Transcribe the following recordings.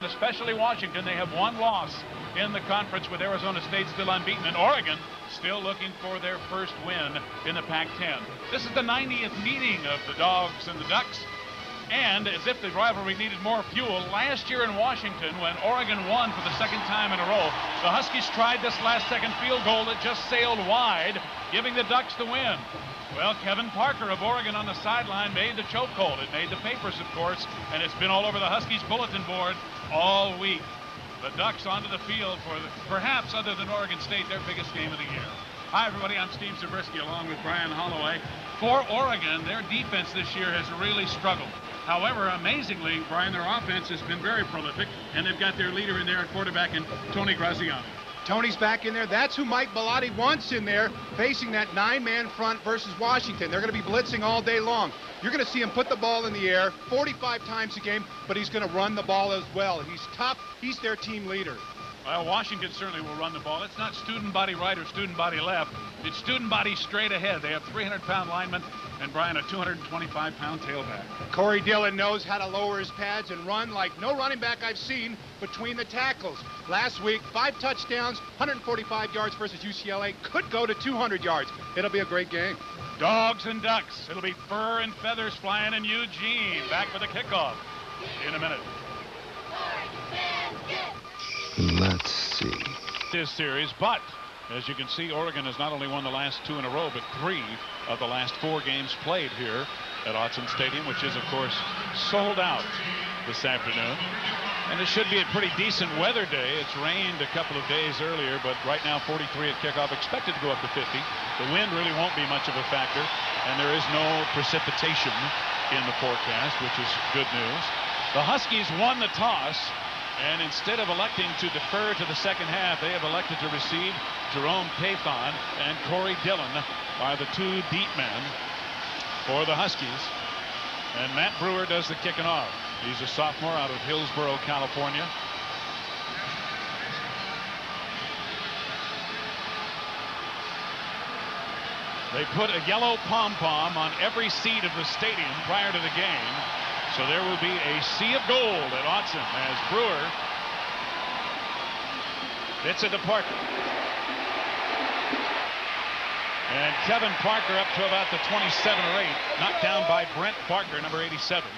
especially Washington. They have one loss in the conference with Arizona State still unbeaten, and Oregon still looking for their first win in the Pac-10. This is the 90th meeting of the Dogs and the Ducks, and as if the rivalry needed more fuel, last year in Washington when Oregon won for the second time in a row, the Huskies tried this last-second field goal that just sailed wide, giving the Ducks the win. Well, Kevin Parker of Oregon on the sideline made the chokehold. It made the papers, of course, and it's been all over the Huskies bulletin board all week. The Ducks onto the field for perhaps, other than Oregon State, their biggest game of the year. Hi, everybody. I'm Steve Zabriskie along with Brian Holloway. For Oregon, their defense this year has really struggled. However, amazingly, Brian, their offense has been very prolific, and they've got their leader in there at quarterback in Tony Graziano. Tony's back in there. That's who Mike Bellotti wants in there, facing that 9-man front versus Washington. They're going to be blitzing all day long. You're going to see him put the ball in the air 45 times a game, but he's going to run the ball as well. He's tough. He's their team leader. Well, Washington certainly will run the ball. It's not student body right or student body left. It's student body straight ahead. They have 300-pound linemen and, Brian, a 225-pound tailback. Corey Dillon knows how to lower his pads and run like no running back I've seen between the tackles. Last week, 5 touchdowns, 145 yards versus UCLA. Could go to 200 yards. It'll be a great game. Dogs and Ducks. It'll be fur and feathers flying in Eugene. Back for the kickoff in a minute. Let's see. This series, but as you can see, Oregon has not only won the last 2 in a row, but 3 of the last 4 games played here at Autzen Stadium, which is, of course, sold out this afternoon. And it should be a pretty decent weather day. It's rained a couple of days earlier, but right now 43 at kickoff, expected to go up to 50. The wind really won't be much of a factor, and there is no precipitation in the forecast, which is good news. The Huskies won the toss, and instead of electing to defer to the second half, they have elected to receive. Jerome Pathon and Corey Dillon are the 2 deep men for the Huskies. And Matt Brewer does the kicking off. He's a sophomore out of Hillsborough, California. They put a yellow pom-pom on every seat of the stadium prior to the game. So there will be a sea of gold at Autzen as Brewer hits it to Parker. And Kevin Parker up to about the 27 or 8, knocked down by Brent Parker, number 87.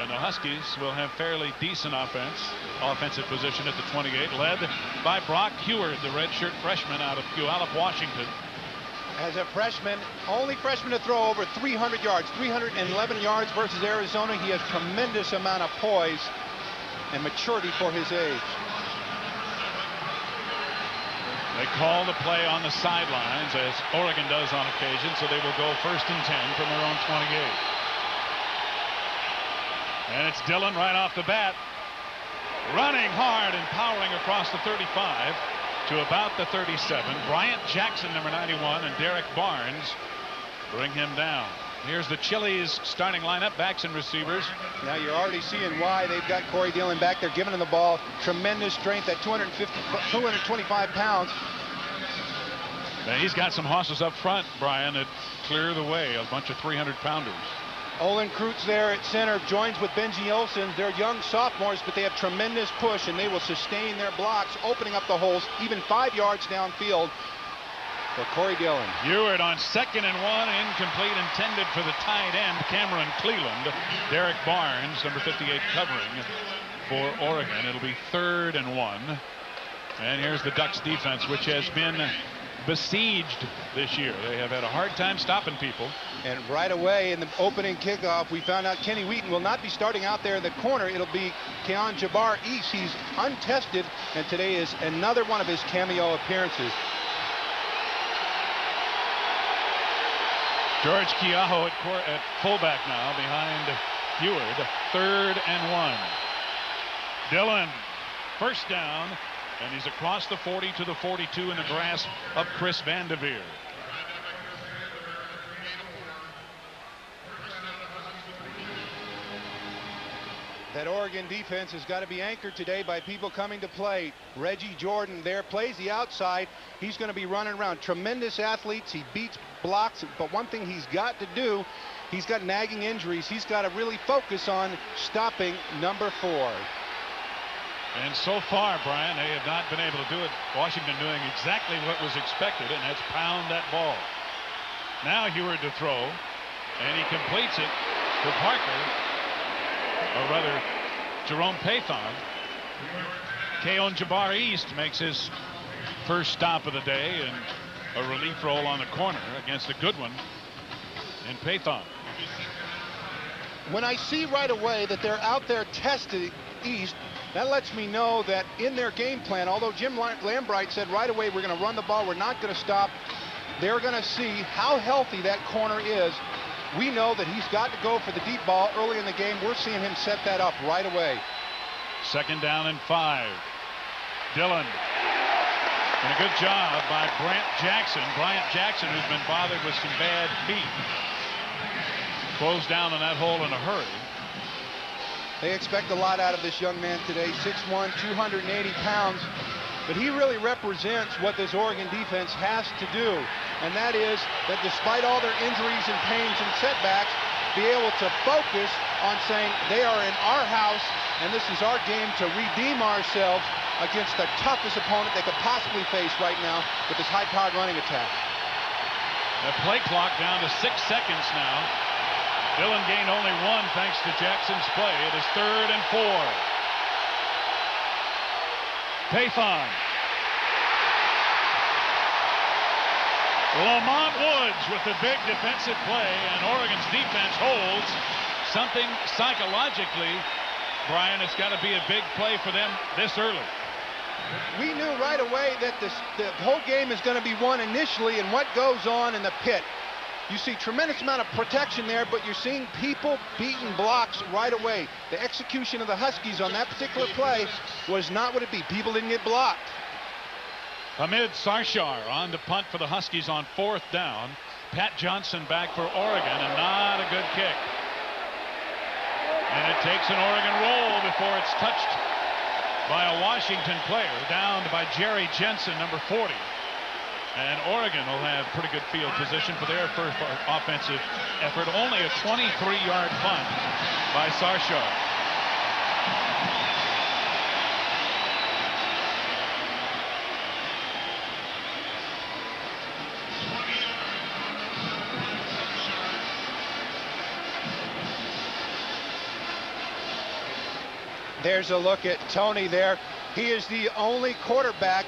And the Huskies will have fairly decent offensive position at the 28, led by Brock Huard, the redshirt freshman out of Puyallup, Washington. As a freshman, only freshman to throw over 300 yards, 311 yards versus Arizona. He has tremendous amount of poise and maturity for his age. They call the play on the sidelines, as Oregon does on occasion, so they will go 1st and 10 from their own 28. And it's Dillon right off the bat, running hard and powering across the 35 to about the 37. Bryant Jackson, number 91, and Derek Barnes bring him down. Here's the Chili's starting lineup, backs and receivers. Now you're already seeing why they've got Corey Dillon back there, giving him the ball. Tremendous strength at 225 pounds. And he's got some hosses up front, Brian, that clear the way, a bunch of 300-pounders. Olin Kreutz there at center joins with Benji Olsen. They're young sophomores, but they have tremendous push, and they will sustain their blocks, opening up the holes even 5 yards downfield for Corey Dillon. Huard on 2nd and 1, incomplete, intended for the tight end, Cameron Cleland. Derek Barnes, number 58, covering for Oregon. It'll be 3rd and 1. And here's the Ducks defense, which has been besieged this year. They have had a hard time stopping people. And right away in the opening kickoff, we found out Kenny Wheaton will not be starting out there in the corner. It'll be Keon Jabbar East. He's untested, and today is another one of his cameo appearances. George Keaho at fullback now behind Huard. 3rd and 1. Dillon, 1st down, and he's across the 40 to the 42 in the grasp of Chris Vandeveer. That Oregon defense has got to be anchored today by people coming to play. Reggie Jordan there plays the outside. He's going to be running around. Tremendous athletes. He beats blocks, but one thing he's got to do He's got nagging injuries. He's got to really focus on stopping number 4. And so far, Brian, they have not been able to do it. Washington doing exactly what was expected, and that's pound that ball. Now Huard to throw, and he completes it to Parker, or rather Jerome Pathon. Keon Jabbar East makes his first stop of the day, and a relief roll on the corner against a good one in Pathon. When I see right away that they're out there testing East, that lets me know that in their game plan, although Jim Lambright said right away we're going to run the ball, we're not going to stop, they're going to see how healthy that corner is. We know that he's got to go for the deep ball early in the game. We're seeing him set that up right away. 2nd down and 5. Dillon. And a good job by Bryant Jackson. Bryant Jackson, who's been bothered with some bad feet. Closed down in that hole in a hurry. They expect a lot out of this young man today. 6'1", 280 pounds. But he really represents what this Oregon defense has to do. And that is that despite all their injuries and pains and setbacks, be able to focus on saying they are in our house and this is our game to redeem ourselves against the toughest opponent they could possibly face right now with this high-powered running attack. The play clock down to 6 seconds now. Dillon gained only 1 thanks to Jackson's play. It is 3rd and 4. Pathon. Lamont Woods with the big defensive play, and Oregon's defense holds. Something psychologically, Brian, it's got to be a big play for them this early. We knew right away that the whole game is going to be won initially in what goes on in the pit. You see tremendous amount of protection there, but you're seeing people beating blocks right away. The execution of the Huskies on that particular play was not what it be. People didn't get blocked. Hamid Sarshar on to punt for the Huskies on 4th down. Pat Johnson back for Oregon, and not a good kick. And it takes an Oregon roll before it's touched by a Washington player, downed by Jerry Jensen, number 40. And Oregon will have pretty good field position for their first offensive effort. Only a 23-yard punt by Sarshar. There's a look at Tony there. He is the only quarterback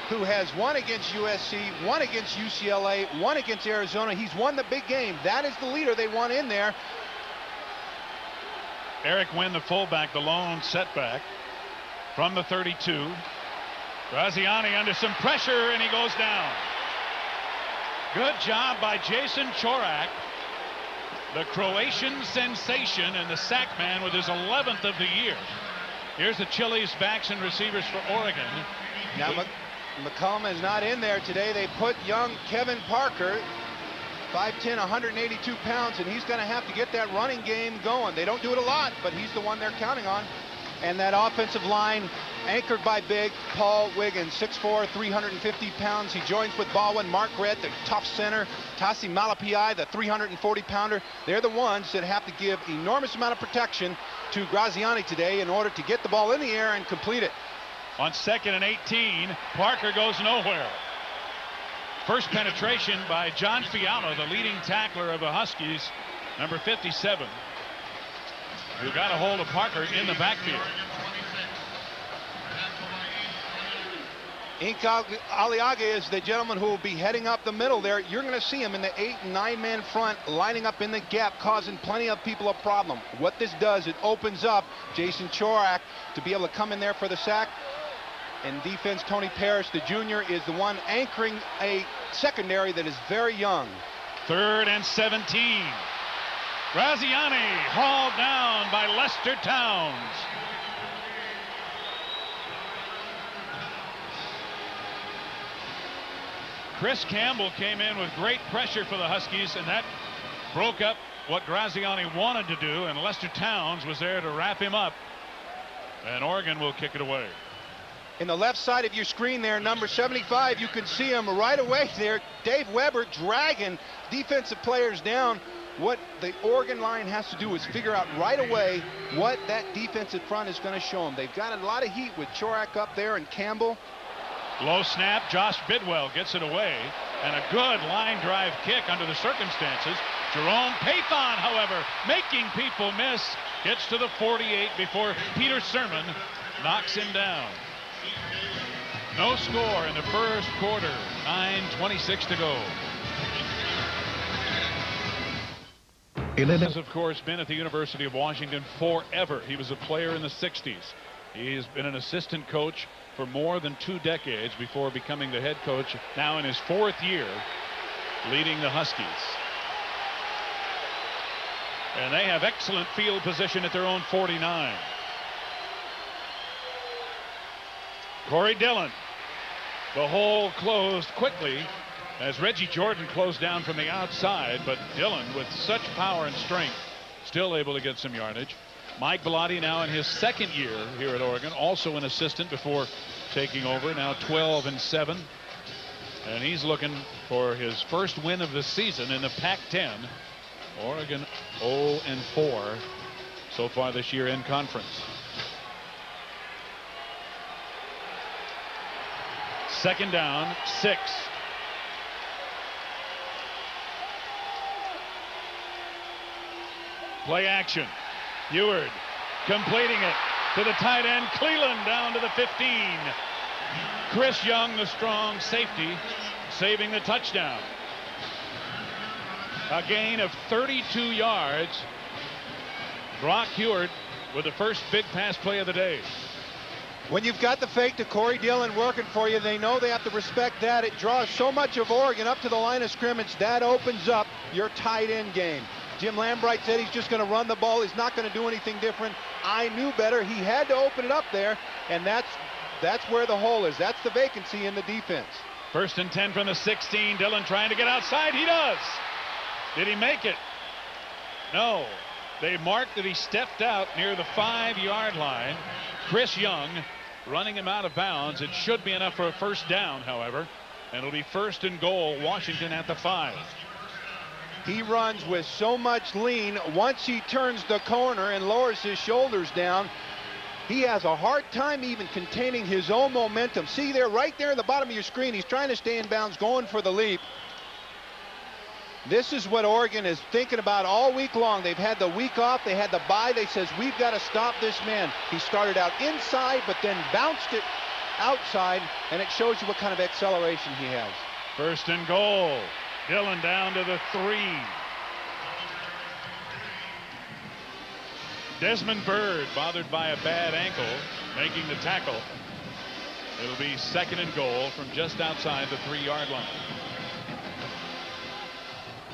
who has won against USC, won against UCLA, won against Arizona. He's won the big game. That is the leader they want in there. Eric Wynn, the fullback, the lone setback from the 32. Graziani under some pressure, and he goes down. Good job by Jason Chorak, the Croatian sensation and the sack man with his 11th of the year. Here's the Chili's backs and receivers for Oregon. Now McCollum is not in there today. They put young Kevin Parker, 5'10", 182 pounds, and he's going to have to get that running game going. They don't do it a lot, but he's the one they're counting on. And that offensive line anchored by big Paul Wiggins, 6'4", 350 pounds. He joins with Baldwin, Mark Redd, the tough center, Tassi Malapai, the 340-pounder. They're the ones that have to give enormous amount of protection to Graziani today in order to get the ball in the air and complete it. On 2nd and 18, Parker goes nowhere. First penetration by John Fialo, the leading tackler of the Huskies, number 57. Who got a hold of Parker in the backfield. Inca Aliaga is the gentleman who will be heading up the middle there. You're going to see him in the 8 and 9 man front, lining up in the gap, causing plenty of people a problem. What this does, it opens up Jason Chorak to be able to come in there for the sack. And defense, Tony Parrish, the junior, is the one anchoring a secondary that is very young. 3rd and 17. Graziani hauled down by Lester Towns. Chris Campbell came in with great pressure for the Huskies, and that broke up what Graziani wanted to do, and Lester Towns was there to wrap him up, and Oregon will kick it away. In the left side of your screen there, number 75, you can see him right away there. Dave Weber dragging defensive players down. what the Oregon line has to do is figure out right away what that defensive front is going to show them. They've got a lot of heat with Chorak up there and Campbell. Low snap. Josh Bidwell gets it away. And a good line drive kick under the circumstances. Jerome Pathon, however, making people miss. Gets to the 48 before Peter Sermon knocks him down. No score in the first quarter. 9:26 to go. Has, of course, been at the University of Washington forever. He was a player in the 60s. He's been an assistant coach for more than 2 decades before becoming the head coach, now in his 4th year, leading the Huskies. And they have excellent field position at their own 49. Corey Dillon. The hole closed quickly as Reggie Jordan closed down from the outside, but Dillon, with such power and strength, still able to get some yardage. Mike Bellotti now in his 2nd year here at Oregon, also an assistant before taking over, now 12-7. And he's looking for his first win of the season in the Pac-10. Oregon 0-4 so far this year in conference. 2nd down, 6. Play action. Eward completing it to the tight end. Cleland down to the 15. Chris Young, the strong safety, saving the touchdown. A gain of 32 yards. Brock Eward with the first big pass play of the day. When you've got the fake to Corey Dillon working for you, they know they have to respect that. It draws so much of Oregon up to the line of scrimmage. That opens up your tight end game. Jim Lambright said he's just going to run the ball. He's not going to do anything different. I knew better. He had to open it up there, and that's where the hole is. That's the vacancy in the defense. 1st and 10 from the 16. Dillon trying to get outside. He does. Did he make it? No. They marked that he stepped out near the 5-yard line. Chris Young running him out of bounds. It should be enough for a first down, however. And it'll be 1st and goal. Washington at the 5. He runs with so much lean. Once he turns the corner and lowers his shoulders down, he has a hard time even containing his own momentum. See there, right there at the bottom of your screen, he's trying to stay in bounds, going for the leap. This is what Oregon is thinking about all week long. They've had the week off. They had the bye. They says, we've got to stop this man. He started out inside, but then bounced it outside, and it shows you what kind of acceleration he has. 1st and goal. Dillon down to the 3. Desmond Byrd bothered by a bad ankle, making the tackle. It'll be 2nd and goal from just outside the 3-yard line.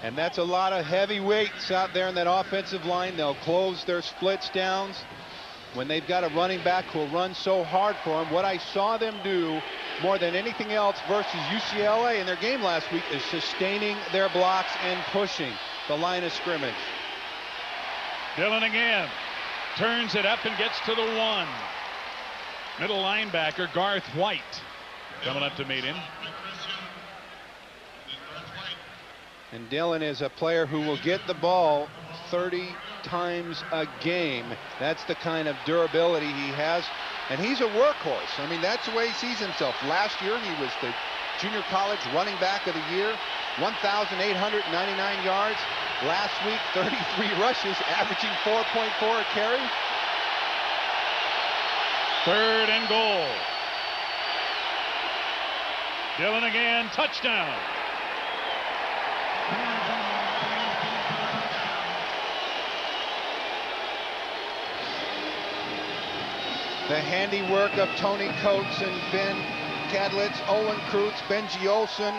And that's a lot of heavy weights out there in that offensive line. They'll close their splits downs when they've got a running back who'll run so hard for them. What I saw them do more than anything else versus UCLA in their game last week is sustaining their blocks and pushing the line of scrimmage. Dillon again turns it up and gets to the 1. Middle linebacker Garth White coming up to meet him. And Dillon is a player who will get the ball 30 times a game. That's the kind of durability he has. And he's a workhorse. I mean, that's the way he sees himself. Last year, he was the junior college running back of the year, 1,899 yards. Last week, 33 rushes, averaging 4.4 a carry. 3rd and goal. Dillon again, touchdown. The handiwork of Tony Coates and Ben Kadlitz, Owen Kreutz, Benji Olsen,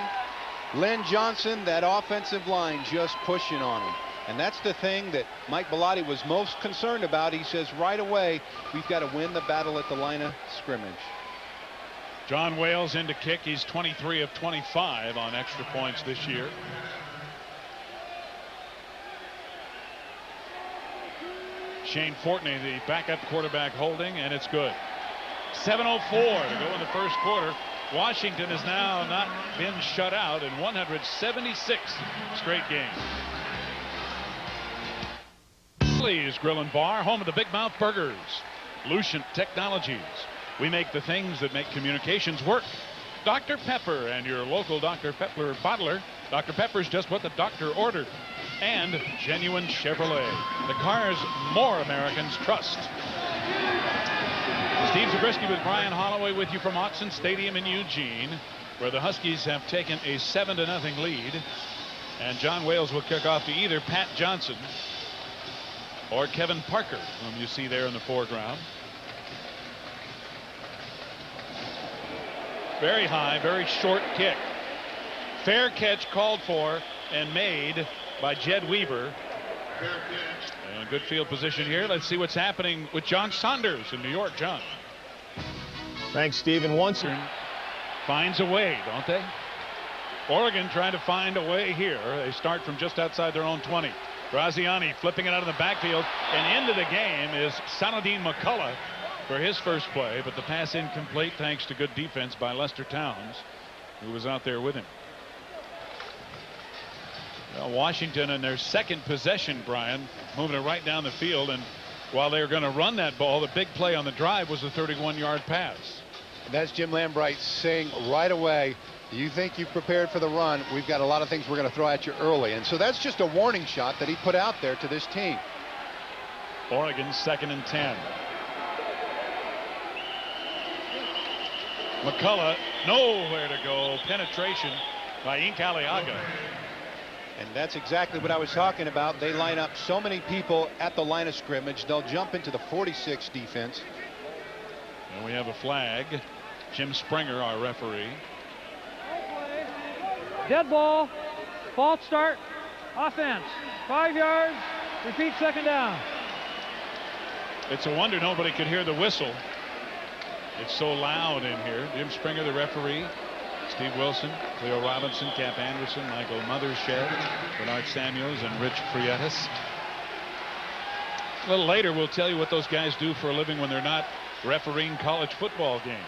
Len Johnson, that offensive line just pushing on him. And that's the thing that Mike Bellotti was most concerned about. He says right away, we've got to win the battle at the line of scrimmage. John Wales in to kick. He's 23 of 25 on extra points this year. Shane Fortney, the backup quarterback, holding, and it's good. 7:04 to go in the first quarter. Washington has now not been shut out in 176 straight games. Chili's Grill and Bar, home of the Big Mouth Burgers. Lucient Technologies. We make the things that make communications work. Dr. Pepper and your local Dr. Pepper bottler. Dr. Pepper's just what the doctor ordered. And Genuine Chevrolet, the cars more Americans trust. Steve Zabriskie with Brian Holloway with you from Autzen Stadium in Eugene, where the Huskies have taken a 7-0 lead. And John Wales will kick off to either Pat Johnson or Kevin Parker, whom you see there in the foreground. Very high, very short kick. Fair catch called for and made by Jed Weaver. And good field position here. Let's see what's happening with John Saunders in New York. John. Thanks, Stephen. Once finds a way, don't they? Oregon trying to find a way here. They start from just outside their own 20. Graziani flipping it out of the backfield, and into the game is Saladin McCullough for his first play, but the pass incomplete thanks to good defense by Lester Towns, who was out there with him. Well, Washington in their second possession, Brian, moving it right down the field, and while they were going to run that ball, the big play on the drive was a 31-yard pass. And that's Jim Lambright saying right away, you think you've prepared for the run, we've got a lot of things we're going to throw at you early. And so that's just a warning shot that he put out there to this team. Oregon 2nd and 10. McCullough nowhere to go. Penetration by Ink Aliaga. And that's exactly what I was talking about. They line up so many people at the line of scrimmage. They'll jump into the 46 defense. And we have a flag. Jim Springer, our referee. Dead ball. False start. Offense. 5 yards. Repeat, second down. It's a wonder nobody could hear the whistle. It's so loud in here. Jim Springer, the referee. Steve Wilson, Cleo Robinson, Cap Anderson, Michael Mothershed, Bernard Samuels, and Rich Prietas. A little later, we'll tell you what those guys do for a living when they're not refereeing college football games.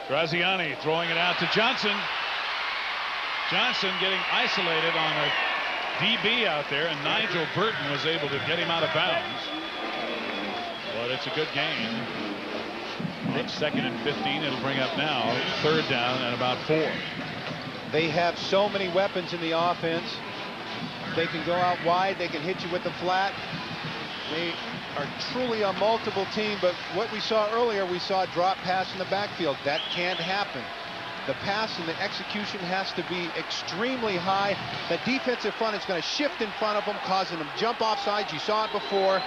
Graziani throwing it out to Johnson. Johnson getting isolated on a DB out there, and Nigel Burton was able to get him out of bounds. But it's a good gain. On 2nd and 15, it'll bring up now 3rd down and about 4. They have so many weapons in the offense. They can go out wide. They can hit you with the flat. They are truly a multiple team, but what we saw earlier, we saw a drop pass in the backfield. That can't happen. The pass and the execution has to be extremely high. The defensive front is going to shift in front of them, causing them jump off sides. You saw it before.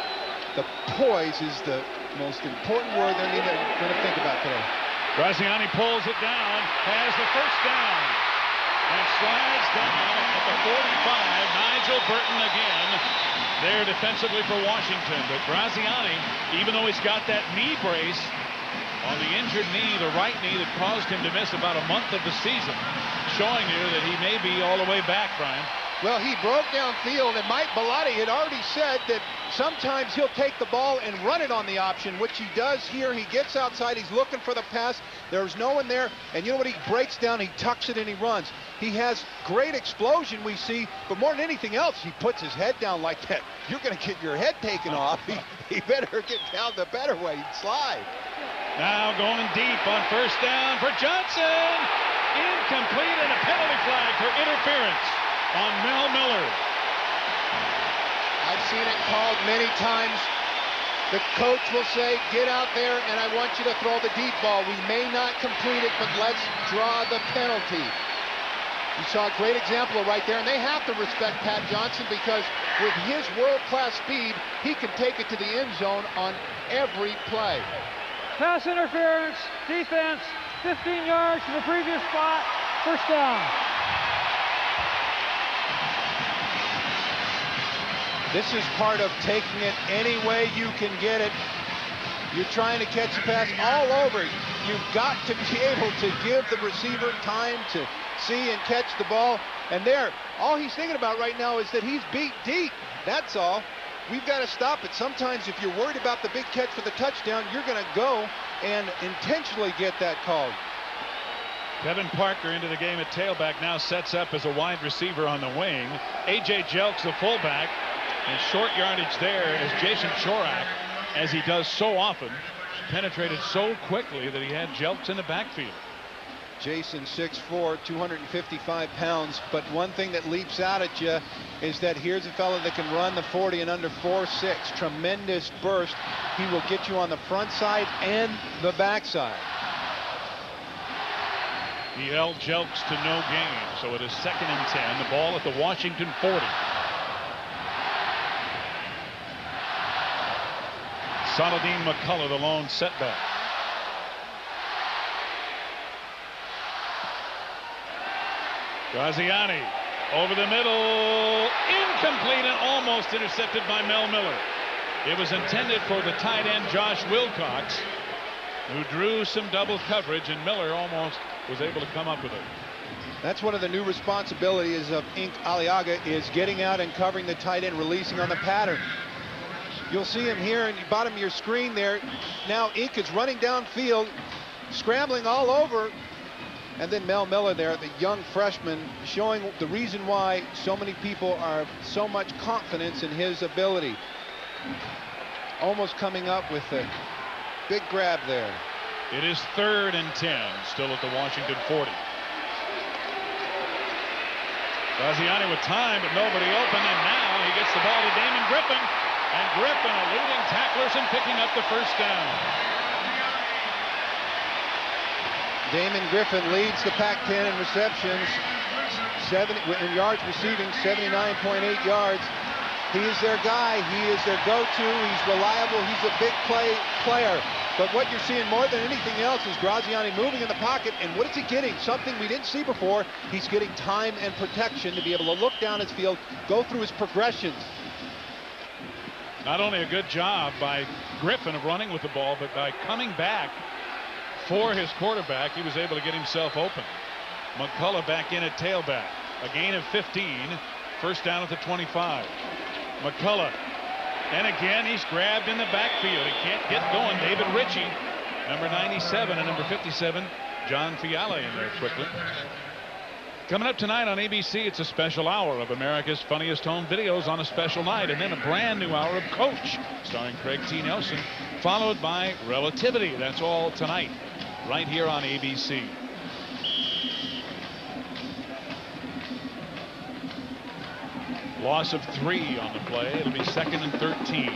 The poise is the most important word they're going to think about today. Graziani pulls it down, has the first down, and slides down at the 45. Nigel Burton again there defensively for Washington. But Graziani, even though he's got that knee brace on the injured knee, the right knee that caused him to miss about a month of the season, showing you that he may be all the way back, Brian. Well, he broke downfield, and Mike Bellotti had already said that sometimes he'll take the ball and run it on the option, which he does here. He gets outside, he's looking for the pass. There's no one there, and you know what? He breaks down, he tucks it, and he runs. He has great explosion, we see, but more than anything else, he puts his head down like that. You're going to get your head taken off. He better get down the better way and slide. Now going deep on 1st down for Johnson. Incomplete, and a penalty flag for interference on Mel Miller. I've seen it called many times. The coach will say, get out there and I want you to throw the deep ball. We may not complete it, but let's draw the penalty. You saw a great example right there, and they have to respect Pat Johnson because with his world-class speed, he can take it to the end zone on every play. Pass interference, defense, 15 yards from the previous spot, 1st down. This is part of taking it any way you can get it. You're trying to catch the pass all over. You've got to be able to give the receiver time to see and catch the ball. And there, all he's thinking about right now is that he's beat deep. That's all. We've got to stop it. Sometimes if you're worried about the big catch for the touchdown, you're going to go and intentionally get that called. Kevin Parker into the game at tailback, now sets up as a wide receiver on the wing. A.J. Jelks, the fullback, And short yardage there as Jason Chorak, as he does so often, penetrated so quickly that he had Jelks in the backfield. Jason 6'4", 255 pounds, but one thing that leaps out at you is that here's a fellow that can run the 40 in under 4.6. Tremendous burst. He will get you on the front side and the back side. He held Jelks to no gain, so it is 2nd and 10. The ball at the Washington 40. Saladin McCullough, the lone setback. Graziani over the middle, incomplete and almost intercepted by Mel Miller. It was intended for the tight end Josh Wilcox, who drew some double coverage, and Miller almost was able to come up with it. That's one of the new responsibilities of Ink Aliaga, is getting out and covering the tight end, releasing on the pattern. You'll see him here in the bottom of your screen there. Now Ink is running downfield, scrambling all over. And then Mel Miller there, the young freshman, showing the reason why so many people are so much confidence in his ability. Almost coming up with a big grab there. It is 3rd and 10, still at the Washington 40. Graziani with time, but nobody open, and now he gets the ball to Damon Griffin, and Griffin eluding tacklers and picking up the first down. Damon Griffin leads the Pac-10 in receptions, in yards receiving, 79.8 yards. He is their guy. He is their go-to. He's reliable. He's a big player. But what you're seeing more than anything else is Graziani moving in the pocket. And what is he getting? Something we didn't see before. He's getting time and protection to be able to look down his field, go through his progressions. Not only a good job by Griffin of running with the ball, but by coming back for his quarterback, he was able to get himself open. McCullough back in at tailback. A gain of 15. First down at the 25. McCullough. And again, he's grabbed in the backfield. He can't get going. David Ritchie, number 97, and number 57, John Fiala in there quickly. Coming up tonight on ABC, it's a special hour of America's Funniest Home Videos on a special night, and then a brand new hour of Coach, starring Craig T. Nelson, followed by Relativity. That's all tonight, right here on ABC. Loss of 3 on the play. It'll be 2nd and 13.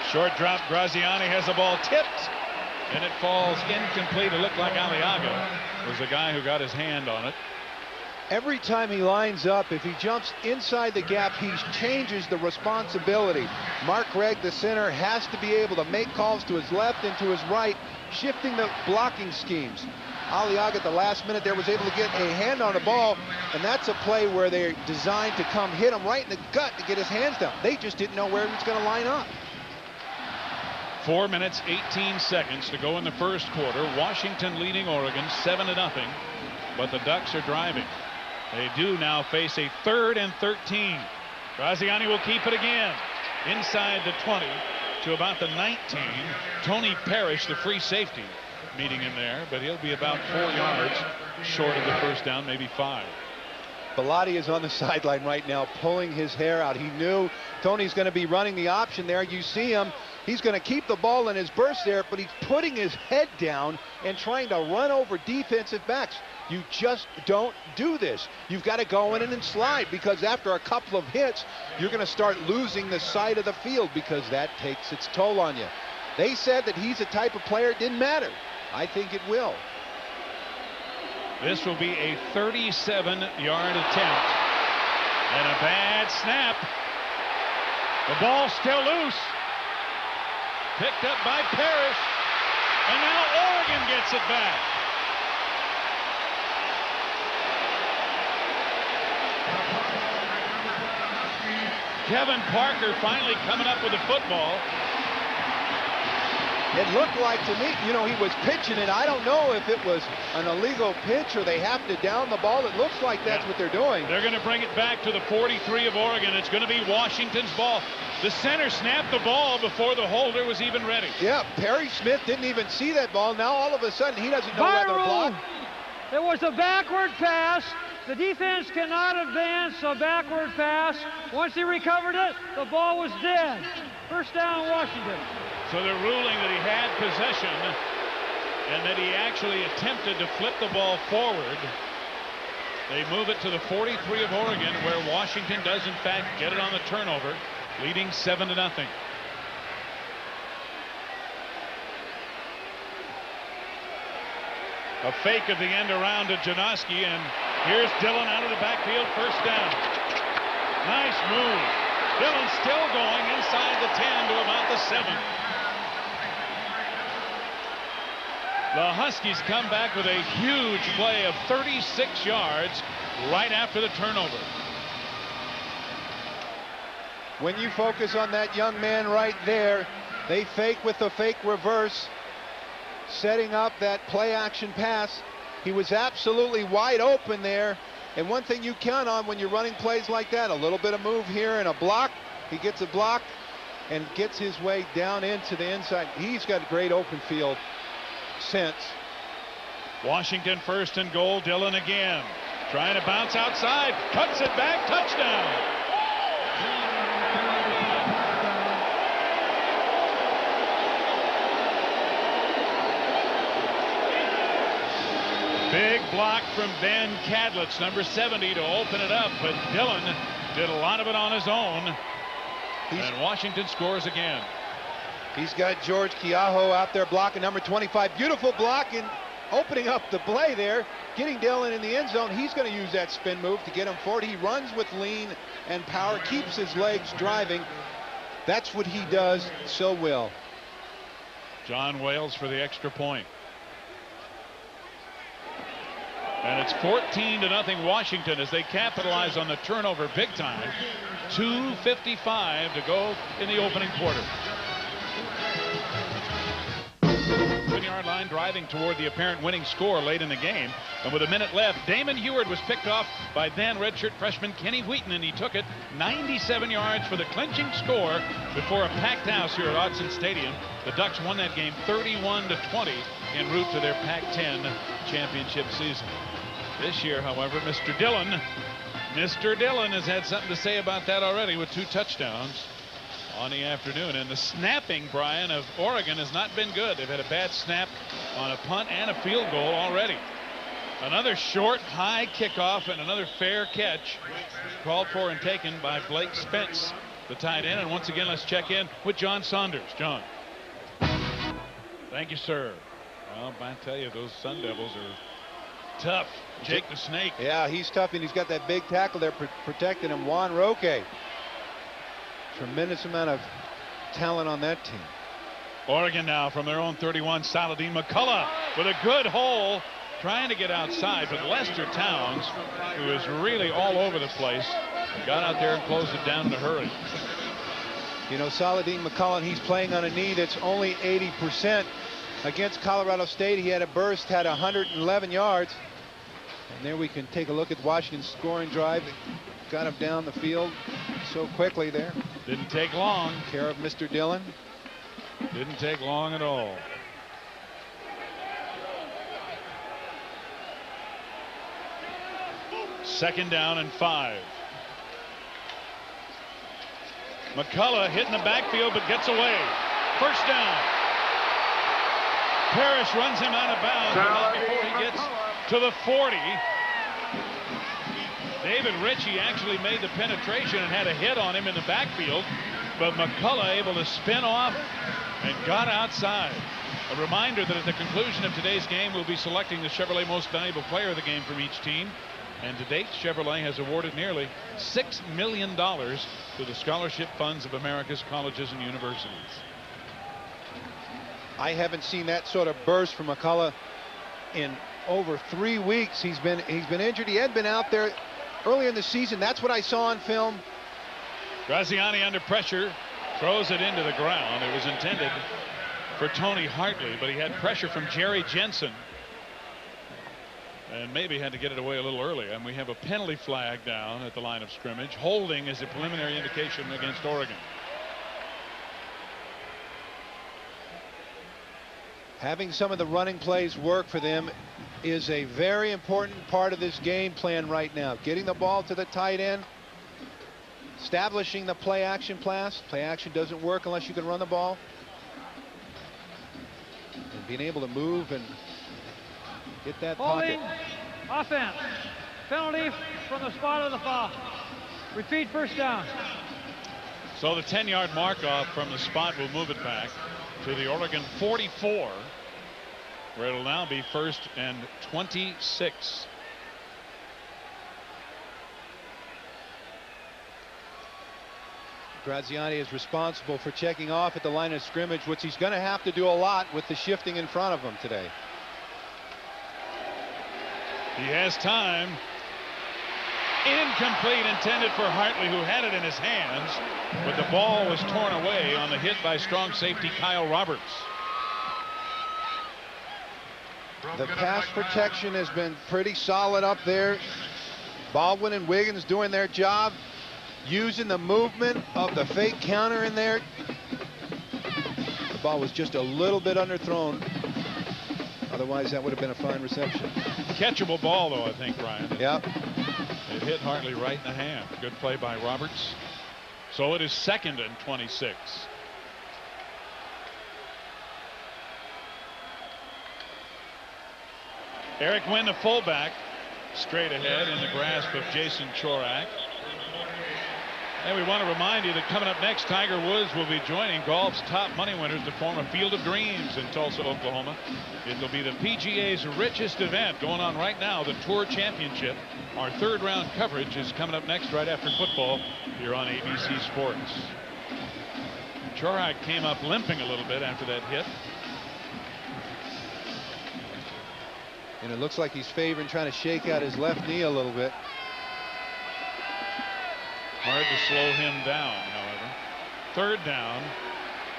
Short drop. Graziani has the ball tipped, and it falls incomplete. It looked like Aliaga was the guy who got his hand on it. Every time he lines up, if he jumps inside the gap, he changes the responsibility. Mark Gregg, the center, has to be able to make calls to his left and to his right, shifting the blocking schemes. Aliaga at the last minute there was able to get a hand on the ball, and that's a play where they're designed to come hit him right in the gut to get his hands down. They just didn't know where he was going to line up. 4 minutes, 18 seconds to go in the first quarter. Washington leading Oregon 7-0, but the Ducks are driving. They do now face a 3rd and 13. Graziani will keep it again inside the 20 to about the 19. Tony Parrish, the free safety, meeting him there, but he'll be about 4 yards short of the first down, maybe 5. Bellotti is on the sideline right now, pulling his hair out. He knew Tony's going to be running the option there. You see him. He's going to keep the ball in his burst there, but he's putting his head down and trying to run over defensive backs. You just don't do this. You've got to go in and slide, because after a couple of hits, you're going to start losing the side of the field, because that takes its toll on you. They said that he's a type of player, it didn't matter. I think it will. This will be a 37-yard attempt, and a bad snap. The ball still loose. Picked up by Parrish, and now Oregon gets it back. Kevin Parker finally coming up with the football. It looked like to me, you know, he was pitching it. I don't know if it was an illegal pitch or they have to down the ball. It looks like that's what they're doing. They're going to bring it back to the 43 of Oregon. It's going to be Washington's ball. The center snapped the ball before the holder was even ready. Yeah, Perry Smith didn't even see that ball. Now all of a sudden he doesn't know whether to block. It was a backward pass. The defense cannot advance a backward pass. Once he recovered it, the ball was dead. First down, Washington. So they're ruling that he had possession and that he actually attempted to flip the ball forward. They move it to the 43 of Oregon, where Washington does in fact get it on the turnover, leading 7-0. A fake of the end around to Janoski, and here's Dillon out of the backfield, first down. Nice move. Dillon still going inside the 10 to about the 7. The Huskies come back with a huge play of 36 yards right after the turnover. When you focus on that young man right there, they fake with the fake reverse, setting up that play action pass. He was absolutely wide open there. And one thing you count on when you're running plays like that, a little bit of move here and a block. He gets a block and gets his way down into the inside. He's got great open field sense. Washington first and goal. Dillon again trying to bounce outside, cuts it back, touchdown. Big block from Ben Kadlitz, number 70, to open it up, but Dillon did a lot of it on his own. And Washington scores again. He's got George Keaho out there blocking, number 25. Beautiful block and opening up the play there, getting Dillon in the end zone. He's going to use that spin move to get him forward. He runs with lean and power, keeps his legs driving. That's what he does so well. John Wales for the extra point. And it's 14-0 Washington as they capitalize on the turnover big time. 2:55 to go in the opening quarter. 1-yard line, driving toward the apparent winning score late in the game. And with a minute left, Damon Heward was picked off by then redshirt freshman Kenny Wheaton, and he took it 97 yards for the clinching score before a packed house here at Autzen Stadium. The Ducks won that game 31-20 en route to their Pac-10 championship season. This year, however, Mr. Dillon has had something to say about that already with 2 touchdowns on the afternoon. And the snapping, Brian, of Oregon has not been good. They've had a bad snap on a punt and a field goal already. Another short, high kickoff and another fair catch called for and taken by Blake Spence, the tight end. And once again, let's check in with John Saunders. John. Thank you, sir. Well, I tell you, those Sun Devils are tough. Jake the Snake. Yeah, he's tough, and he's got that big tackle there protecting him, Juan Roque. Tremendous amount of talent on that team. Oregon now from their own 31. Saladin McCullough with a good hole, trying to get outside, but Lester Towns, who is really all over the place, got out there and closed it down in a hurry. You know, Saladin McCullough, he's playing on a knee that's only 80%. Against Colorado State, he had a burst, had 111 yards. And there we can take a look at Washington's scoring drive. Got him down the field so quickly there. Didn't take long. Care of Mr. Dillon. Didn't take long at all. Second down and 5. McCullough hitting the backfield but gets away. First down. Parrish runs him out of bounds, but not before he gets to the 40. David Ritchie actually made the penetration and had a hit on him in the backfield, but McCullough able to spin off and got outside. A reminder that at the conclusion of today's game, we'll be selecting the Chevrolet Most Valuable Player of the game from each team. And to date, Chevrolet has awarded nearly $6 million to the scholarship funds of America's colleges and universities. I haven't seen that sort of burst from McCullough in over 3 weeks. He's been injured. He had been out there earlier in the season. That's what I saw on film. Graziani under pressure, throws it into the ground. It was intended for Tony Hartley, but he had pressure from Jerry Jensen and maybe had to get it away a little early. And we have a penalty flag down at the line of scrimmage. Holding is a preliminary indication against Oregon. Having some of the running plays work for them is a very important part of this game plan right now. Getting the ball to the tight end, establishing the play action pass. Play action doesn't work unless you can run the ball. And being able to move and get that Holding, pocket. offense. Penalty from the spot of the foul. Repeat, first down. So the 10-yard mark off from the spot will move it back to the Oregon 44, where it'll now be 1st and 26. Graziani is responsible for checking off at the line of scrimmage, which he's going to have to do a lot with the shifting in front of him today. He has time. Incomplete, intended for Hartley, who had it in his hands, but the ball was torn away on the hit by strong safety Kyle Roberts. The pass protection has been pretty solid up there. Baldwin and Wiggins doing their job, using the movement of the fake counter in there. The ball was just a little bit underthrown. Otherwise, that would have been a fine reception. Catchable ball, though, I think, Brian. Yep. It hit Hartley right in the hand. Good play by Roberts. So it is 2nd and 26. Eric Wynn, the fullback, straight ahead in the grasp of Jason Chorak. And we want to remind you that coming up next, Tiger Woods will be joining golf's top money winners to form a field of dreams in Tulsa, Oklahoma. It'll be the PGA's richest event going on right now, the Tour Championship. Our 3rd round coverage is coming up next right after football here on ABC Sports. Chorak came up limping a little bit after that hit. And it looks like he's favoring trying to shake out his left knee a little bit. Hard to slow him down, however. 3rd down,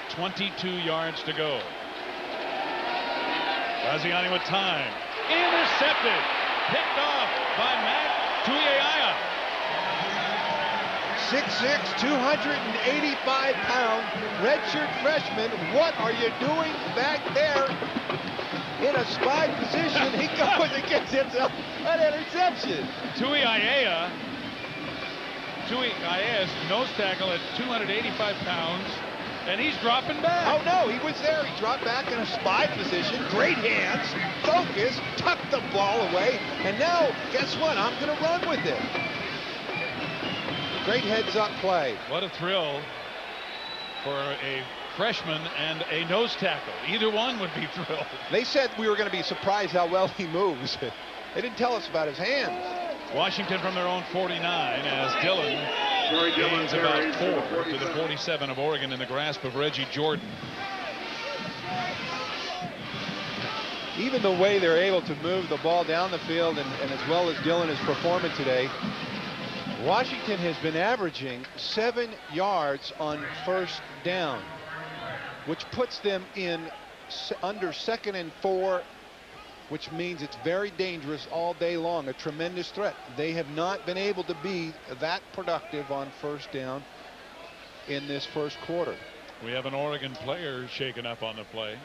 22 yards to go. Graziani with time. Intercepted. Picked off by Matt Tuiaya. 6'6", 285-pound redshirt freshman. What are you doing back there in a spy position? He goes and gets himself an interception. Tuiaya's nose tackle at 285 pounds, and he's dropping back. Oh, no, he was there. He dropped back in a spy position. Great hands, focus, tucked the ball away, and now, guess what? I'm going to run with it. Great heads-up play. What a thrill for a freshman and a nose tackle. Either one would be thrilled. They said we were going to be surprised how well he moves. They didn't tell us about his hands. Washington from their own 49 as Dillon gains about 4 to the 47 of Oregon in the grasp of Reggie Jordan. Even the way they're able to move the ball down the field and as well as Dillon is performing today, Washington has been averaging 7 yards on 1st down, which puts them in under 2nd and 4, which means it's very dangerous all day long, a tremendous threat. They have not been able to be that productive on 1st down in this 1st quarter. We have an Oregon player shaken up on the play.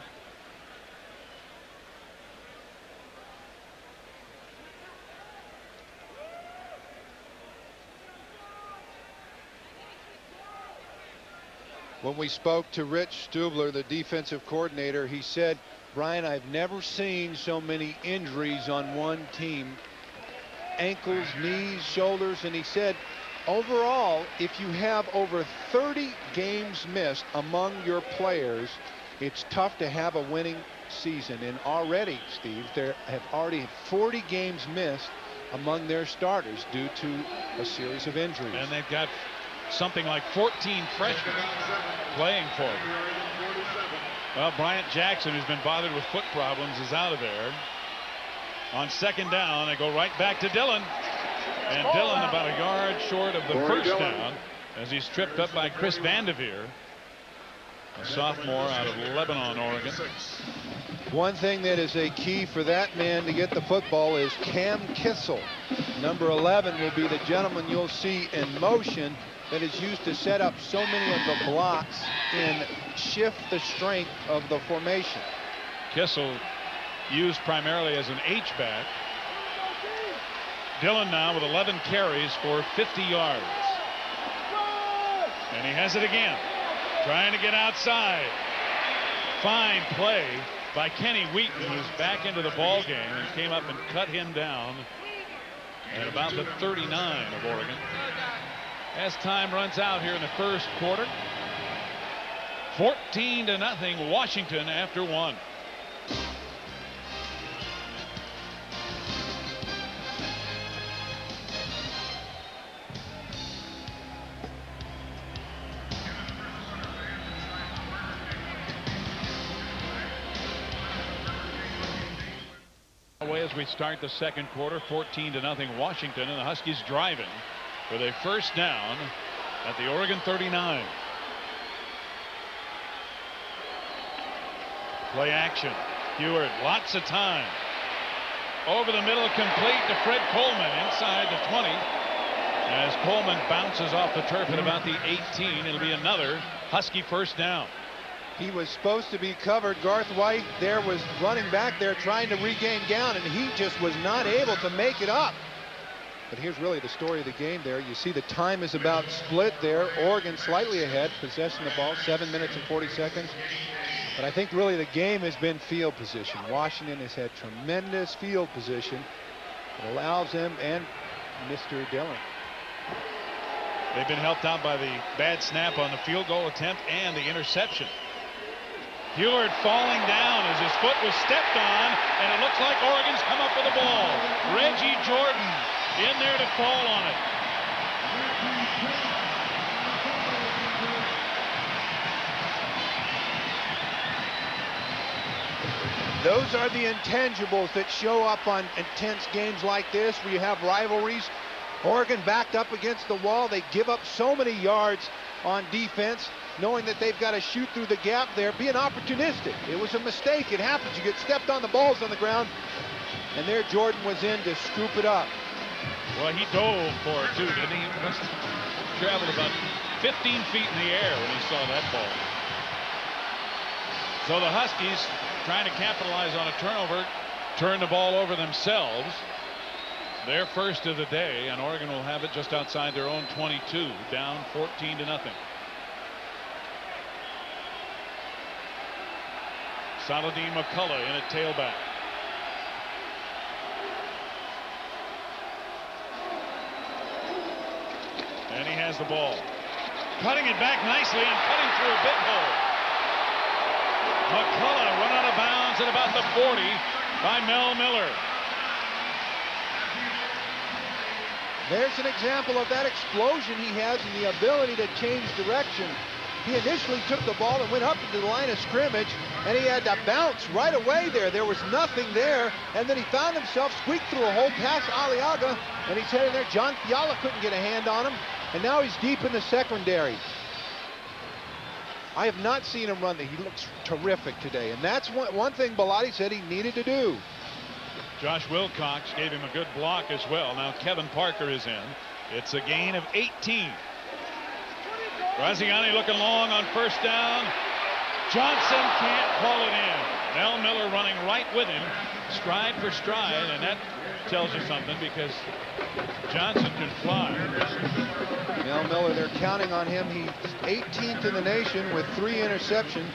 When we spoke to Rich Stubler, the defensive coordinator, he said, Brian, I've never seen so many injuries on one team. Ankles, knees, shoulders, and he said, overall, if you have over 30 games missed among your players, it's tough to have a winning season. And already, Steve, there have already 40 games missed among their starters due to a series of injuries. And they've got something like 14 freshmen playing for them. Well, Bryant Jackson, who's been bothered with foot problems, is out of there. On 2nd down, they go right back to Dillon. And Dillon about a yard short of the 1st down as he's tripped up by Chris Vanderveer. a sophomore out of Lebanon, Oregon. One thing that is a key for that man to get the football is Cam Kissel. Number 11 will be the gentleman you'll see in motion that is used to set up so many of the blocks and shift the strength of the formation. Kissel used primarily as an H-back. Dillon now with 11 carries for 50 yards. And he has it again. Trying to get outside. Fine play by Kenny Wheaton, who's back into the ball game and came up and cut him down at about the 39 of Oregon. As time runs out here in the first quarter, 14-0 Washington after one. Away as we start the second quarter, 14-0 Washington, and the Huskies driving with a first down at the Oregon 39. Play action. Heward, lots of time. Over the middle, complete to Fred Coleman inside the 20. As Coleman bounces off the turf at about the 18, it'll be another Husky first down. He was supposed to be covered. Garth White there was running back there trying to regain ground, and he just was not able to make it up. But here's really the story of the game there. You see the time is about split there. Oregon slightly ahead, possessing the ball, 7 minutes and 40 seconds. But I think really the game has been field position. Washington has had tremendous field position. It allows them and Mr. Dillon. They've been helped out by the bad snap on the field goal attempt and the interception. Heward falling down as his foot was stepped on, and it looks like Oregon's come up with the ball. Reggie Jordan in there to fall on it. Those are the intangibles that show up on intense games like this, where you have rivalries. Oregon backed up against the wall. They give up so many yards on defense, knowing that they've got to shoot through the gap there, being opportunistic. It was a mistake. It happens. You get stepped on, the ball's on the ground, and there Jordan was in to scoop it up. Well, he dove for it too, didn't he? He must have traveled about 15 feet in the air when he saw that ball. So the Huskies, trying to capitalize on a turnover, turn the ball over themselves. Their first of the day, and Oregon will have it just outside their own 22, down 14-0. Saladin McCullough in at tailback. And he has the ball. Cutting it back nicely and cutting through a big hole. McCullough run out of bounds at about the 40 by Mel Miller. There's an example of that explosion he has and the ability to change direction. He initially took the ball and went up into the line of scrimmage, and he had to bounce right away there. There was nothing there, and then he found himself squeaked through a hole past Aliaga, and he's heading there. John Fiala couldn't get a hand on him, and now he's deep in the secondary. I have not seen him run. He looks terrific today, and that's one thing Bellotti said he needed to do. Josh Wilcox gave him a good block as well. Now Kevin Parker is in. It's a gain of 18. Graziani looking long on first down. Johnson can't haul it in. Mel Miller running right with him, stride for stride, and that tells you something because Johnson can fly. Mel Miller, they're counting on him. He's 18th in the nation with 3 interceptions.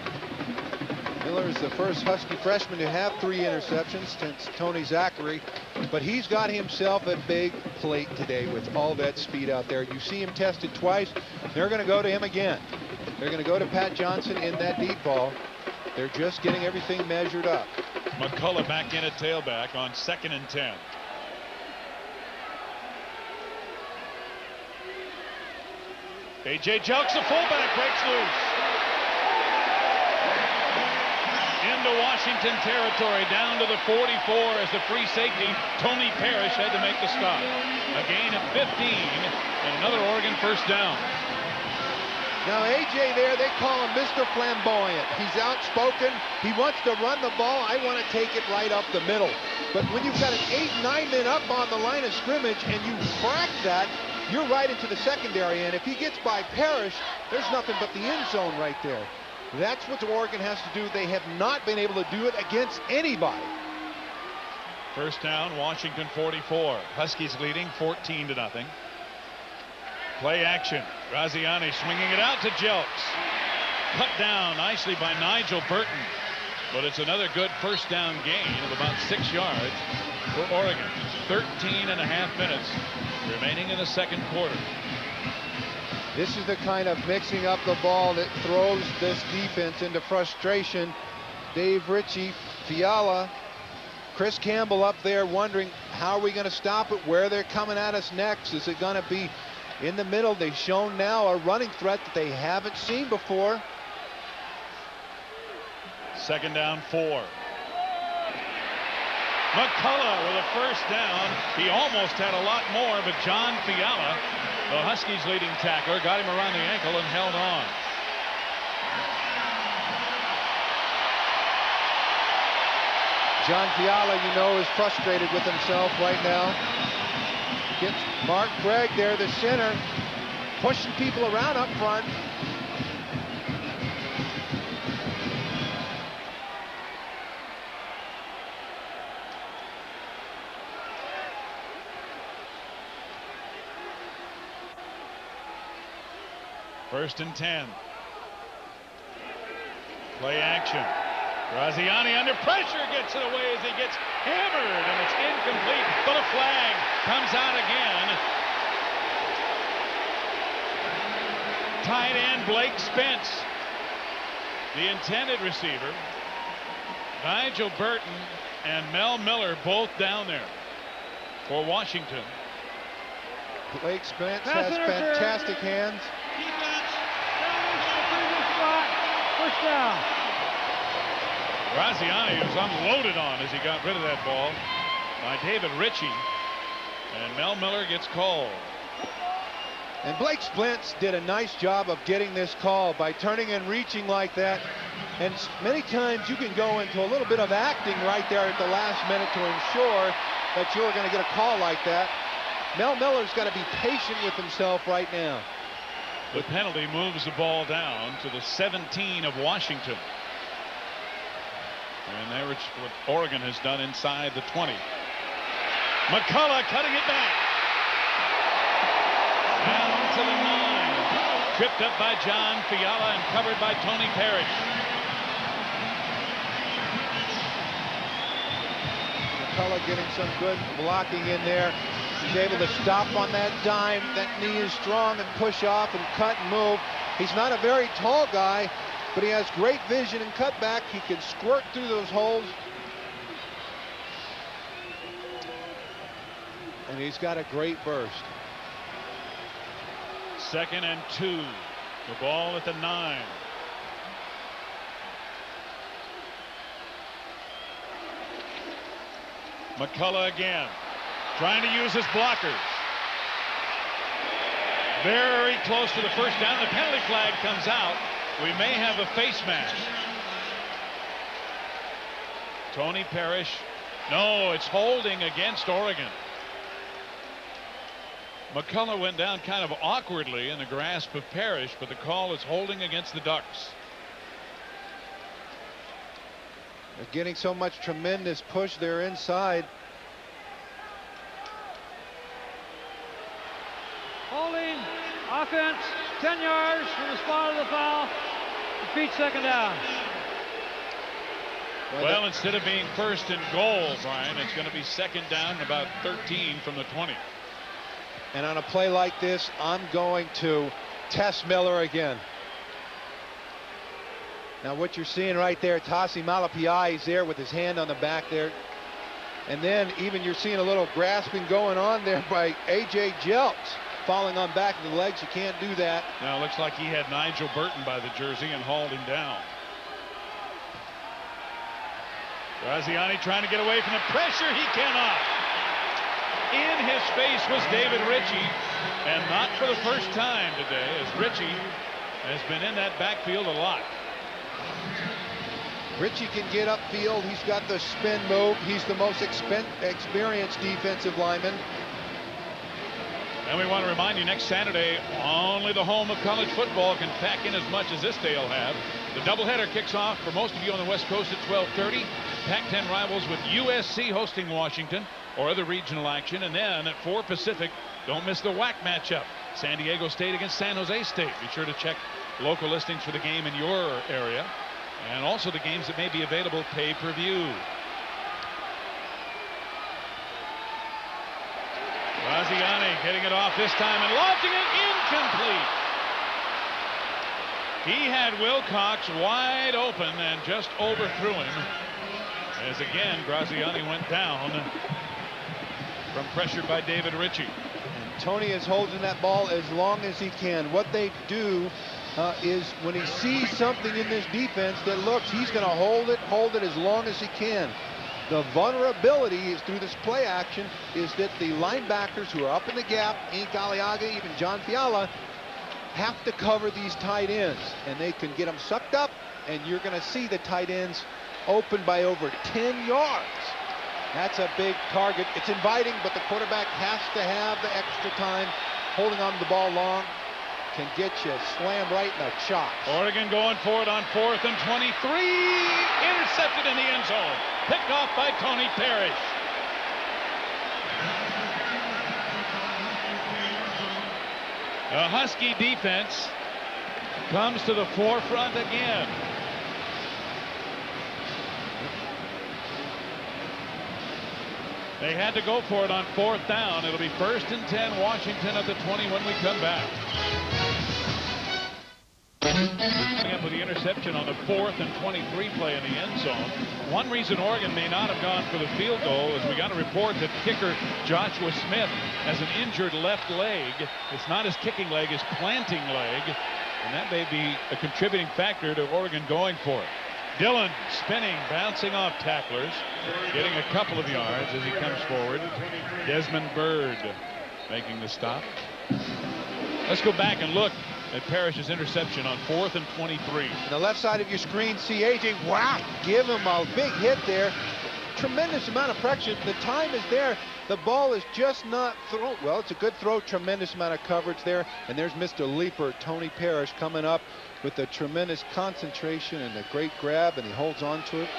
Miller is the first Husky freshman to have 3 interceptions since Tony Zachary, but he's got himself a big plate today with all that speed out there. You see him tested twice. They're going to go to him again. They're going to go to Pat Johnson in that deep ball. They're just getting everything measured up. McCullough back in at tailback on 2nd and 10. A.J. Jelks, the fullback, breaks loose. Into Washington territory, down to the 44 as the free safety, Tony Parrish, had to make the stop. A gain of 15 and another Oregon first down. Now A.J. there, they call him Mr. Flamboyant. He's outspoken. He wants to run the ball. I want to take it right up the middle. But when you've got an 8-9 men up on the line of scrimmage and you crack that, you're right into the secondary. And if he gets by Parrish, there's nothing but the end zone right there. That's what Oregon has to do. They have not been able to do it against anybody. First down, Washington 44. Huskies leading 14-0. Play action. Graziani swinging it out to Jelks. Cut down nicely by Nigel Burton. But it's another good first down gain of about 6 yards for Oregon. 13.5 minutes remaining in the second quarter. This is the kind of mixing up the ball that throws this defense into frustration. Dave Ritchie, Fiala, Chris Campbell up there wondering how are we going to stop it, where they're coming at us next. Is it going to be in the middle? They've shown now a running threat that they haven't seen before. Second down 4. McCullough with a first down. He almost had a lot more, but John Fiala, the Huskies leading tackler, got him around the ankle and held on. John Fiala, you know, is frustrated with himself right now. Gets Mark Craig there, the center, pushing people around up front. First and 10. Play action. Graziani under pressure gets it away as he gets hammered, and it's incomplete, but a flag comes out again. Tight end Blake Spence, the intended receiver. Nigel Burton and Mel Miller both down there for Washington. Blake Spence has fantastic hands. First down. Graziani was unloaded on as he got rid of that ball by David Ritchie, and Mel Miller gets called. And Blake Spence did a nice job of getting this call by turning and reaching like that. And many times you can go into a little bit of acting right there at the last minute to ensure that you're going to get a call like that. Mel Miller's got to be patient with himself right now. The penalty moves the ball down to the 17 of Washington. And there's what Oregon has done inside the 20. McCullough cutting it back. Down to the 9. Tripped up by John Fiala and covered by Tony Parrish. McCullough getting some good blocking in there. He's able to stop on that dime. That knee is strong and push off and cut and move. He's not a very tall guy, but he has great vision and cutback. He can squirt through those holes. And he's got a great burst. Second and 2. The ball at the 9. McCullough again, trying to use his blockers. Very close to the first down. The penalty flag comes out. We may have a face mask. Tony Parrish. No, it's holding against Oregon. McCullough went down kind of awkwardly in the grasp of Parrish, but the call is holding against the Ducks. They're getting so much tremendous push there inside. Holding, offense, 10 yards from the spot of the foul. Defeat second down. Well, instead of being first and goal, Brian, it's going to be second down and about 13 from the 20. And on a play like this, I'm going to test Miller again. Now what you're seeing right there, Tassi Malapiai is there with his hand on the back there. And then even you're seeing a little grasping going on there by A.J. Jelks. Falling on back of the legs, you can't do that. Now it looks like he had Nigel Burton by the jersey and hauled him down. Graziani trying to get away from the pressure. He cannot. In his face was David Ritchie, and not for the first time today, as Ritchie has been in that backfield a lot. Ritchie can get upfield. He's got the spin move. He's the most experienced defensive lineman. And we want to remind you, next Saturday, only the home of college football can pack in as much as this day will have. The doubleheader kicks off for most of you on the West Coast at 12:30. Pac-10 rivals with USC hosting Washington or other regional action. And then at 4 Pacific, don't miss the WAC matchup. San Diego State against San Jose State. Be sure to check local listings for the game in your area. And also the games that may be available pay-per-view. Graziani getting it off this time and launching it incomplete. He had Wilcox wide open and just overthrew him. As again, Graziani went down from pressure by David Ritchie. And Tony is holding that ball as long as he can. What they do is when he sees something in this defense that looks, he's going to hold it as long as he can. The vulnerability is through this play action is that the linebackers who are up in the gap, Ink Aliaga, even John Fiala, have to cover these tight ends, and they can get them sucked up, and you're going to see the tight ends open by over 10 yards. That's a big target. It's inviting, but the quarterback has to have the extra time. Holding on to the ball long can get you slammed right in the chops. Oregon going for it on 4th and 23. Intercepted in the end zone. Picked off by Tony Parrish. The Husky defense comes to the forefront again. They had to go for it on 4th down. It'll be 1st and 10, Washington at the 20 when we come back. Coming up with the interception on the 4th and 23 play in the end zone. One reason Oregon may not have gone for the field goal is we got a report that kicker Joshua Smith has an injured left leg. It's not his kicking leg, his planting leg. And that may be a contributing factor to Oregon going for it. Dillon spinning, bouncing off tacklers, getting a couple of yards as he comes forward. Desmond Bird making the stop. Let's go back and look at Parrish's interception on 4th and 23. The left side of your screen, see A.J. Wow, give him a big hit there. Tremendous amount of pressure. The time is there. The ball is just not thrown. Well, it's a good throw. Tremendous amount of coverage there. And there's Mr. Leaper, Tony Parrish, coming up with a tremendous concentration and a great grab, and he holds on to it.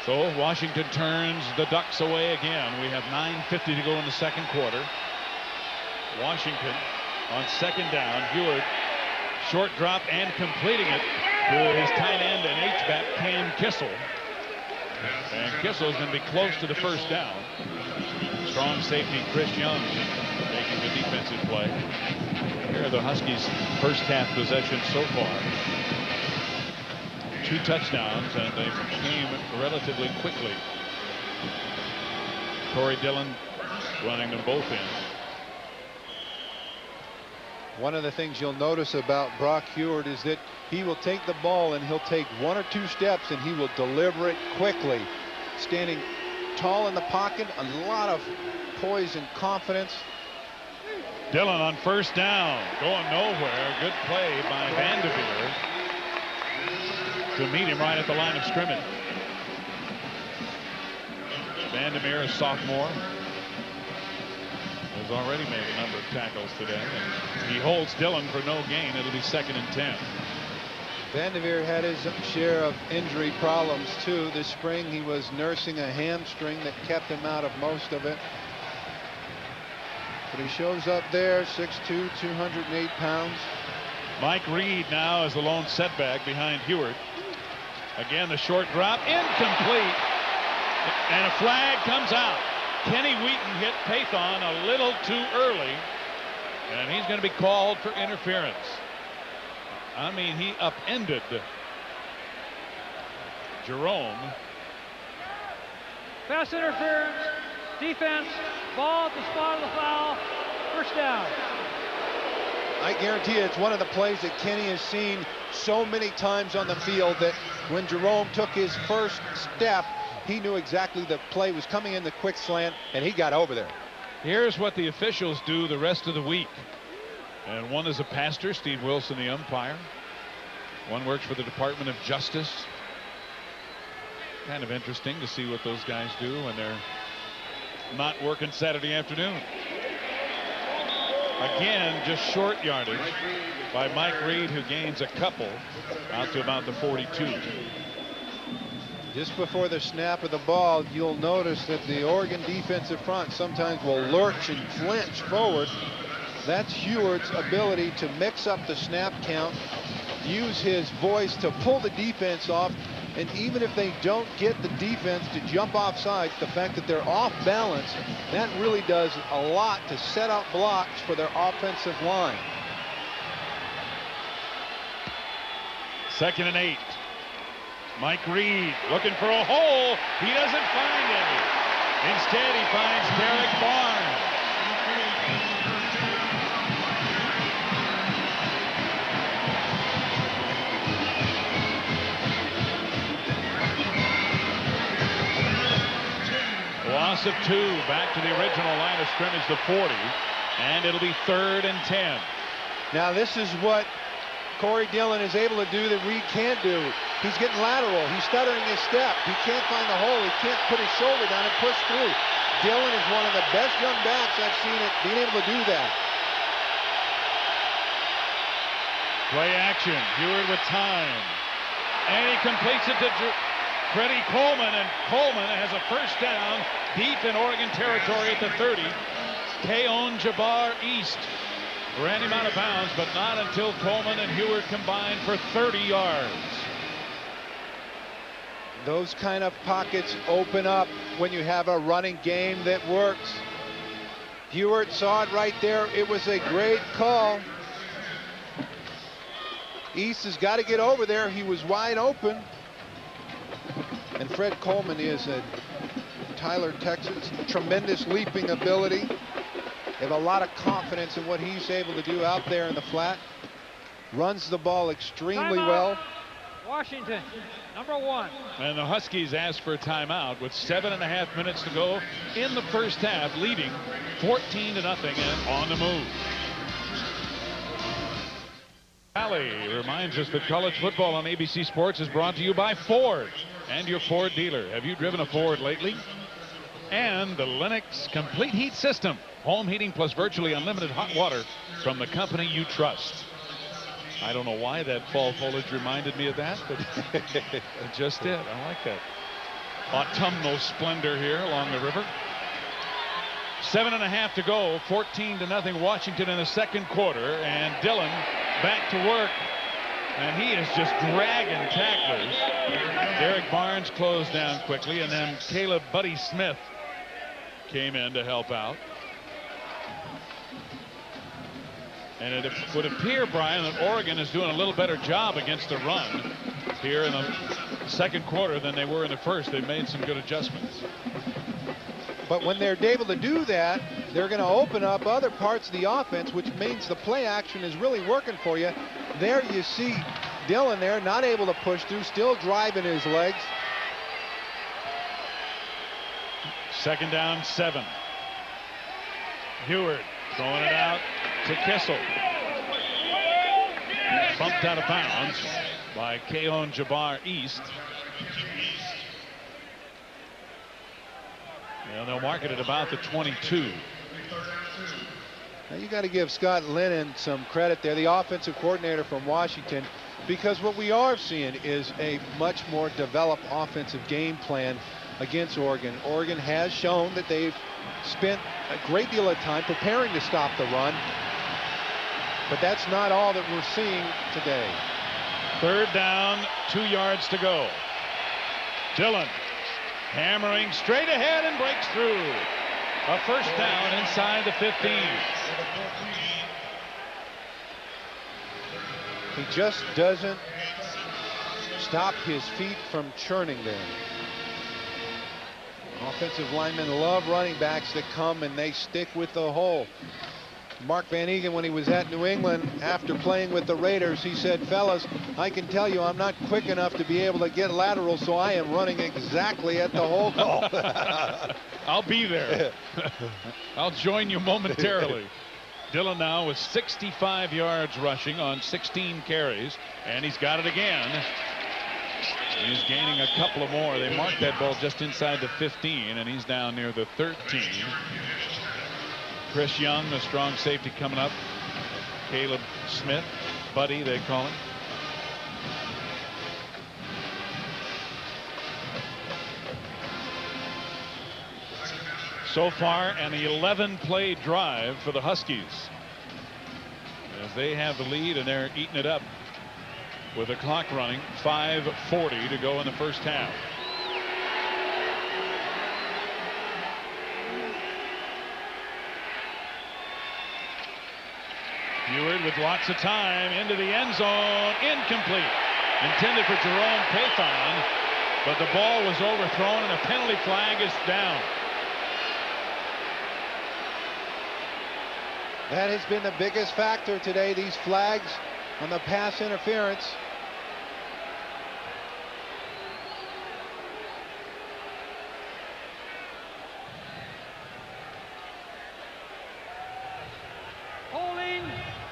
So Washington turns the Ducks away again. We have 9:50 to go in the second quarter. Washington on 2nd down. Huard short drop and completing it to his tight end and H-back Cam Kissel. And Kissel's going to be close to the 1st down. Strong safety Chris Young making the defensive play. Here are the Huskies' first half possession so far. 2 touchdowns, and they came relatively quickly. Corey Dillon running them both in. One of the things you'll notice about Brock Huard is that he will take the ball and he'll take 1 or 2 steps and he will deliver it quickly. Standing tall in the pocket, a lot of poise and confidence. Dillon on 1st down, going nowhere. Good play by Vanderveer to meet him right at the line of scrimmage. Vanderveer, a sophomore, has already made a number of tackles today. And he holds Dillon for no gain. It'll be 2nd and 10. Vanderveer had his share of injury problems too this spring. He was nursing a hamstring that kept him out of most of it. But he shows up there, 6'2", 208 pounds. Mike Reed now is the lone setback behind Huard. Again, the short drop, incomplete. And a flag comes out. Kenny Wheaton hit Pathon a little too early, and he's going to be called for interference. I mean, he upended Jerome. Pass interference, defense, ball at the spot of the foul, 1st down. I guarantee you it's one of the plays that Kenny has seen so many times on the field that when Jerome took his first step, he knew exactly the play was coming in the quick slant, and he got over there. Here's what the officials do the rest of the week. And one is a pastor, Steve Wilson, the umpire. One works for the Department of Justice. Kind of interesting to see what those guys do when they're not working Saturday afternoon. Again, just short yardage by Mike Reed, who gains a couple out to about the 42. Just before the snap of the ball, you'll notice that the Oregon defensive front sometimes will lurch and flinch forward. That's Huard's ability to mix up the snap count, use his voice to pull the defense off, and even if they don't get the defense to jump off sides, the fact that they're off balance, that really does a lot to set up blocks for their offensive line. 2nd and 8. Mike Reed looking for a hole. He doesn't find any. Instead, he finds Derek Barnes. Loss of 2, back to the original line of scrimmage, the 40, and it'll be 3rd and 10. Now this is what Corey Dillon is able to do that Reed can't do. He's getting lateral. He's stuttering his step. He can't find the hole. He can't put his shoulder down and push through. Dillon is one of the best young backs I've seen it being able to do that. Play action. Huard with time. And he completes it to Freddie Coleman, and Coleman has a first down deep in Oregon territory at the 30. Keon Jabbar East ran him out of bounds, but not until Coleman and Huard combined for 30 yards. Those kind of pockets open up when you have a running game that works. Huard saw it right there. It was a great call. East has got to get over there. He was wide open. And Fred Coleman is a Tyler, Texas, tremendous leaping ability. They have a lot of confidence in what he's able to do out there in the flat. Runs the ball extremely well. Washington, number 1. And the Huskies asked for a timeout with 7.5 minutes to go in the first half, leading 14-0 and on the move. Valley reminds us that college football on ABC Sports is brought to you by Ford and your Ford dealer. Have you driven a Ford lately? And the Lennox Complete Heat System. Home heating plus virtually unlimited hot water from the company you trust. I don't know why that fall foliage reminded me of that, but it just did. I like that autumnal splendor here along the river. 7.5 to go, 14-0 Washington in the second quarter, and Dillon back to work, and he is just dragging tacklers. Derek Barnes closed down quickly, and then Caleb Buddy Smith came in to help out. And it would appear, Brian, that Oregon is doing a little better job against the run here in the second quarter than they were in the first. They've made some good adjustments. But when they're able to do that, they're going to open up other parts of the offense, which means the play action is really working for you. There you see Dillon there, not able to push through, still driving his legs. 2nd down, 7. Huard throwing it out to Kissel. Bumped out of bounds by Keon Jabbar East. And they'll mark it at about the 22. Now you got to give Scott Lennon some credit there, the offensive coordinator from Washington, because what we are seeing is a much more developed offensive game plan against Oregon. Oregon has shown that they've spent a great deal of time preparing to stop the run, but that's not all that we're seeing today. 3rd down, 2 yards to go. Dillon hammering straight ahead and breaks through. A first down inside the 15. He just doesn't stop his feet from churning there. Offensive linemen love running backs that come and they stick with the hole. Mark Van Eegen, when he was at New England after playing with the Raiders, he said, fellas, I can tell you I'm not quick enough to be able to get lateral, so I am running exactly at the hole call. I'll be there. I'll join you momentarily. Dillon now with 65 yards rushing on 16 carries, and he's got it again. He's gaining a couple of more. They marked that ball just inside the 15, and he's down near the 13. Chris Young, the strong safety, coming up. Caleb Smith, Buddy, they call him. So far, an 11-play drive for the Huskies, as they have the lead and they're eating it up with the clock running. 5:40 to go in the first half. Eward with lots of time into the end zone. Incomplete. Intended for Jerome Pathon, but the ball was overthrown and a penalty flag is down. That has been the biggest factor today, these flags on the pass interference. Holding,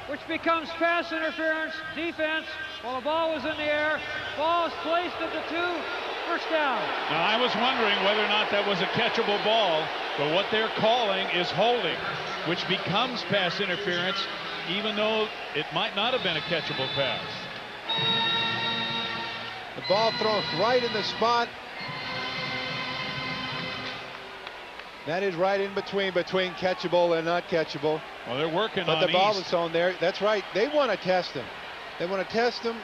which becomes pass interference, defense, while the ball was in the air. Ball is placed at the 2, first down. Now, I was wondering whether or not that was a catchable ball, but what they're calling is holding, which becomes pass interference, even though it might not have been a catchable pass. The ball thrown right in the spot. That is right in between catchable and not catchable. Well, they're working but on the ball East. was thrown there. That's right. They want to test him. They want to test him.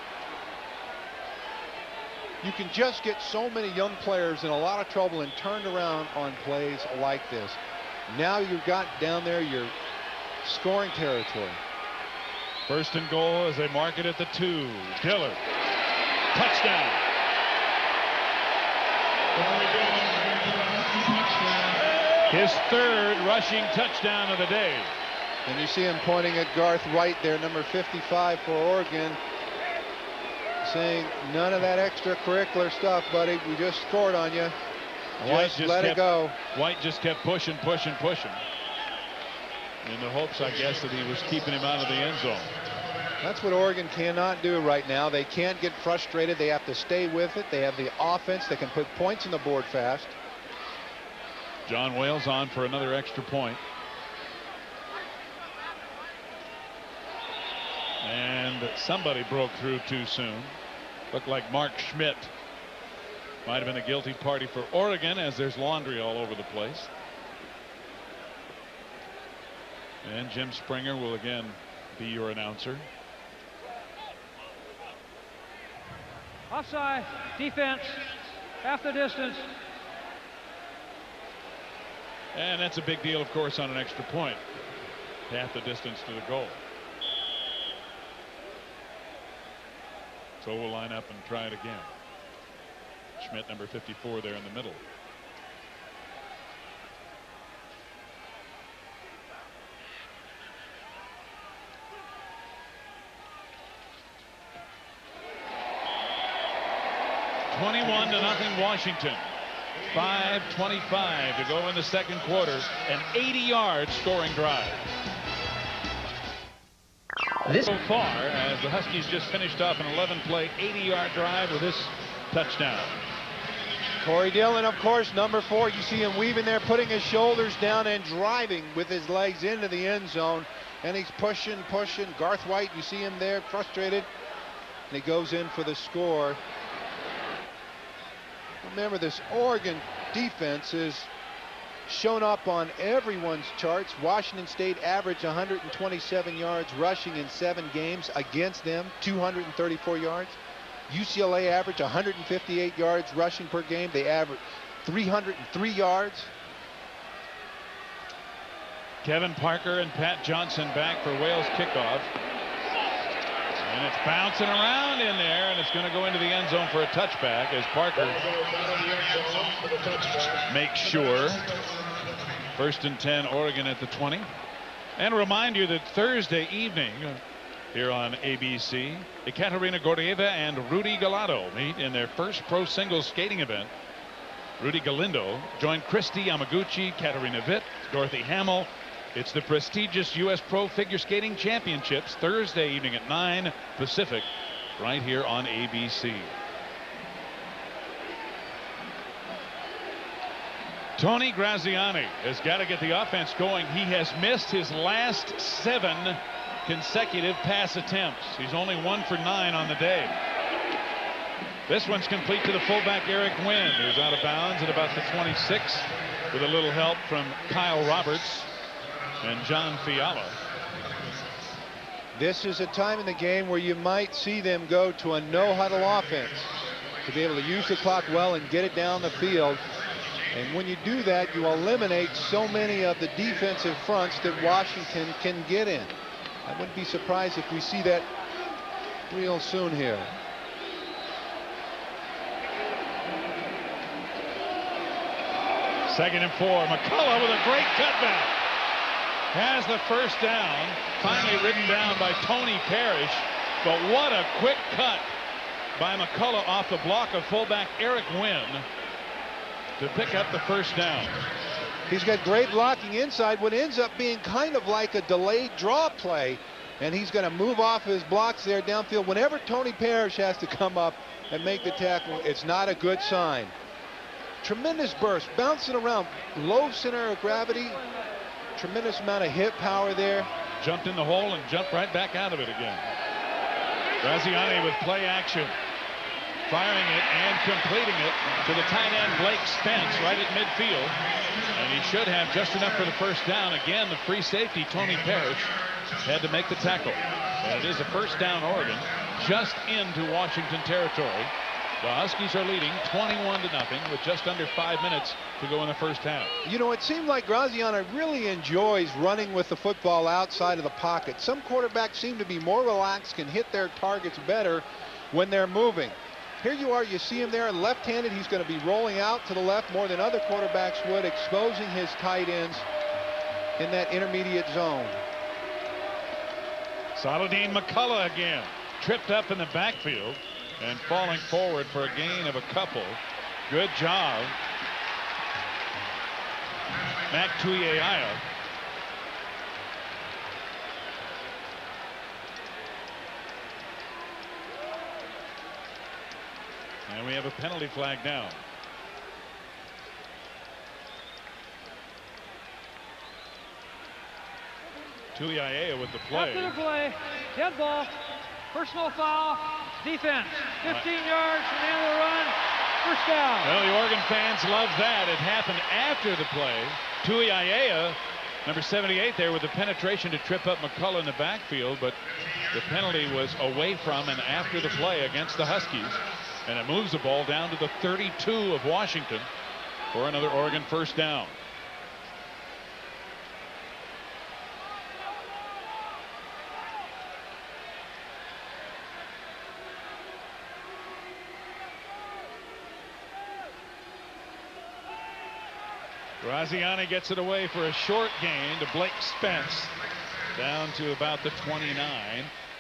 You can just get so many young players in a lot of trouble and turned around on plays like this. Now you've got down there your scoring territory. First and goal as they mark it at the 2. Dillard. Touchdown. His third rushing touchdown of the day. And you see him pointing at Garth White there, number 55 for Oregon, saying, none of that extracurricular stuff, buddy. We just scored on you. Just let it go. White just kept pushing, in the hopes, I guess, that he was keeping him out of the end zone. That's what Oregon cannot do right now. They can't get frustrated. They have to stay with it. They have the offense that can put points on the board fast. John Wales on for another extra point. And somebody broke through too soon. Looked like Mark Schmidt might have been a guilty party for Oregon, as there's laundry all over the place. And Jim Springer will again be your announcer. Offside, defense, half the distance. And that's a big deal, of course, on an extra point. Half the distance to the goal. So we'll line up and try it again. Schmidt, number 54, there in the middle. (21-0) Washington. 5:25 to go in the second quarter. An 80-yard scoring drive. So far, as the Huskies just finished off an 11-play, 80-yard drive with this touchdown. Corey Dillon, of course, number 4. You see him weaving there, putting his shoulders down and driving with his legs into the end zone. And he's pushing. Garth White, you see him there, frustrated. And he goes in for the score. Remember, this Oregon defense is shown up on everyone's charts. Washington State averaged 127 yards rushing in 7 games. Against them, 234 yards. UCLA averaged 158 yards rushing per game. They averaged 303 yards. Kevin Parker and Pat Johnson back for Wales kickoff. And it's bouncing around in there, and it's going to go into the end zone for a touchback as Parker makes sure. First and 10, Oregon at the 20. And remind you that Thursday evening here on ABC, Ekaterina Gordieva and Rudy Gallardo meet in their first pro singles skating event. Rudy Galindo joined Christy Yamaguchi, Katarina Witt, Dorothy Hamill, It's the prestigious U.S. Pro Figure Skating Championships, Thursday evening at 9 Pacific, right here on ABC. Tony Graziani has got to get the offense going. He has missed his last 7 consecutive pass attempts. He's only 1 for 9 on the day. This one's complete to the fullback Eric Wynn, who's out of bounds at about the 26 with a little help from Kyle Roberts and John Fiala. This is a time in the game where you might see them go to a no-huddle offense to be able to use the clock well and get it down the field. And when you do that, you eliminate so many of the defensive fronts that Washington can get in. I wouldn't be surprised if we see that real soon here. Second and 4. McCullough with a great cutback. Has the first down. Finally ridden down by Tony Parrish. But what a quick cut by McCullough off the block of fullback Eric Wynn to pick up the first down. He's got great blocking inside, what ends up being kind of like a delayed draw play. And he's going to move off his blocks there downfield. Whenever Tony Parrish has to come up and make the tackle, it's not a good sign. Tremendous burst, bouncing around, low center of gravity, tremendous amount of hip power there. Jumped in the hole and jumped right back out of it again. Graziani with play action, firing it and completing it to the tight end Blake Spence right at midfield, and he should have just enough for the first down. Again, the free safety Tony Parrish had to make the tackle, and it is a first down. Oregon just into Washington territory. The Huskies are leading 21-0 with just under 5 minutes to go in the first half. You know, it seemed like Graziani really enjoys running with the football outside of the pocket. Some quarterbacks seem to be more relaxed, can hit their targets better when they're moving. Here you are, you see him there left-handed. He's going to be rolling out to the left more than other quarterbacks would, exposing his tight ends in that intermediate zone. Saladin McCullough again, tripped up in the backfield and falling forward for a gain of a couple. Good job, Mac Tuiaya. And we have a penalty flag now. Tuiaya with the play. After the play, dead ball, personal foul, defense, 15 yards from the end of the run, first down. Well, the Oregon fans love that. It happened after the play. Tuiaya, number 78 there with the penetration to trip up McCullough in the backfield, but the penalty was away from and after the play against the Huskies, and it moves the ball down to the 32 of Washington for another Oregon first down. Graziani gets it away for a short gain to Blake Spence down to about the 29.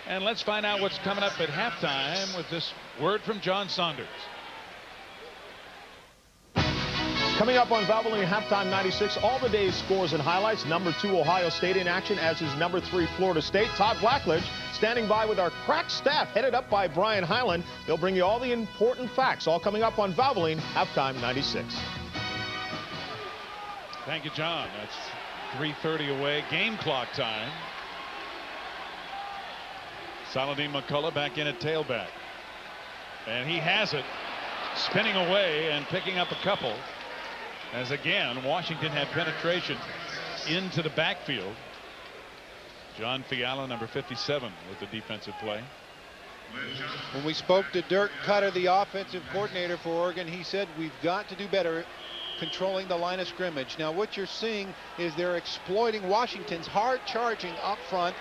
And let's find out what's coming up at halftime with this word from John Saunders. Coming up on Valvoline Halftime 96, all the day's scores and highlights. Number 2 Ohio State in action, as is number 3 Florida State. Todd Blackledge standing by with our crack staff headed up by Brian Highland. They'll bring you all the important facts, all coming up on Valvoline Halftime 96. Thank you, John. That's 3:30 away, game clock time. Saladin McCullough back in at tailback, and he has it, spinning away and picking up a couple, as again Washington had penetration into the backfield. John Fiala, number 57, with the defensive play. When we spoke to Dirk Cutter, the offensive coordinator for Oregon, he said we've got to do better controlling the line of scrimmage. Now what you're seeing is they're exploiting Washington's hard charging up front.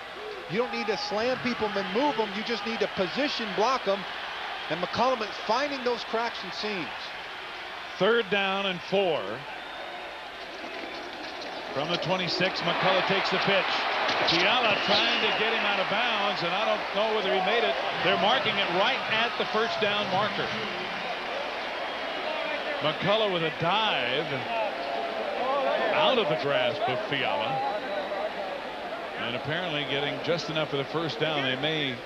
You don't need to slam people and move them, you just need to position block them, and McCullough is finding those cracks and seams. 3rd down and 4 from the 26. McCullough takes the pitch. Fiala trying to get him out of bounds, and I don't know whether he made it. They're marking it right at the first down marker. McCullough with a dive out of the grasp of Fiala. And apparently getting just enough of the first down. They may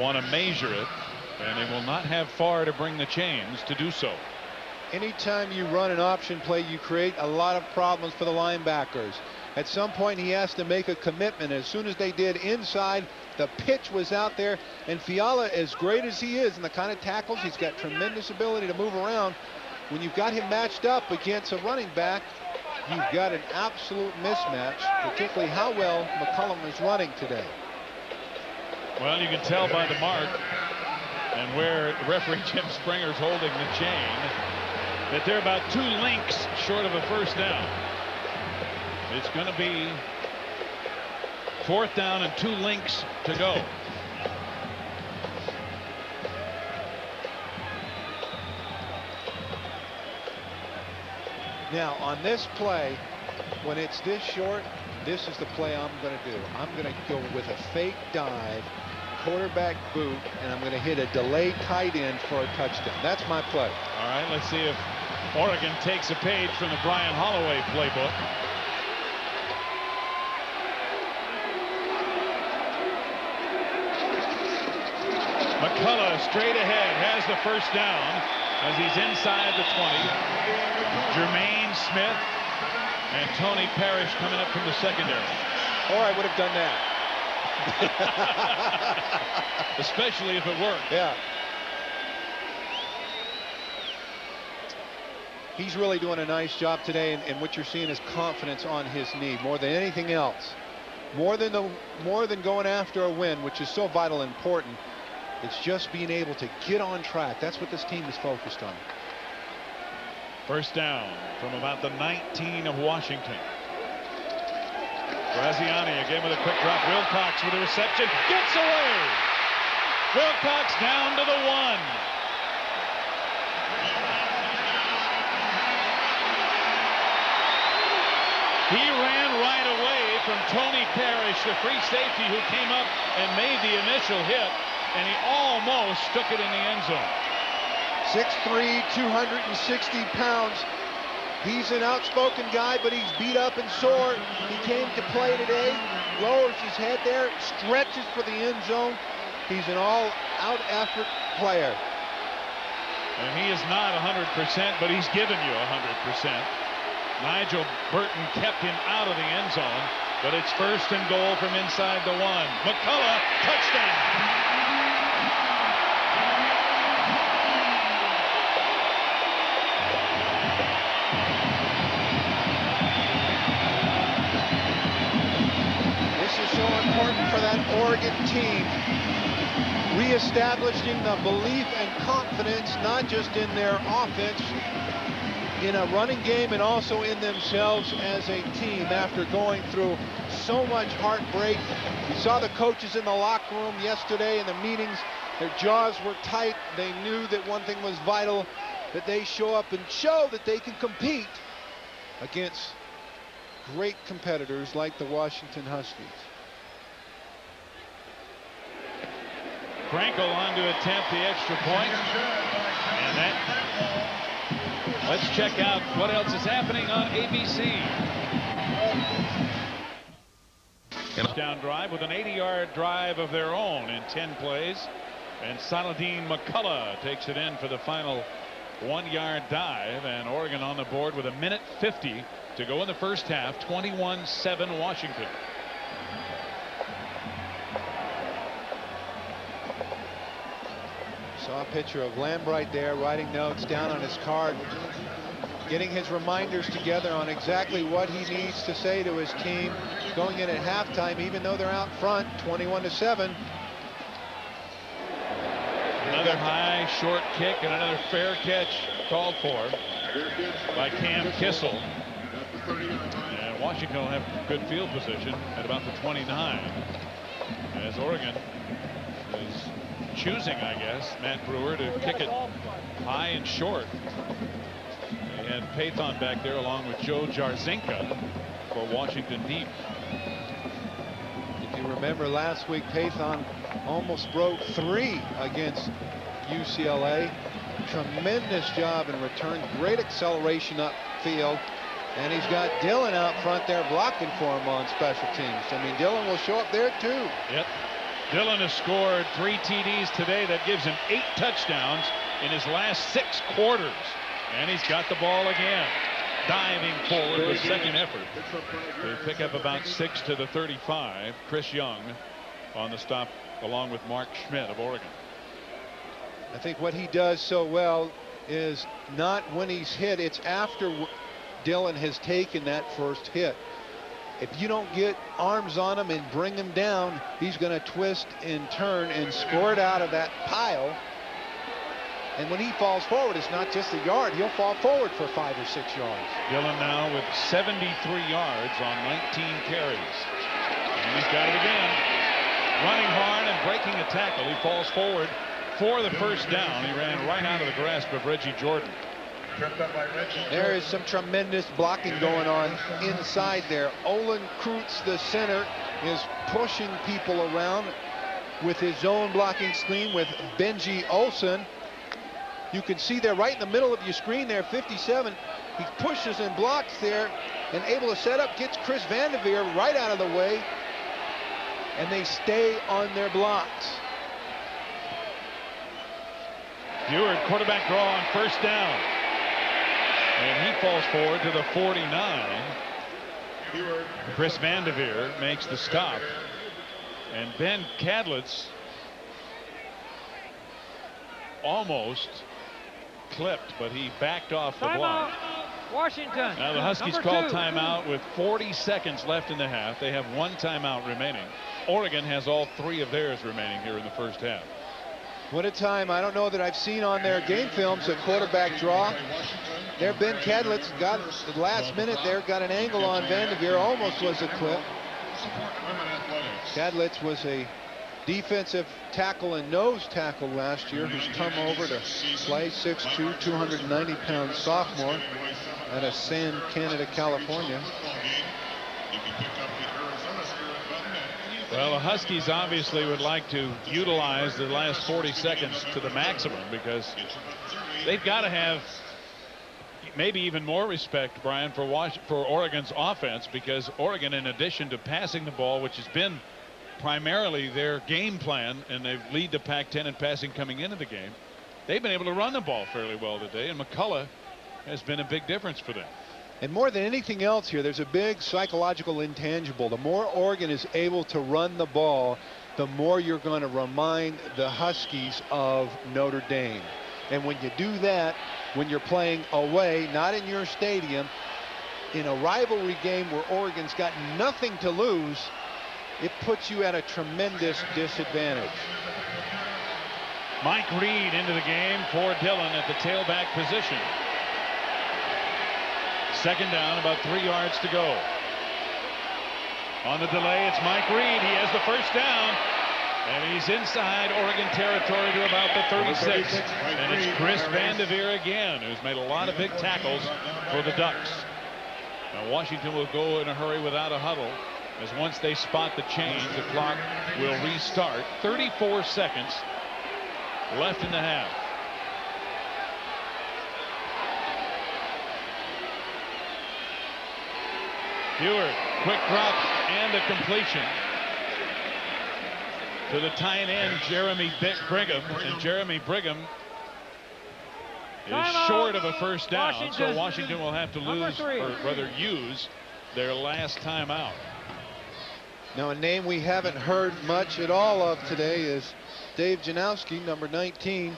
want to measure it, and they will not have far to bring the chains to do so. Anytime you run an option play, you create a lot of problems for the linebackers. At some point, he has to make a commitment. As soon as they did inside, the pitch was out there. And Fiala, as great as he is and the kind of tackles, he's got tremendous ability to move around. When you've got him matched up against a running back, you've got an absolute mismatch, particularly how well McCullum is running today. Well, you can tell by the mark and where referee Jim Springer's holding the chain that they're about 2 links short of a first down. It's going to be 4th down and 2 links to go. Now, on this play, when it's this short, this is the play I'm going to do. I'm going to go with a fake dive, quarterback boot, and I'm going to hit a delayed tight end for a touchdown. That's my play. All right, let's see if Oregon takes a page from the Brian Holloway playbook. McCullough straight ahead has the first down as he's inside the 20. Jermaine Smith and Tony Parrish coming up from the secondary. Or I would have done that. Especially if it worked. Yeah. He's really doing a nice job today, and what you're seeing is confidence on his knee more than anything else. More than going after a win, which is so vital and important. It's just being able to get on track. That's what this team is focused on. First down from about the 19 of Washington. Graziani again with a quick drop. Wilcox with a reception. Gets away. Wilcox down to the 1. He ran right away from Tony Parrish, the free safety who came up and made the initial hit, and he almost took it in the end zone. 6'3", 260 pounds. He's an outspoken guy, but he's beat up and sore. He came to play today, lowers his head there, stretches for the end zone. He's an all-out effort player. And he is not 100%, but he's given you 100%. Nigel Burton kept him out of the end zone, but it's 1st and goal from inside the 1. McCullough, touchdown. For that Oregon team, reestablishing the belief and confidence not just in their offense, in a running game, and also in themselves as a team after going through so much heartbreak. You saw the coaches in the locker room yesterday in the meetings. Their jaws were tight. They knew that one thing was vital, that they show up and show that they can compete against great competitors like the Washington Huskies. Frankel on to attempt the extra point. And that, let's check out what else is happening on ABC. Touchdown drive with an 80-yard drive of their own in 10 plays. And Saladin McCullough takes it in for the final 1-yard dive. And Oregon on the board with 1:50 to go in the first half. 21-7 Washington. Saw a picture of Lambright there writing notes down on his card, getting his reminders together on exactly what he needs to say to his team going in at halftime, even though they're out front 21-7. Another high short kick and another fair catch called for by Cam Kissel. And Washington will have good field position at about the 29 as Oregon is choosing, I guess, Matt Brewer to kick it high and short. They had Pathon back there along with Joe Jarzinka for Washington deep. If you remember last week, Pathon almost broke 3 against UCLA. Tremendous job in return, great acceleration upfield, And he's got Dillon out front there blocking for him on special teams. I mean, Dillon will show up there too. Yep. Dillon has scored 3 TDs today. That gives him 8 touchdowns in his last 6 quarters. And he's got the ball again. Diving forward with second effort. They pick up about 6 to the 35. Chris Young on the stop along with Mark Schmidt of Oregon. I think what he does so well is not when he's hit, it's after Dillon has taken that first hit. If you don't get arms on him and bring him down, he's going to twist and turn and score it out of that pile. And when he falls forward, it's not just a yard. He'll fall forward for 5 or 6 yards. Dillon now with 73 yards on 19 carries. And he's got it again. Running hard and breaking a tackle. He falls forward for the first down. He ran right out of the grasp of Reggie Jordan. There is some tremendous blocking going on inside there. Olin Kreutz, the center, is pushing people around with his own blocking scheme with Benji Olsen. You can see there right in the middle of your screen there, 57. He pushes and blocks there and able to set up, gets Chris Vanderveer right out of the way, and they stay on their blocks. Ewert, quarterback draw on first down. And he falls forward to the 49. Chris Vanderveer makes the stop. And Ben Kadlitz almost clipped, but he backed off the block. Washington. Now the Huskies call timeout with 40 seconds left in the half. They have 1 timeout remaining. Oregon has all 3 of theirs remaining here in the first half. What a time. I don't know that I've seen on their game films a quarterback draw. There, Ben Kadlitz got the last minute there, got an angle on Vanderveer, almost was a clip. Kadlitz was a defensive tackle and nose tackle last year who's come over to play, 6'2", 290-pound sophomore out of San Canada, California. Well, the Huskies obviously would like to utilize the last 40 seconds to the maximum because they've got to have maybe even more respect, Brian, for Oregon's offense, because Oregon, in addition to passing the ball, which has been primarily their game plan, and they lead the Pac-10 in passing coming into the game, they've been able to run the ball fairly well today, and McCullough has been a big difference for them. And more than anything else here, there's a big psychological intangible. The more Oregon is able to run the ball, the more you're going to remind the Huskies of Notre Dame. And when you do that, when you're playing away, not in your stadium, in a rivalry game where Oregon's got nothing to lose, it puts you at a tremendous disadvantage. Mike Reed into the game for Dillon at the tailback position. Second down, about 3 yards to go. On the delay, it's Mike Reed. He has the first down, and he's inside Oregon territory to about the 36. And it's Chris Vanderveer again, who's made a lot of big tackles for the Ducks. Now Washington will go in a hurry without a huddle, as once they spot the change, the clock will restart. 34 seconds left in the half. Ewert, quick drop and a completion to the tight end Jeremy Brigham, and Jeremy Brigham is short of a first down, so Washington will have to lose, or rather use, their last timeout. Now a name we haven't heard much at all of today is Dave Janowski, number 19.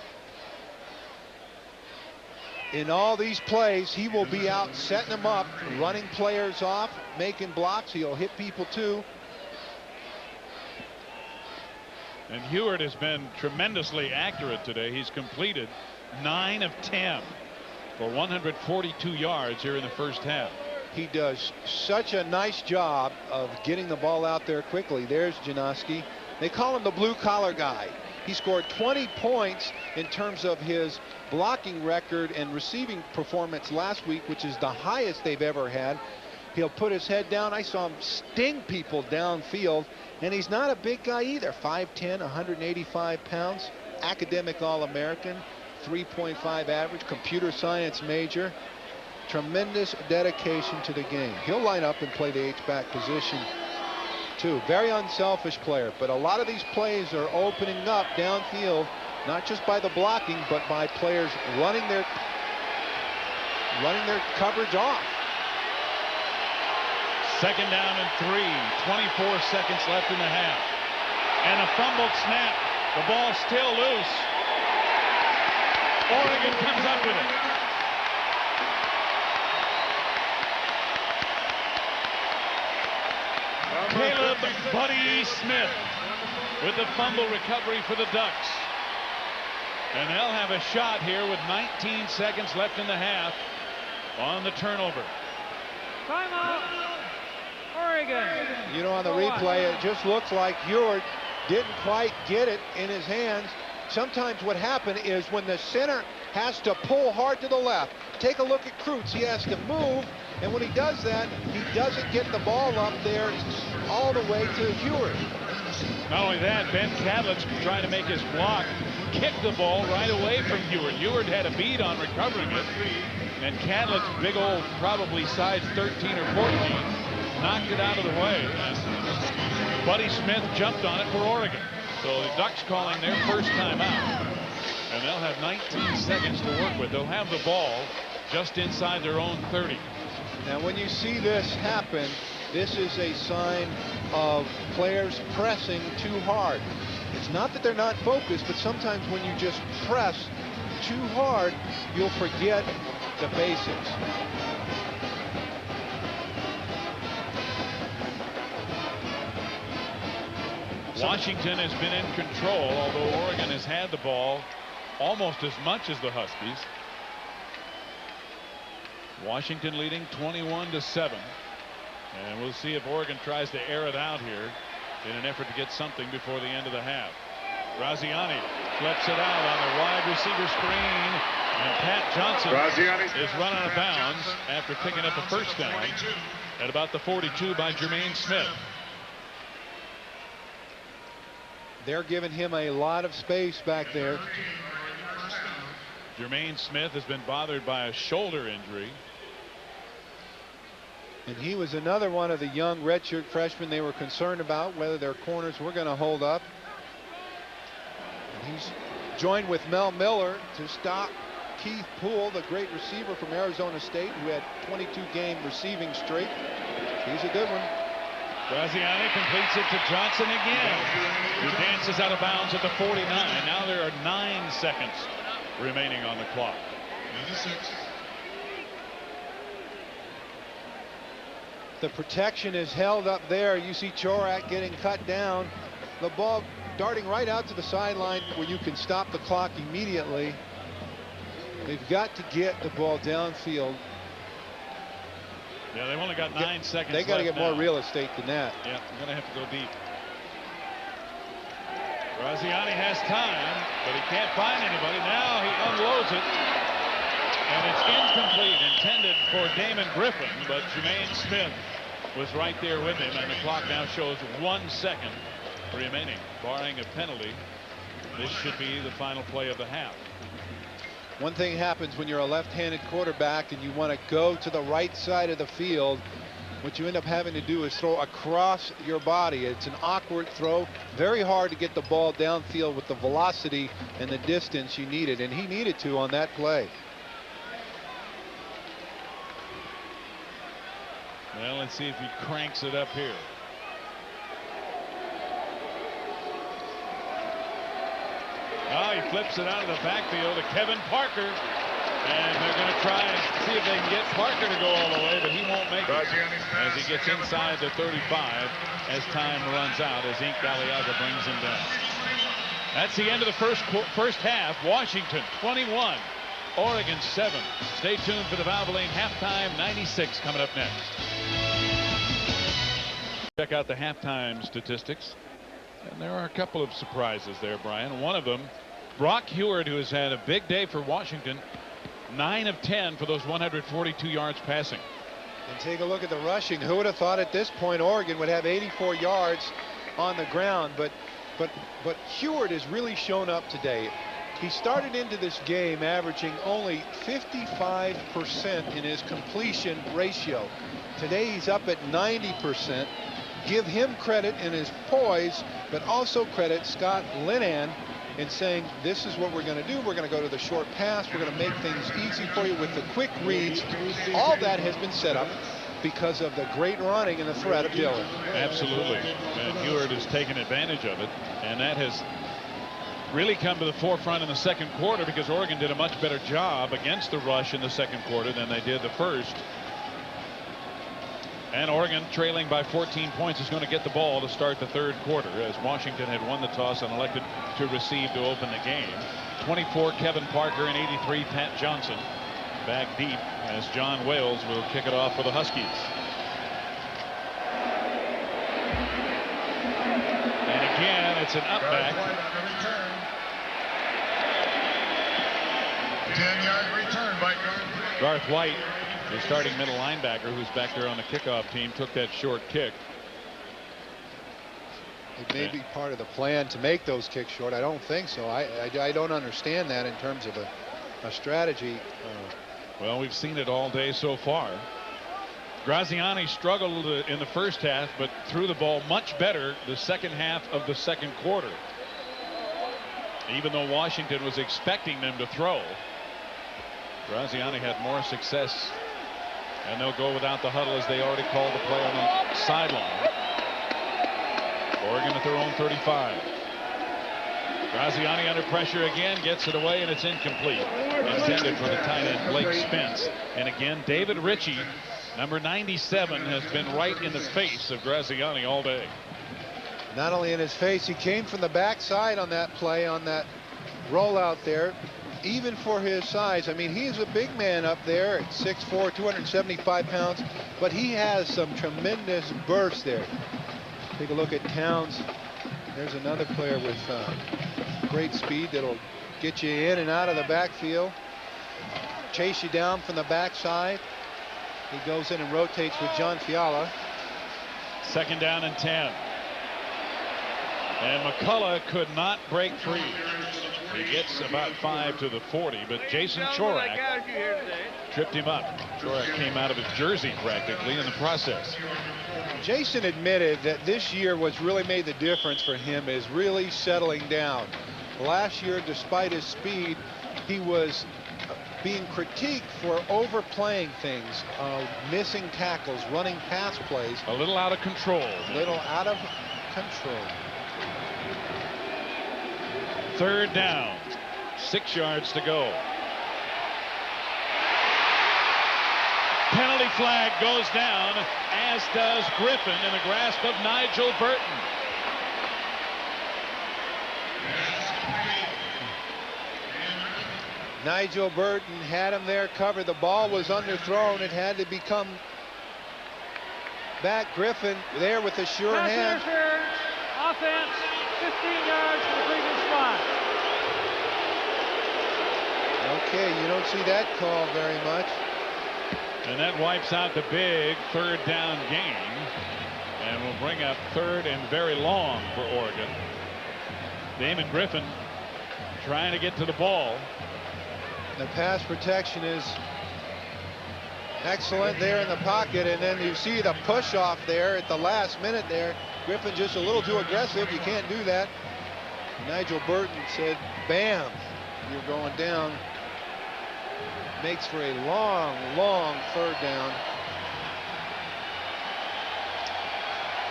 In all these plays, he will be out setting them up, running players off, making blocks. He'll hit people too. And Ewert has been tremendously accurate today. He's completed 9 of 10 for 142 yards here in the first half. He does such a nice job of getting the ball out there quickly. There's Janowski. They call him the blue-collar guy. He scored 20 points in terms of his blocking record and receiving performance last week, which is the highest they've ever had. He'll put his head down. I saw him sting people downfield, and he's not a big guy either. 5'10", 185 pounds, academic All-American, 3.5 average, computer science major. tremendous dedication to the game. He'll line up and play the H-back position too. Very unselfish player, but a lot of these plays are opening up downfield, not just by the blocking, but by players running their coverage off. Second down and 3, 24 seconds left in the half. And a fumbled snap. The ball still loose. Oregon comes up with it. Caleb Buddy Smith with the fumble recovery for the Ducks. And they'll have a shot here with 19 seconds left in the half on the turnover. Timeout. Oregon. You know, on the replay, it just looks like Ewart didn't quite get it in his hands. Sometimes what happens is when the center has to pull hard to the left. Take a look at Kreutz. He has to move, and when he does that, he doesn't get the ball up there all the way to Ewart. Not only that, Ben Kadlec trying to make his block, kicked the ball right away from Ewart. Ewart had a bead on recovering it, and Kadlec's big old, probably size 13 or 14, knocked it out of the way. And Buddy Smith jumped on it for Oregon. So the Ducks calling their first time out. And they'll have 19 seconds to work with. They'll have the ball just inside their own 30. Now, when you see this happen, this is a sign of players pressing too hard. It's not that they're not focused, but sometimes when you just press too hard, you'll forget the basics. Washington has been in control, although Oregon has had the ball almost as much as the Huskies. Washington leading 21-7. And we'll see if Oregon tries to air it out here in an effort to get something before the end of the half. Graziani flips it out on the wide receiver screen, and Pat Johnson is run out of bounds after picking up a first down at about the 42 by Jermaine Smith. They're giving him a lot of space back there. Jermaine Smith has been bothered by a shoulder injury. And he was another one of the young redshirt freshmen they were concerned about whether their corners were going to hold up. And he's joined with Mel Miller to stop Keith Poole, the great receiver from Arizona State, who had 22-game receiving streak. He's a good one. Graziani completes it to Johnson again, who dances out of bounds at the 49. Now there are 9 seconds remaining on the clock. The protection is held up there. You see Chorak getting cut down. The ball darting right out to the sideline where you can stop the clock immediately. They've got to get the ball downfield. Yeah, they've only got 9 seconds. They got to get now. more real estate than that. Yeah, they're going to have to go deep. Graziani has time, but he can't find anybody. Now he unloads it, and it's incomplete, intended for Damon Griffin, but Jermaine Smith was right there with him, and the clock now shows 1 second remaining. Barring a penalty, this should be the final play of the half. One thing happens when you're a left-handed quarterback and you want to go to the right side of the field. What you end up having to do is throw across your body. It's an awkward throw. Very hard to get the ball downfield with the velocity and the distance you needed, and he needed to on that play. Well, let's see if he cranks it up here. Oh, he flips it out of the backfield to Kevin Parker. And they're going to try and see if they can get Parker to go all the way, but he won't make it as he gets inside the 35 as time runs out, as Ink Aliaga brings him down. That's the end of the first half. Washington 21, Oregon 7. Stay tuned for the Valvoline halftime 96 coming up next. Check out the halftime statistics. And there are a couple of surprises there, Brian. One of them, Brock Huard, who has had a big day for Washington. 9 of 10 for those 142 yards passing. And take a look at the rushing. Who would have thought at this point Oregon would have 84 yards on the ground? But Huard has really shown up today. He started into this game averaging only 55% in his completion ratio. Today he's up at 90%. Give him credit in his poise, but also credit Scott Linehan in saying, this is what we're going to do. We're going to go to the short pass. We're going to make things easy for you with the quick reads. All that has been set up because of the great running and the threat of Dillon. Absolutely. And Huard has taken advantage of it, and that has really come to the forefront in the second quarter because Oregon did a much better job against the rush in the second quarter than they did the first. And Oregon, trailing by 14 points, is going to get the ball to start the third quarter, as Washington had won the toss and elected to receive to open the game. 24 Kevin Parker and 83 Pat Johnson back deep as John Wales will kick it off for the Huskies. And again, it's an up back. 10-yard return by Garth White, the starting middle linebacker who's back there on the kickoff team, took that short kick. It may be part of the plan to make those kicks short. I don't think so. I don't understand that in terms of a strategy. Well, we've seen it all day so far. Graziani struggled in the first half, but threw the ball much better the second half of the second quarter. Even though Washington was expecting them to throw, Graziani had more success. And they'll go without the huddle as they already called the play on the sideline. Oregon at their own 35. Graziani under pressure again, gets it away, and it's incomplete. Intended for the tight end Blake Spence. And again, David Ritchie, number 97, has been right in the face of Graziani all day. Not only in his face, he came from the backside on that play, on that rollout there. Even for his size, I mean, he's a big man up there at 6'4", 275 pounds, but he has some tremendous burst there. Take a look at Towns. There's another player with great speed that'll get you in and out of the backfield, chase you down from the backside. He goes in and rotates with John Fiala. Second down and 10. And McCullough could not break free. He gets about 5 to the 40, but Jason Chorak tripped him up. Chorak came out of his jersey practically in the process. Jason admitted that this year what's really made the difference for him is really settling down. Last year, despite his speed, he was being critiqued for overplaying things, missing tackles, running pass plays. A little out of control. A little out of control. Third down, 6 yards to go. Penalty flag goes down, as does Griffin in the grasp of Nigel Burton. Nigel Burton had him there covered. The ball was underthrown. It had to become back. Griffin there with a sure hand. Offense, 15 yards from the previous spot. Okay, you don't see that call very much. And that wipes out the big third down gain. And will bring up third and very long for Oregon. Damon Griffin trying to get to the ball. The pass protection is excellent there in the pocket, and then you see the push off there at the last minute there. Griffin just a little too aggressive. You can't do that. Nigel Burton said, bam, you're going down. Makes for a long, long third down.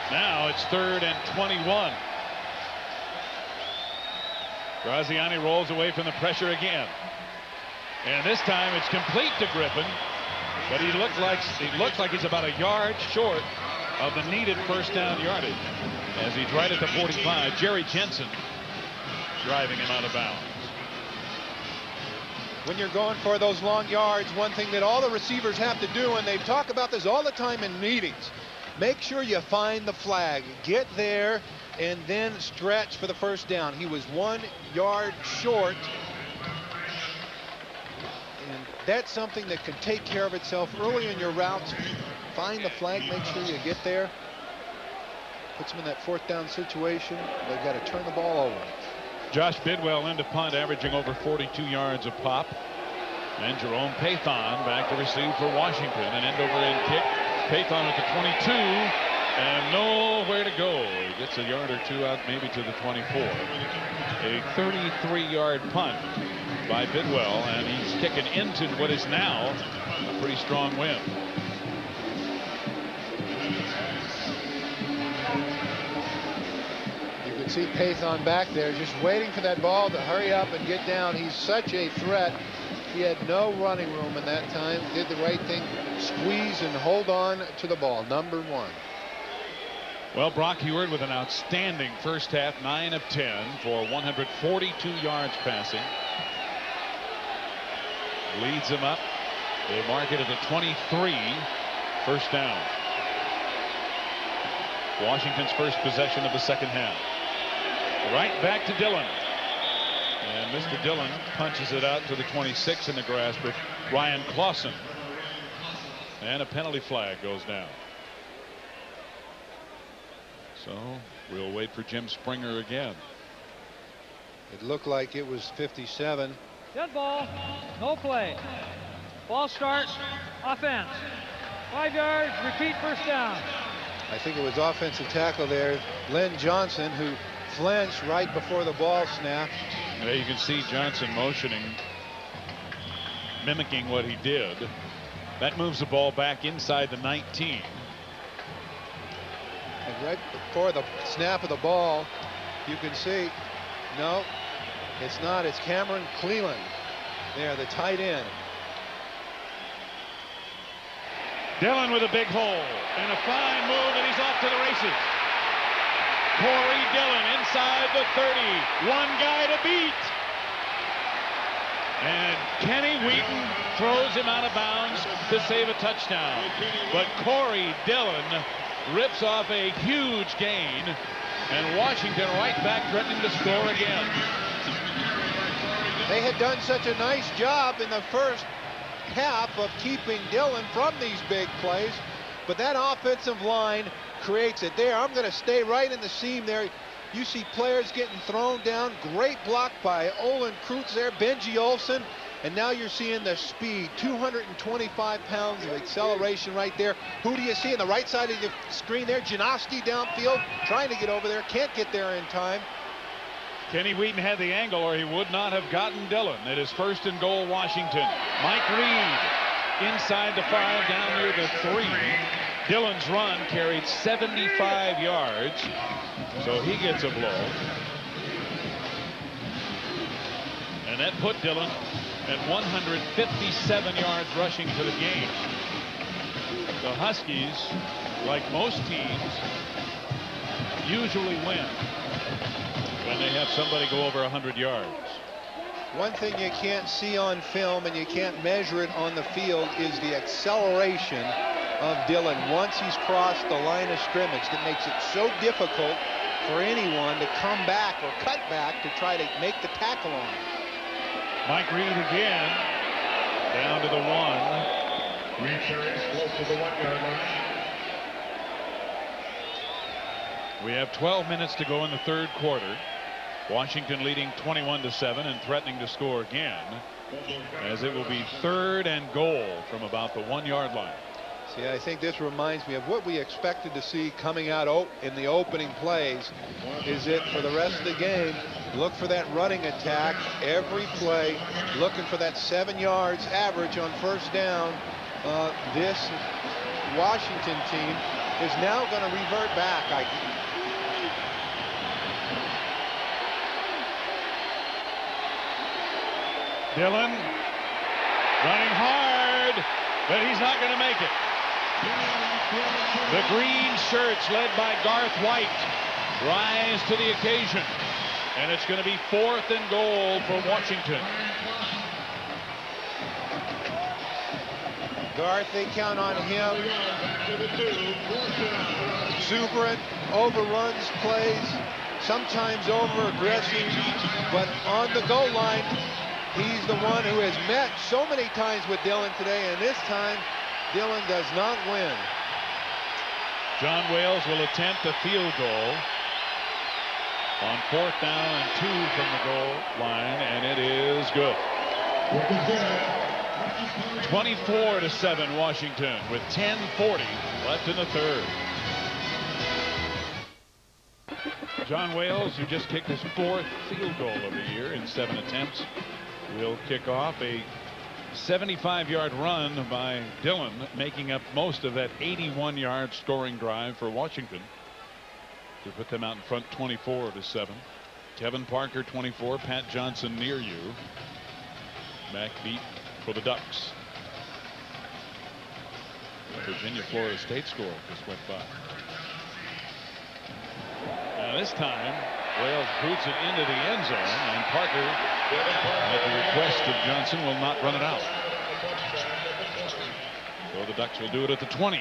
Now it's third and 21. Graziani rolls away from the pressure again. And this time it's complete to Griffin, but he looks like he's about a yard short of the needed first down yardage as he's right at the 45. Jerry Jensen driving him out of bounds. When you're going for those long yards, one thing that all the receivers have to do, and they talk about this all the time in meetings, make sure you find the flag, get there, and then stretch for the first down. He was 1 yard short. And that's something that can take care of itself early in your routes. Find the flag, make sure you get there. Puts them in that fourth down situation. They've got to turn the ball over. Josh Bidwell into punt, averaging over 42 yards a pop. And Jerome Pathon back to receive for Washington. An end over end kick. Pathon at the 22 and nowhere to go. He gets a yard or two out, maybe to the 24. A 33-yard punt by Bidwell, and he's kicking into what is now a pretty strong wind. You can see Pathon back there just waiting for that ball to hurry up and get down. He's such a threat. He had no running room in that time. Did the right thing, squeeze and hold on to the ball. Number 1. Well, Brock Huard with an outstanding first half, 9 of 10 for 142 yards passing. Leads him up. They mark it at the 23. First down. Washington's first possession of the second half. Right back to Dillon. And Mr. Dillon punches it out to the 26 in the grasp of Ryan Clausen. And a penalty flag goes down. So we'll wait for Jim Springer again. It looked like it was 57. Dead ball. No play. Ball start. Offense. 5 yards. Repeat first down. I think it was offensive tackle there, Len Johnson, who flinched right before the ball snapped. There you can see Johnson motioning, mimicking what he did. That moves the ball back inside the 19. And right before the snap of the ball, you can see, no, it's not. It's Cameron Cleland there, the tight end. Dillon with a big hole and a fine move, and he's off to the races. Corey Dillon inside the 30. One guy to beat. And Kenny Wheaton throws him out of bounds to save a touchdown. But Corey Dillon rips off a huge gain, and Washington right back threatening to score again. They had done such a nice job in the first half of keeping Dillon from these big plays, but that offensive line creates it there. I'm going to stay right in the seam there. You see players getting thrown down. Great block by Olin Kreutz there, Benji Olsen, and now you're seeing the speed. 225 pounds of acceleration right there. Who do you see on the right side of the screen there? Janoski downfield, trying to get over there, can't get there in time. Kenny Wheaton had the angle, or he would not have gotten Dillon. It is first and goal, Washington. Mike Reed inside the 5, down near the 3. Dillon's run carried 75 yards, so he gets a blow. And that put Dillon at 157 yards rushing for the game. The Huskies, like most teams, usually win when they have somebody go over 100 yards. One thing you can't see on film and you can't measure it on the field is the acceleration of Dillon once he's crossed the line of scrimmage. That makes it so difficult for anyone to come back or cut back to try to make the tackle on him. Mike Reed again down to the 1. Reed carries close to the 1-yard line. We have 12 minutes to go in the third quarter. Washington leading 21-7 and threatening to score again, as it will be 3rd and goal from about the 1-yard line. See, I think this reminds me of what we expected to see coming out in the opening plays. Is it for the rest of the game, look for that running attack every play, looking for that 7 yards average on first down. This Washington team is now going to revert back. Dillon running hard, but he's not going to make it. The green shirts led by Garth White rise to the occasion, and it's going to be 4th and goal for Washington. Garth, they count on him. Exuberant, overruns plays, sometimes over-aggressive, but on the goal line, he's the one who has met so many times with Dillon today, and this time, Dillon does not win. John Wales will attempt a field goal On 4th down and 2 from the goal line, and it is good. 24-7 Washington with 10:40 left in the third. John Wales, who just kicked his 4th field goal of the year in 7 attempts, will kick off a 75-yard run by Dillon, making up most of that 81-yard scoring drive for Washington to put them out in front 24-7. Kevin Parker 24, Pat Johnson near you. Back beat for the Ducks. The Virginia-Florida State score just went by. Now this time Wales boots it into the end zone, and Parker, at the request of Johnson, will not run it out. So the Ducks will do it at the 20.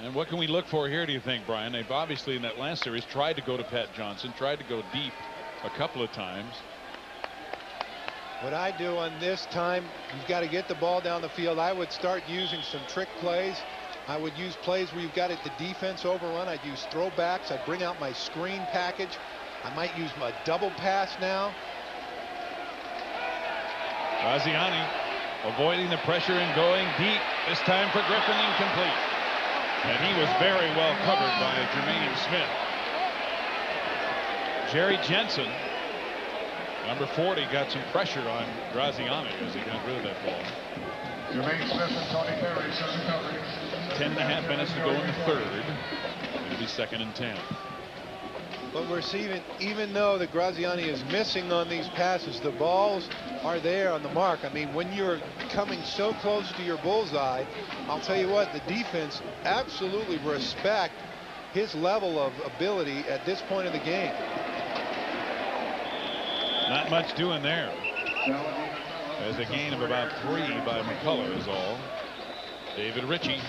And what can we look for here, do you think, Brian? They've obviously in that last series tried to go to Pat Johnson, tried to go deep a couple of times. What I do on this time, you've got to get the ball down the field. I would start using some trick plays. I would use plays where you've got the defense overrun. I'd use throwbacks. I'd bring out my screen package. I might use my double pass now. Graziani avoiding the pressure and going deep. This time for Griffin, incomplete. And he was very well covered by Jermaine Smith. Jerry Jensen, number 40, got some pressure on Graziani as he got rid of that ball. Jermaine Smith and Tony Perry, second coverage. 10.5 minutes to go in the third. It'll be 2nd and 10. But we're seeing, even though the Graziani is missing on these passes, the balls are there on the mark. I mean, when you're coming so close to your bullseye, I'll tell you what, the defense absolutely respect his level of ability at this point of the game. Not much doing there. There's a gain of about 3 by McCullough is all. David Ritchie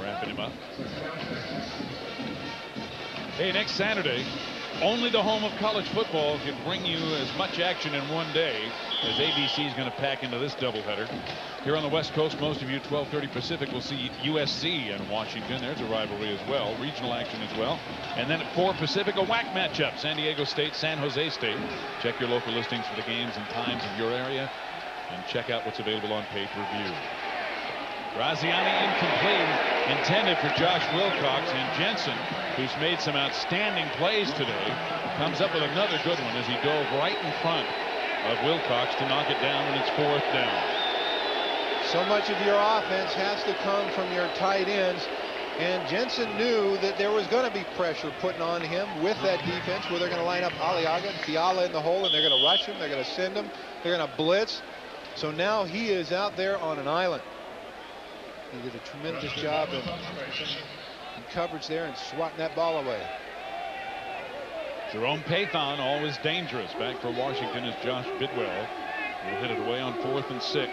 wrapping him up. Hey, next Saturday, only the home of college football can bring you as much action in one day as ABC is going to pack into this doubleheader. Here on the West Coast, most of you 12:30 Pacific will see USC and Washington. There's a rivalry as well, regional action as well. And then at 4 Pacific, a WAC matchup, San Diego State, San Jose State. Check your local listings for the games and times in your area, and check out what's available on pay-per-view. Graziani incomplete, intended for Josh Wilcox, and Jensen, who's made some outstanding plays today, comes up with another good one as he dove right in front of Wilcox to knock it down when it's 4th down. So much of your offense has to come from your tight ends, and Jensen knew that there was going to be pressure putting on him with that defense, where they're going to line up Aliaga and Fiala in the hole, and they're going to rush him, they're going to send him, they're going to blitz. So now he is out there on an island. He did a tremendous job in coverage there and swatting that ball away. Jerome Pathon, always dangerous. Back for Washington is Josh Bidwell. Will hit it away on 4th and 6.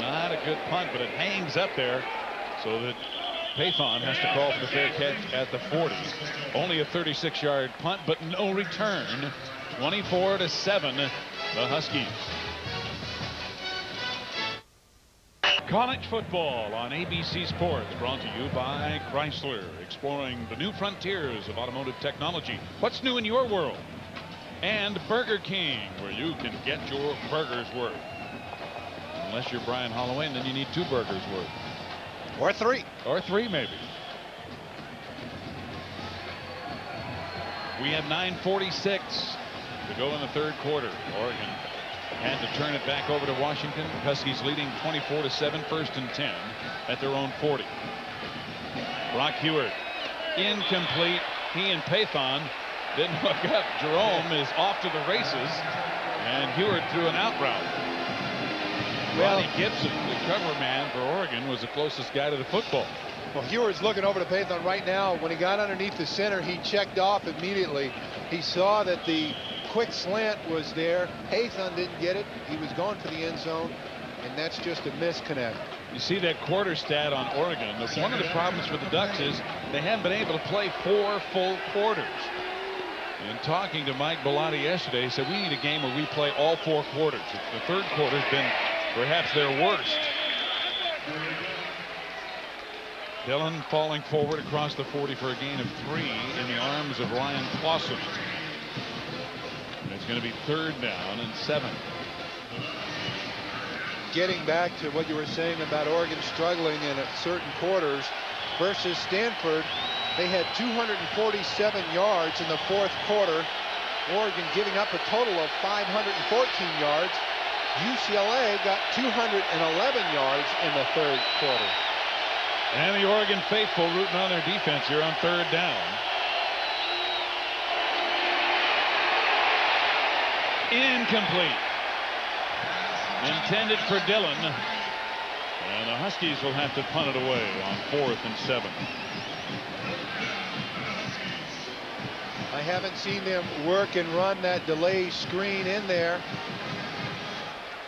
Not a good punt, but it hangs up there so that Pathon has to call for the fair catch at the 40. Only a 36-yard punt, but no return. 24-7, the Huskies. College football on ABC Sports, brought to you by Chrysler, exploring the new frontiers of automotive technology. What's new in your world? And Burger King, where you can get your burger's worth. Unless you're Brian Holloway, and then you need 2 burgers worth. Or 3. Or 3, maybe. We have 9:46 to go in the third quarter. Oregon had to turn it back over to Washington. Huskies leading 24-7, 1st and 10 at their own 40. Brock Huard, incomplete. He and Pathon didn't hook up. Jerome is off to the races, and Huard threw an out route. Ronnie Gibson, the cover man for Oregon, was the closest guy to the football. Well, Huard's looking over to Pathon right now. When he got underneath the center, he checked off immediately. He saw that the quick slant was there. Pathon didn't get it. He was going for the end zone, and that's just a misconnect. You see that quarter stat on Oregon. One of the problems for the Ducks is they haven't been able to play 4 full quarters. And talking to Mike Bellotti yesterday, he said we need a game where we play all 4 quarters. The third quarter's been perhaps their worst. Dillon falling forward across the 40 for a gain of 3 in the arms of Ryan Clausen. And it's going to be 3rd down and 7. Getting back to what you were saying about Oregon struggling in certain quarters versus Stanford, they had 247 yards in the 4th quarter. Oregon giving up a total of 514 yards. UCLA got 211 yards in the 3rd quarter. And the Oregon faithful rooting on their defense here on 3rd down. Incomplete. Intended for Dillon. And the Huskies will have to punt it away on 4th and 7. I haven't seen them work and run that delay screen in there.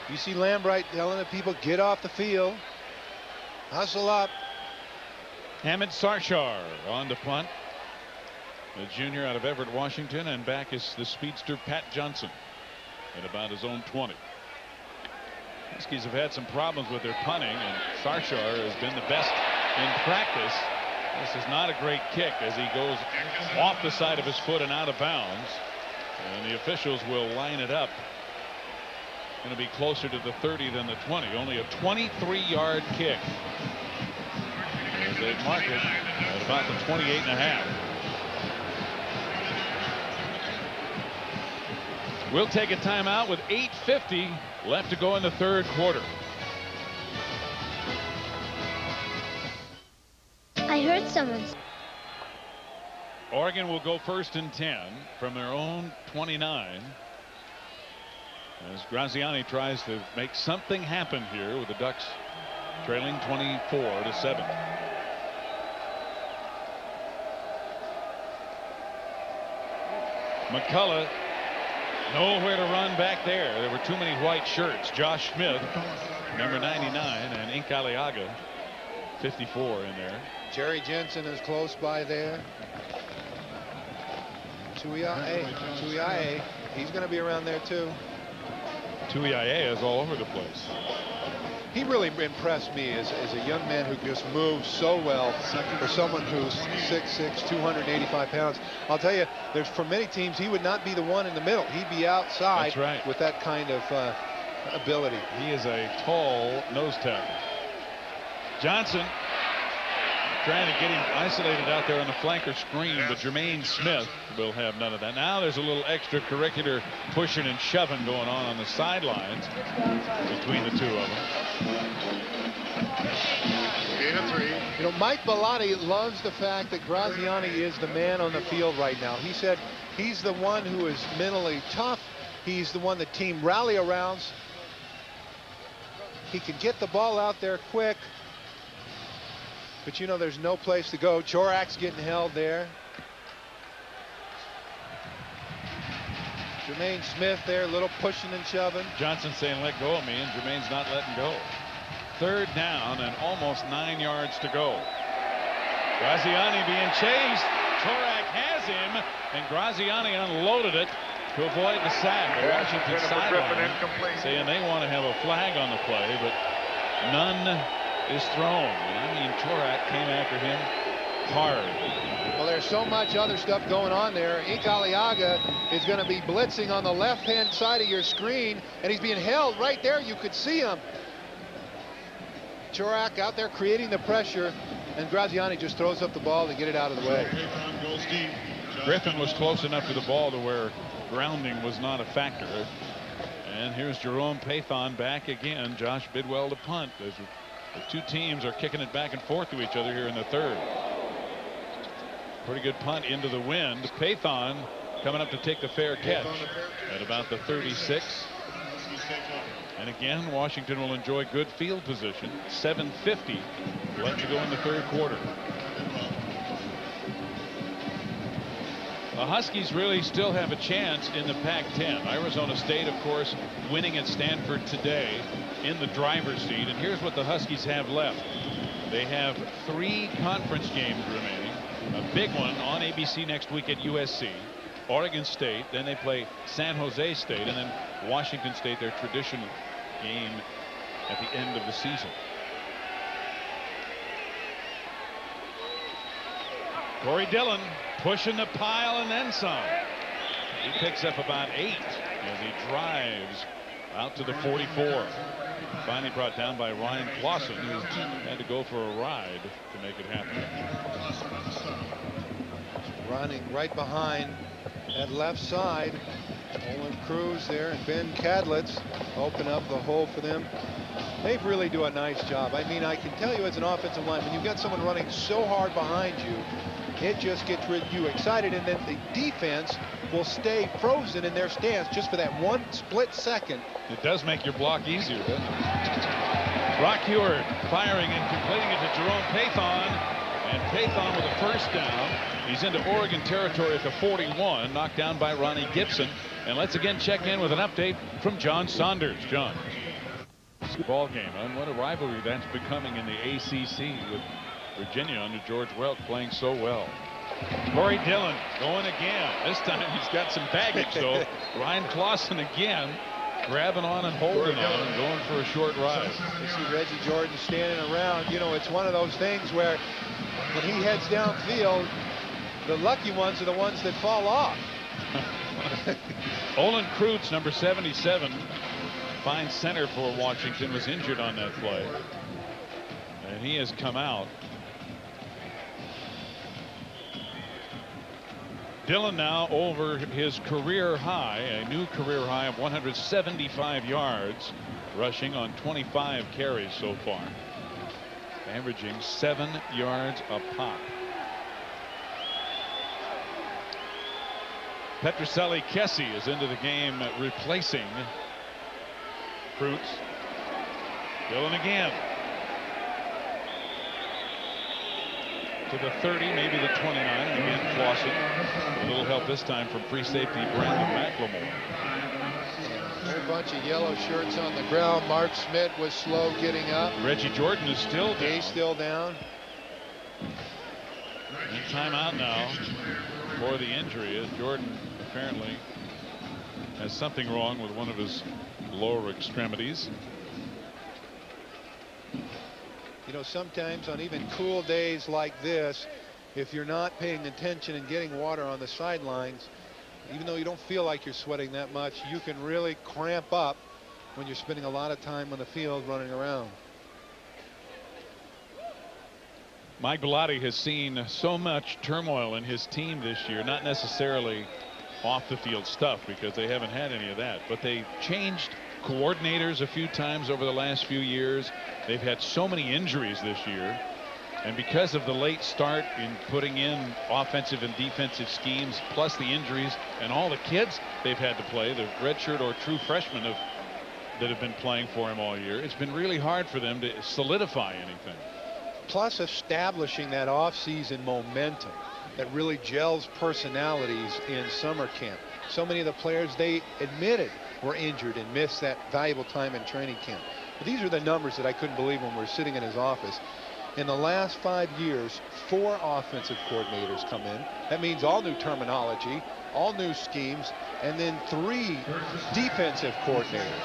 You see Lambright telling the people, get off the field. Hustle up. Hamid Sarchar on the punt. The junior out of Everett, Washington, and back is the speedster Pat Johnson at about his own 20. Huskies have had some problems with their punting, and Sarchar has been the best in practice. This is not a great kick as he goes off the side of his foot and out of bounds, and the officials will line it up. Going to be closer to the 30 than the 20. Only a 23-yard kick. As they mark it at about the 28.5. We'll take a timeout with 8:50 left to go in the 3rd quarter. I heard someone. Oregon will go 1st and 10 from their own 29. As Graziani tries to make something happen here with the Ducks trailing 24-7. McCullough nowhere to run back there. There were too many white shirts. Josh Smith, number 99, and Ink Aliaga, 54 in there. Jerry Jensen is close by there. Tuiae, he's going to be around there too. Tuiae is all over the place. He really impressed me as a young man who just moves so well for someone who's 6'6", 285 pounds. I'll tell you, for many teams, he would not be the one in the middle. He'd be outside. That's right. With that kind of ability. He is a tall nose tackle. Johnson trying to get him isolated out there on the flanker screen, but Jermaine Smith will have none of that. Now there's a little extracurricular pushing and shoving going on the sidelines between the two of them. You know, Mike Bellotti loves the fact that Graziani is the man on the field right now. He said he's the one who is mentally tough. He's the one the team rally around. He can get the ball out there quick. But you know, there's no place to go. Chorak's getting held there. Jermaine Smith there, a little pushing and shoving. Johnson saying, let go of me, and Jermaine's not letting go. 3rd down and almost 9 yards to go. Graziani being chased. Chorak has him, and Graziani unloaded it to avoid the sack. The Washington sideline saying they want to have a flag on the play, but none is thrown. And I mean, Chorak came after him hard. Well, there's so much other stuff going on there. Ink Aliaga is going to be blitzing on the left-hand side of your screen, and he's being held right there. You could see him. Chorak out there creating the pressure, and Graziani just throws up the ball to get it out of the way. Griffin was close enough to the ball to where grounding was not a factor. And here's Jerome Pathon back again. Josh Bidwell to punt. The two teams are kicking it back and forth to each other here in the 3rd. Pretty good punt into the wind. Pathon coming up to take the fair catch at about the 36. And again, Washington will enjoy good field position. 7:50 left to go in the 3rd quarter. The Huskies really still have a chance in the Pac-10. Arizona State, of course, winning at Stanford today in the driver's seat. And here's what the Huskies have left. They have 3 conference games remaining. A big one on ABC next week at USC. Oregon State, then they play San Jose State, and then Washington State, their traditional game at the end of the season. Corey Dillon pushing the pile and then some. He picks up about 8 as he drives out to the 44. Finally brought down by Ryan Clausen, who had to go for a ride to make it happen. Running right behind at left side. Olin Cruz there and Ben Kadlitz open up the hole for them. They really do a nice job. I mean, I can tell you as an offensive line, when you've got someone running so hard behind you, it just gets you excited, and then the defense will stay frozen in their stance just for that one split second. It does make your block easier, doesn't it? Brock Huard firing and completing it to Jerome Pathon. And Pathon with a first down. He's into Oregon territory at the 41, knocked down by Ronnie Gibson. And let's again check in with an update from John Saunders. John. Ball game, and what a rivalry that's becoming in the ACC with Virginia under George Welch playing so well. Corey Dillon going again. This time he's got some baggage though. Ryan Clausen again grabbing on and holding on and going for a short ride. You see Reggie Jordan standing around. You know, it's one of those things where when he heads downfield, the lucky ones are the ones that fall off. Olin Kreutz, number 77, fine center for Washington, was injured on that play. And he has come out. Dillon now over his career high, a new career high of 175 yards rushing on 25 carries so far, averaging 7 yards a pop. Petrocelli Kessie is into the game replacing Kreutz. Dillon again to the 30, maybe the 29, and again Clausen. A little help this time from free safety Brandon McLemore. A whole bunch of yellow shirts on the ground. Mark Schmidt was slow getting up. Reggie Jordan is still down. He's still down. In timeout now for the injury, as Jordan apparently has something wrong with one of his lower extremities. You know, sometimes on even cool days like this, if you're not paying attention and getting water on the sidelines, even though you don't feel like you're sweating that much, you can really cramp up when you're spending a lot of time on the field running around. Mike Bellotti has seen so much turmoil in his team this year, not necessarily off the field stuff because they haven't had any of that, but they changed coordinators a few times over the last few years. They've had so many injuries this year, and because of the late start in putting in offensive and defensive schemes, plus the injuries and all the kids they've had to play, the redshirt or true freshmen that have been playing for him all year, it's been really hard for them to solidify anything. Plus establishing that off-season momentum that really gels personalities in summer camp. So many of the players they admitted were injured and missed that valuable time in training camp. But these are the numbers that I couldn't believe when we were sitting in his office. In the last 5 years, 4 offensive coordinators come in. That means all new terminology, all new schemes, and then 3 defensive coordinators.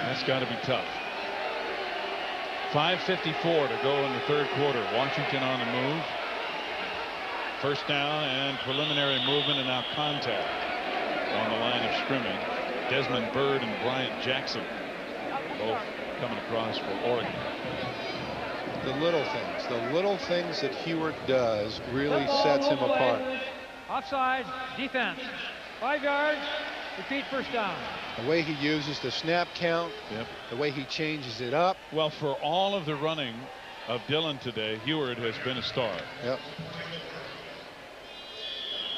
That's got to be tough. 5:54 to go in the third quarter. Washington on the move. First down and preliminary movement and now contact on the line of scrimmage. Desmond Byrd and Bryant Jackson both coming across for Oregon. The little things that Huard does really sets him apart. Offside, defense, 5 yards, repeat first down. The way he uses the snap count, the way he changes it up. Well, for all of the running of Dillon today, Huard has been a star. Yep.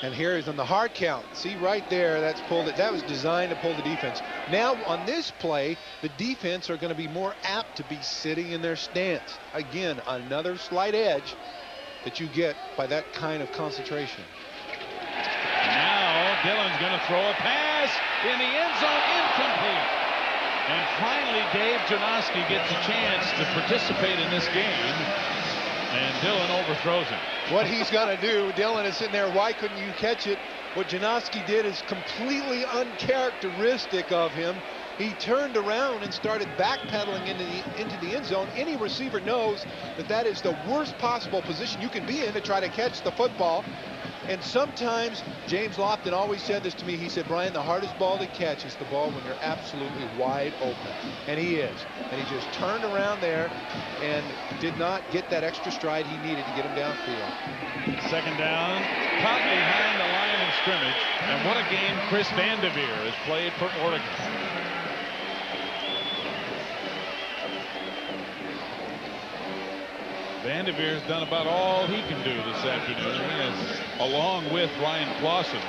And here he's on the hard count. See right there, that's pulled it. That was designed to pull the defense. Now on this play, the defense are going to be more apt to be sitting in their stance. Again, another slight edge that you get by that kind of concentration. Now Dillon's going to throw a pass in the end zone, incomplete. And finally Dave Janoski gets a chance to participate in this game, and Dillon overthrows him. What he's going to do, Dillon is sitting there, why couldn't you catch it? What Janoski did is completely uncharacteristic of him. He turned around and started backpedaling into the end zone. Any receiver knows that that is the worst possible position you can be in to try to catch the football. And sometimes, James Lofton always said this to me. He said, Brian, the hardest ball to catch is the ball when you're absolutely wide open. And he is. And he just turned around there and did not get that extra stride he needed to get him downfield. Second down, caught behind the line of scrimmage. And what a game Chris Vanderveer has played for Oregon. Vanderveer's done about all he can do this afternoon. He has, along with Ryan Clausen,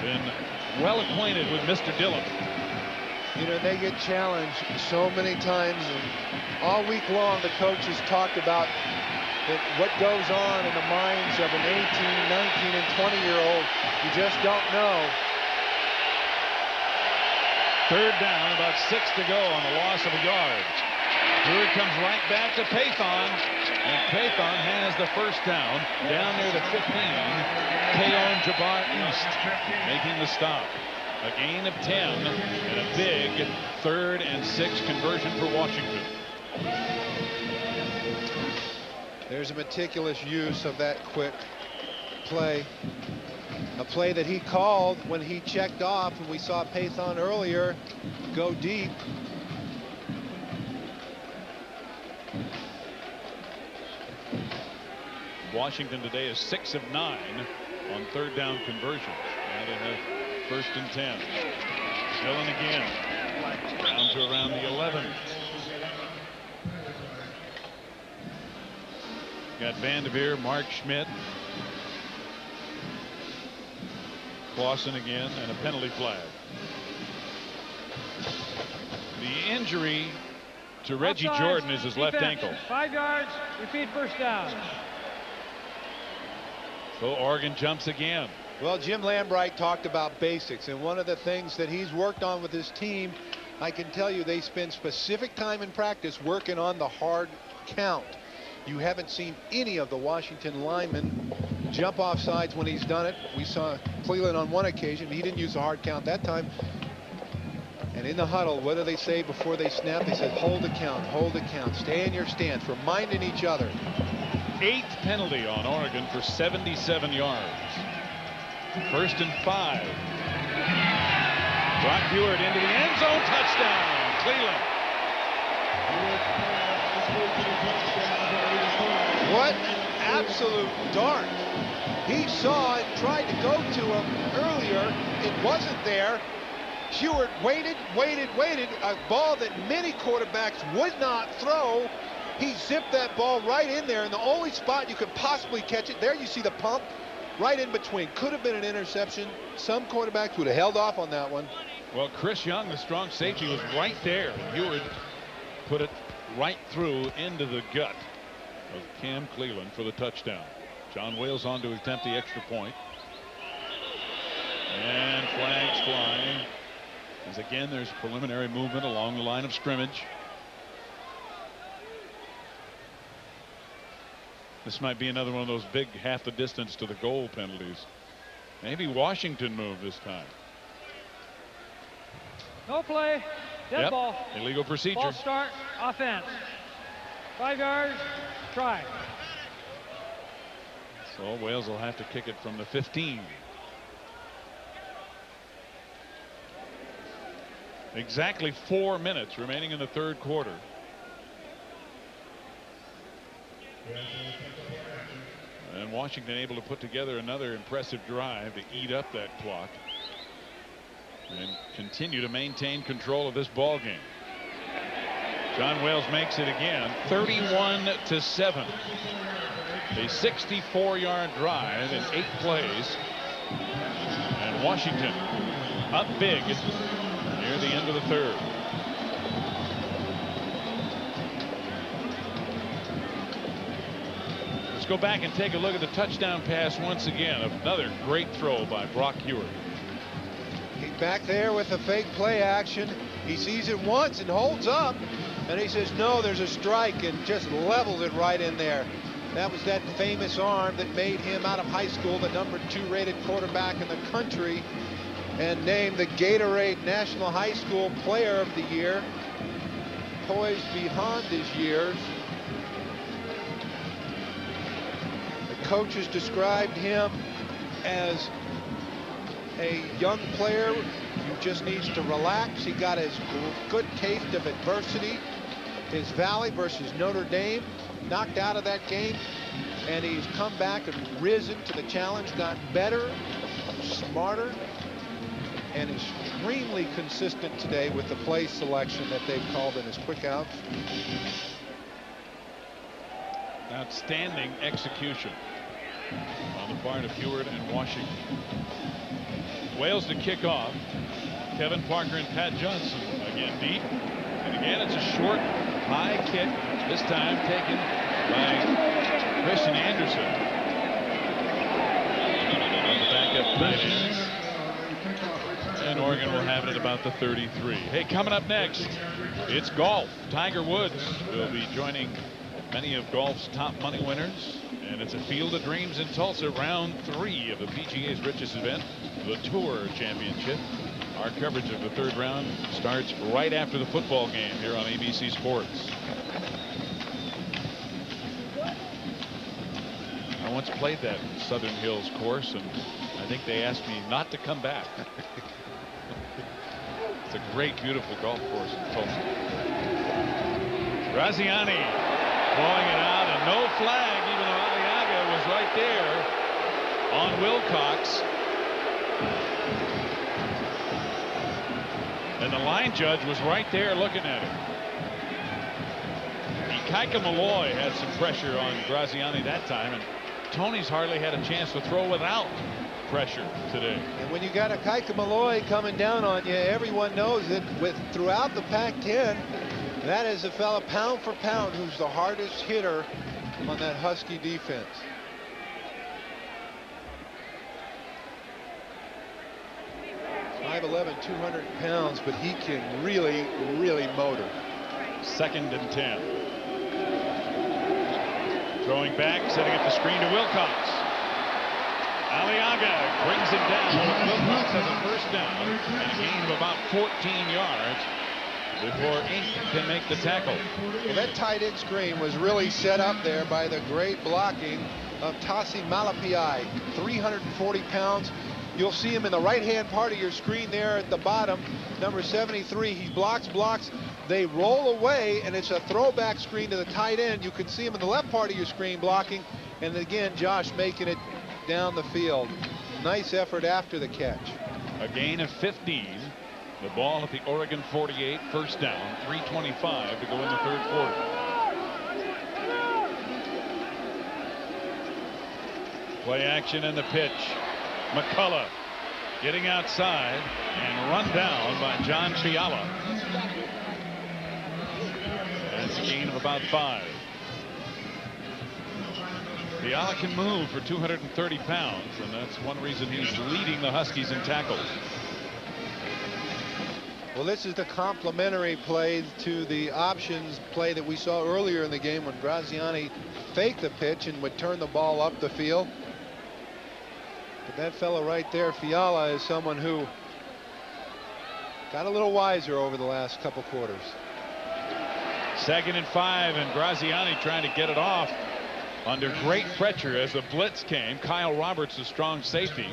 been well acquainted with Mr. Dillon. You know, they get challenged so many times, and all week long the coaches talked about that what goes on in the minds of an 18, 19, and 20-year-old. You just don't know. Third down, about 6 to go on the loss of a yard. Here it comes right back to Pathon, and Pathon has the first down near the 15. Keon Jabbar East making the stop. A gain of 10 and a big 3rd and 6 conversion for Washington. There's a meticulous use of that quick play. A play that he called when he checked off, and we saw Pathon earlier go deep. Washington today is 6 of 9 on 3rd down conversions. Now they have 1st and 10. Dillon again. Down to around the 11. Got Vanderveer, Mark Schmidt, Clausen again, and a penalty flag. The injury to Reggie Jordan is his left ankle. 5 yards, repeat first down. So Oregon jumps again. Well, Jim Lambright talked about basics, and one of the things that he's worked on with his team, I can tell you they spend specific time in practice working on the hard count. You haven't seen any of the Washington linemen jump off sides when he's done it. We saw Cleland on one occasion. He didn't use the hard count that time. And in the huddle, what do they say before they snap? They said, hold the count, stay in your stance, reminding each other. 8th penalty on Oregon for 77 yards. 1st and 5. Brock Huard into the end zone, touchdown, Cleland. What an absolute dart. He saw it, tried to go to him earlier. It wasn't there. Huard waited. A ball that many quarterbacks would not throw. He zipped that ball right in there, and the only spot you could possibly catch it, there you see the pump right in between. Could have been an interception. Some quarterbacks would have held off on that one. Well, Chris Young, the strong safety, was right there. Huard put it right through into the gut of Cam Cleland for the touchdown. John Wales on to attempt the extra point. And flags flying. As again, there's preliminary movement along the line of scrimmage. This might be another one of those big half the distance to the goal penalties. Maybe Washington moved this time. No play. Dead ball. Illegal procedure. Ball start. Offense. 5 yards. Try. So Wales will have to kick it from the 15. Exactly 4 minutes remaining in the 3rd quarter. And Washington able to put together another impressive drive to eat up that clock and continue to maintain control of this ball game. John Wales makes it again, 31-7. A 64-yard drive in 8 plays, and Washington up big near the end of the 3rd. Let's go back and take a look at the touchdown pass once again. Another great throw by Brock Huard. He's back there with the fake play action. He sees it once and holds up, and he says, no, there's a strike, and just levels it right in there. That was that famous arm that made him out of high school the #2 rated quarterback in the country. and named the Gatorade National High School Player of the Year, poised beyond his years. The coaches described him as a young player who just needs to relax. He got his good taste of adversity. His Valley versus Notre Dame, knocked out of that game, and he's come back and risen to the challenge, gotten better, smarter, and extremely consistent today with the play selection that they've called in his quick outs. Outstanding execution on the part of Huard and Washington. Wales to kick off. Kevin Parker and Pat Johnson again deep. And again, it's a short, high kick, this time taken by Christian Anderson. On the backup tight ends. And Oregon will have it at about the 33. Hey, coming up next, it's golf. Tiger Woods will be joining many of golf's top money winners. And it's a Field of Dreams in Tulsa, round 3 of the PGA's richest event, the Tour Championship. Our coverage of the 3rd round starts right after the football game here on ABC Sports. I once played that Southern Hills course, and I think they asked me not to come back. It's a great, beautiful golf course in Tulsa. Graziani blowing it out, and no flag, even though Aliaga was right there on Wilcox. And the line judge was right there looking at him. Ikaika Malloy had some pressure on Graziani that time, and Tony's hardly had a chance to throw without pressure today. And when you got Ikaika Malloy coming down on you, everyone knows that throughout the Pac-10, that is a fella pound for pound who's the hardest hitter on that Husky defense. .5'11", 200 pounds, but he can really, really motor. 2nd and 10. Throwing back, setting up the screen to Wilcox. Aliaga brings him down. Wilcox has a first down and a gain of about 14 yards before Inc. can make the tackle. Well, that tight end screen was really set up there by the great blocking of Tassi Malapai, 340 pounds. You'll see him in the right-hand part of your screen there at the bottom, number 73. He blocks. They roll away, and it's a throwback screen to the tight end. You can see him in the left part of your screen blocking, and again, Josh making it down the field. Nice effort after the catch. A gain of 15. The ball at the Oregon 48, first down, 3:25 to go in the 3rd quarter. Play action in the pitch. McCullough getting outside and run down by John Fiala. And it's a gain of about 5. Fiala can move for 230 pounds, and that's one reason he's leading the Huskies in tackles. Well, this is the complementary play to the options play that we saw earlier in the game when Graziani faked the pitch and would turn the ball up the field. But that fellow right there, Fiala, is someone who got a little wiser over the last couple quarters. 2nd and 5, and Graziani trying to get it off under great pressure as the blitz came. Kyle Roberts, the strong safety,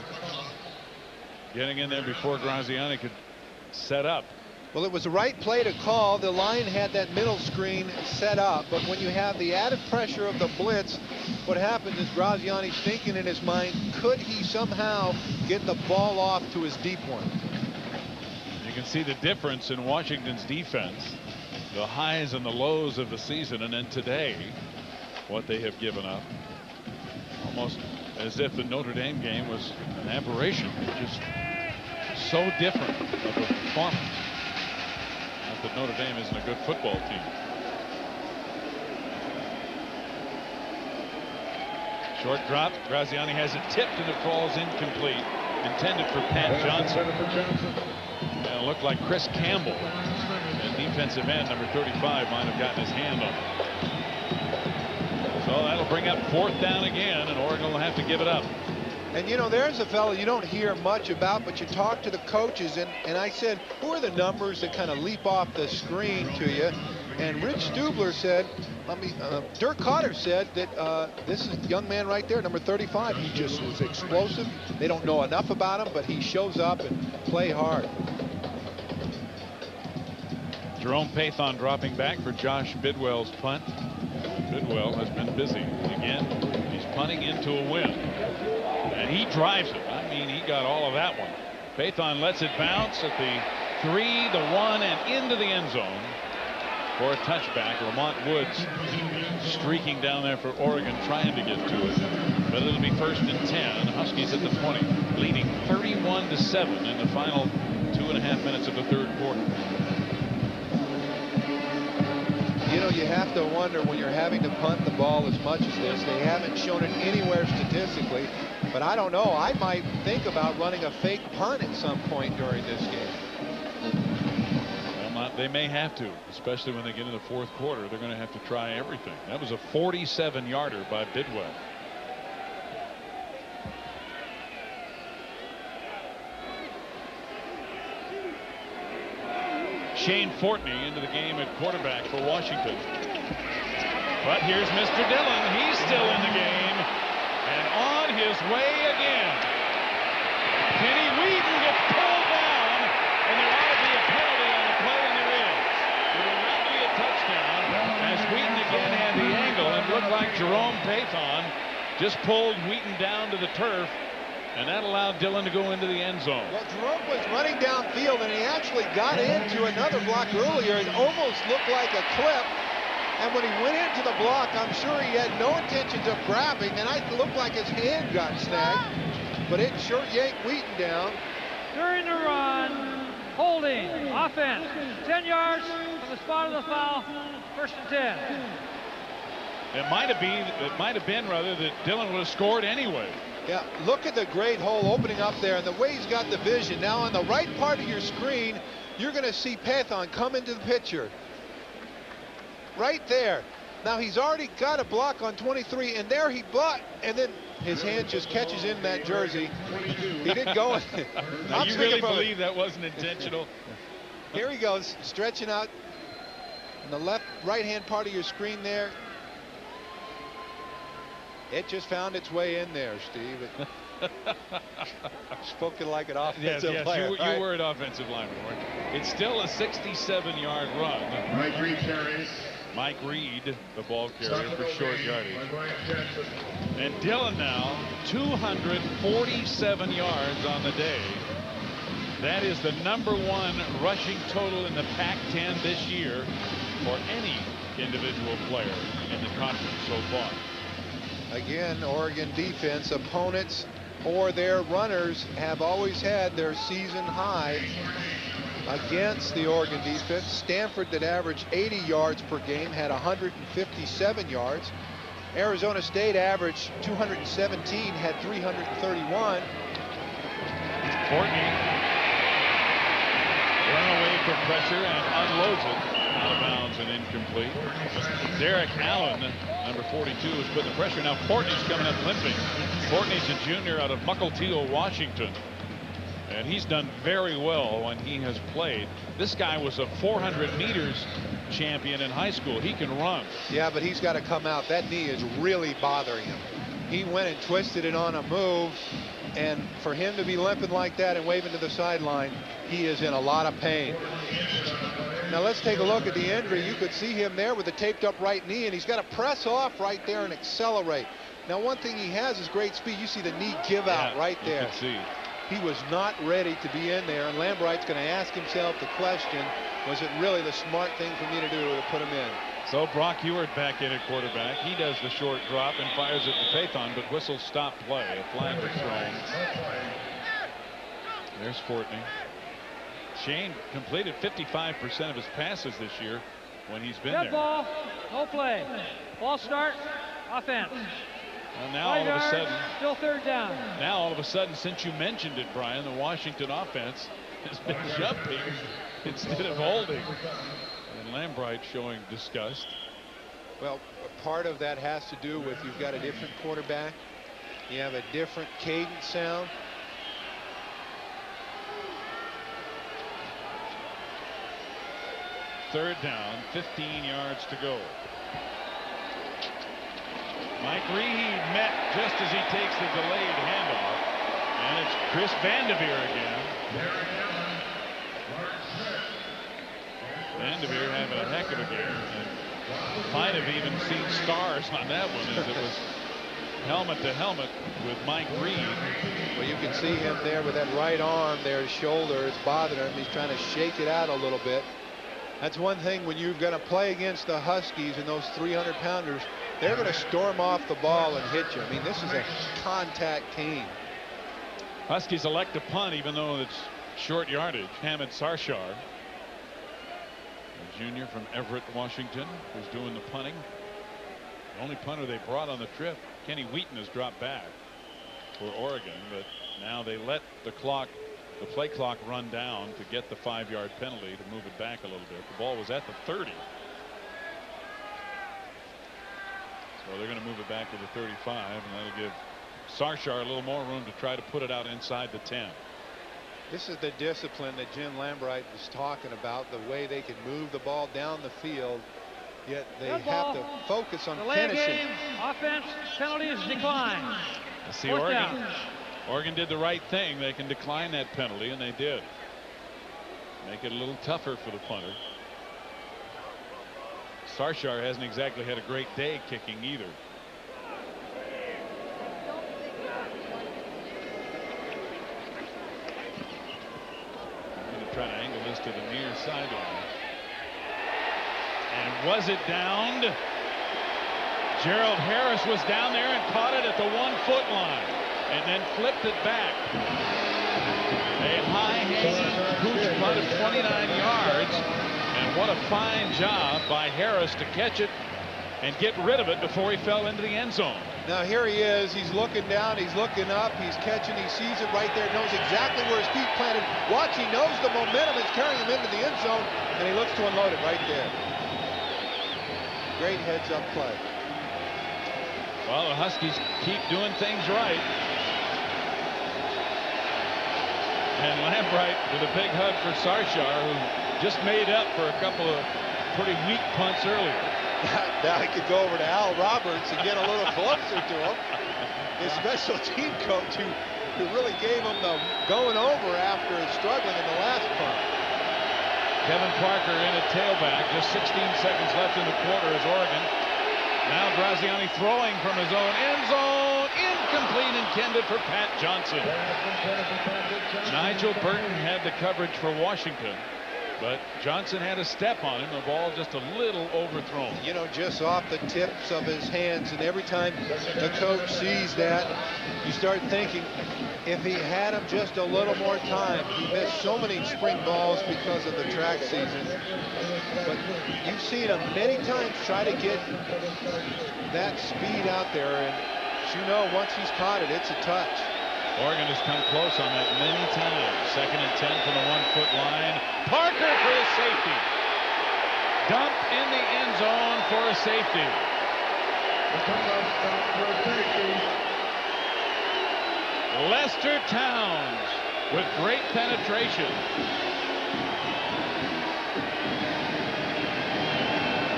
getting in there before Graziani could set up. Well, it was the right play to call. The line had that middle screen set up, but when you have the added pressure of the blitz, what happens is Graziani's thinking in his mind, could he somehow get the ball off to his deep one? You can see the difference in Washington's defense, the highs and the lows of the season, and then today what they have given up. Almost as if the Notre Dame game was an aberration. Just so different of a performance. Not that Notre Dame isn't a good football team. Short drop. Graziani has it tipped and it falls incomplete. Intended for Pat Johnson. And it looked like Chris Campbell, the defensive end, number 35, might have gotten his hand on it. So that'll bring up 4th down again, and Oregon will have to give it up. And you know, there's a fellow you don't hear much about, but you talk to the coaches, and I said, who are the numbers that kind of leap off the screen to you? And Rich Stubler said, Dirk Cotter said that this is young man right there, number 35. He just was explosive. They don't know enough about him, but he shows up and play hard. Jerome Pathon dropping back for Josh Bidwell's punt. Bidwell has been busy again. He's punting into a win, and he drives it. I mean, he got all of that one. Pathon lets it bounce at the 3, the 1, and into the end zone for a touchback. Lamont Woods streaking down there for Oregon, trying to get to it, but it'll be 1st and 10. Huskies at the 20, leading 31-7 in the final 2.5 minutes of the 3rd quarter. You know, you have to wonder when you're having to punt the ball as much as this. They haven't shown it anywhere statistically, but I don't know. I might think about running a fake punt at some point during this game. Well, they may have to, especially when they get into the 4th quarter. They're going to have to try everything. That was a 47-yarder by Bidwell. Shane Fortney into the game at quarterback for Washington. But here's Mr. Dillon. He's still in the game and on his way again. Kenny Wheaton gets pulled down, and there ought to be a penalty on the play, and there is. It will not be a touchdown as Wheaton again had the angle, and looked like Jerome Pathon just pulled Wheaton down to the turf. And that allowed Dillon to go into the end zone. Well, Jerome was running downfield, and he actually got into another block earlier. It almost looked like a clip. And when he went into the block, I'm sure he had no intentions of grabbing, and it looked like his hand got snagged. But it sure yanked Wheaton down. During the run, holding, offense, 10 yards from the spot of the foul, 1st and 10. It might have been that Dillon would have scored anyway. Yeah, look at the great hole opening up there, and the way he's got the vision. Now on the right part of your screen, you're going to see Pathon come into the picture. Right there. Now he's already got a block on 23, and there he blocked, and then his hand just catches in that jersey. He didn't go in. Now, you really believe that wasn't intentional? Here he goes, stretching out on the right-hand part of your screen there. It just found its way in there, Steve. Spoken like an offensive player. Yes, you were an offensive lineman, weren't you? It's still a 67-yard run. Mike Reed carries. Mike Reed, the ball carrier for short yardage. And Dillon now 247 yards on the day. That is the #1 rushing total in the Pac-10 this year for any individual player in the conference so far. Again, Oregon defense, opponents or their runners have always had their season high against the Oregon defense. Stanford, that averaged 80 yards per game, had 157 yards. Arizona State averaged 217, had 331. Fortney run away from pressure and unloads it. Out of bounds and incomplete. Derek Allen, number 42, is putting the pressure. Now Fortney's coming up limping. Fortney's a junior out of Mukilteo, Washington. And he's done very well when he has played. This guy was a 400 meters champion in high school. He can run. Yeah, but he's got to come out. That knee is really bothering him. He went and twisted it on a move. And for him to be limping like that and waving to the sideline, he is in a lot of pain. Now let's take a look at the injury. You could see him there with a taped up right knee, and he's got to press off right there and accelerate. Now one thing he has is great speed. You see the knee give out right there. You can see. He was not ready to be in there, and Lambright's going to ask himself the question, was it really the smart thing for me to do to put him in? So Brock Ewart back in at quarterback. He does the short drop and fires it to Pathon, but whistles stop play. A flag was thrown. There's Fortney. Shane completed 55% of his passes this year when he's been there. Ball, no play. Ball start, offense. Well, now all of a sudden, still 3rd down. Now all of a sudden, since you mentioned it, Brian, the Washington offense has been jumping instead of holding. And Lambright showing disgust. Well, part of that has to do with you've got a different quarterback. You have a different cadence sound. Third down, 15 yards to go. Mike Reed met just as he takes the delayed handoff. And it's Chris Vanderveer again. Vanderveer having a heck of a game. And might have even seen stars on that one as it was helmet to helmet with Mike Reed. Well, you can see him there with that right arm there, his shoulder. It's bothering him. He's trying to shake it out a little bit. That's one thing when you're going to play against the Huskies and those 300-pounders. They're going to storm off the ball and hit you. I mean, this is a contact team. Huskies elect to punt even though it's short yardage. Hamid Sarshar, a junior from Everett, Washington, who's doing the punting. The only punter they brought on the trip. Kenny Wheaton has dropped back for Oregon, but now they let the play clock run down to get the 5-yard penalty to move it back a little bit. The ball was at the 30. So they're going to move it back to the 35, and that'll give Sarshar a little more room to try to put it out inside the 10. This is the discipline that Jim Lambright was talking about, the way they can move the ball down the field, yet they have to focus on finishing. Game, offense, penalties decline. See, Fourth Oregon, down. Oregon did the right thing. They can decline that penalty, and they did. Make it a little tougher for the punter. Sarshar hasn't exactly had a great day kicking either. I'm going to try to angle this to the near sideline. And was it downed? Gerald Harris was down there and caught it at the 1-foot line and then flipped it back. A high-hanging pooch punt of 29 yards. And what a fine job by Harris to catch it and get rid of it before he fell into the end zone. Now here he is. He's looking down. He's looking up. He's catching. He sees it right there. Knows exactly where his feet planted. Watch. He knows the momentum is carrying him into the end zone. And he looks to unload it right there. Great heads-up play. Well, the Huskies keep doing things right. And Lambright with a big hug for Sarshar, who just made up for a couple of pretty weak punts earlier. Now he could go over to Al Roberts and get a little closer to him. His special team coach who really gave him the going over after struggling in the last punt. Kevin Parker in at tailback. Just 16 seconds left in the quarter as Oregon. Now Graziani throwing from his own end zone. Incomplete, intended for Pat Johnson. Nigel Burton had the coverage for Washington, but Johnson had a step on him. The ball just a little overthrown. You know, just off the tips of his hands. And every time the coach sees that, you start thinking, if he had him just a little more time. He missed so many spring balls because of the track season. But you've seen him many times try to get that speed out there. And you know, once he's caught it, it's a touch. Oregon has come close on that many times. 2nd and 10 from the 1-foot line. Parker for the safety. Dumped in the end zone for a safety. Lester Towns with great penetration.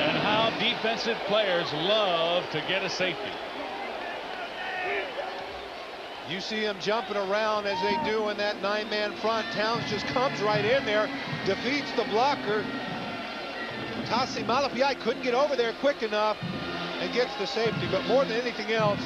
And how defensive players love to get a safety. You see him jumping around as they do in that 9-man front. Towns just comes right in there, defeats the blocker. Tassi Malapiai couldn't get over there quick enough and gets the safety. But more than anything else,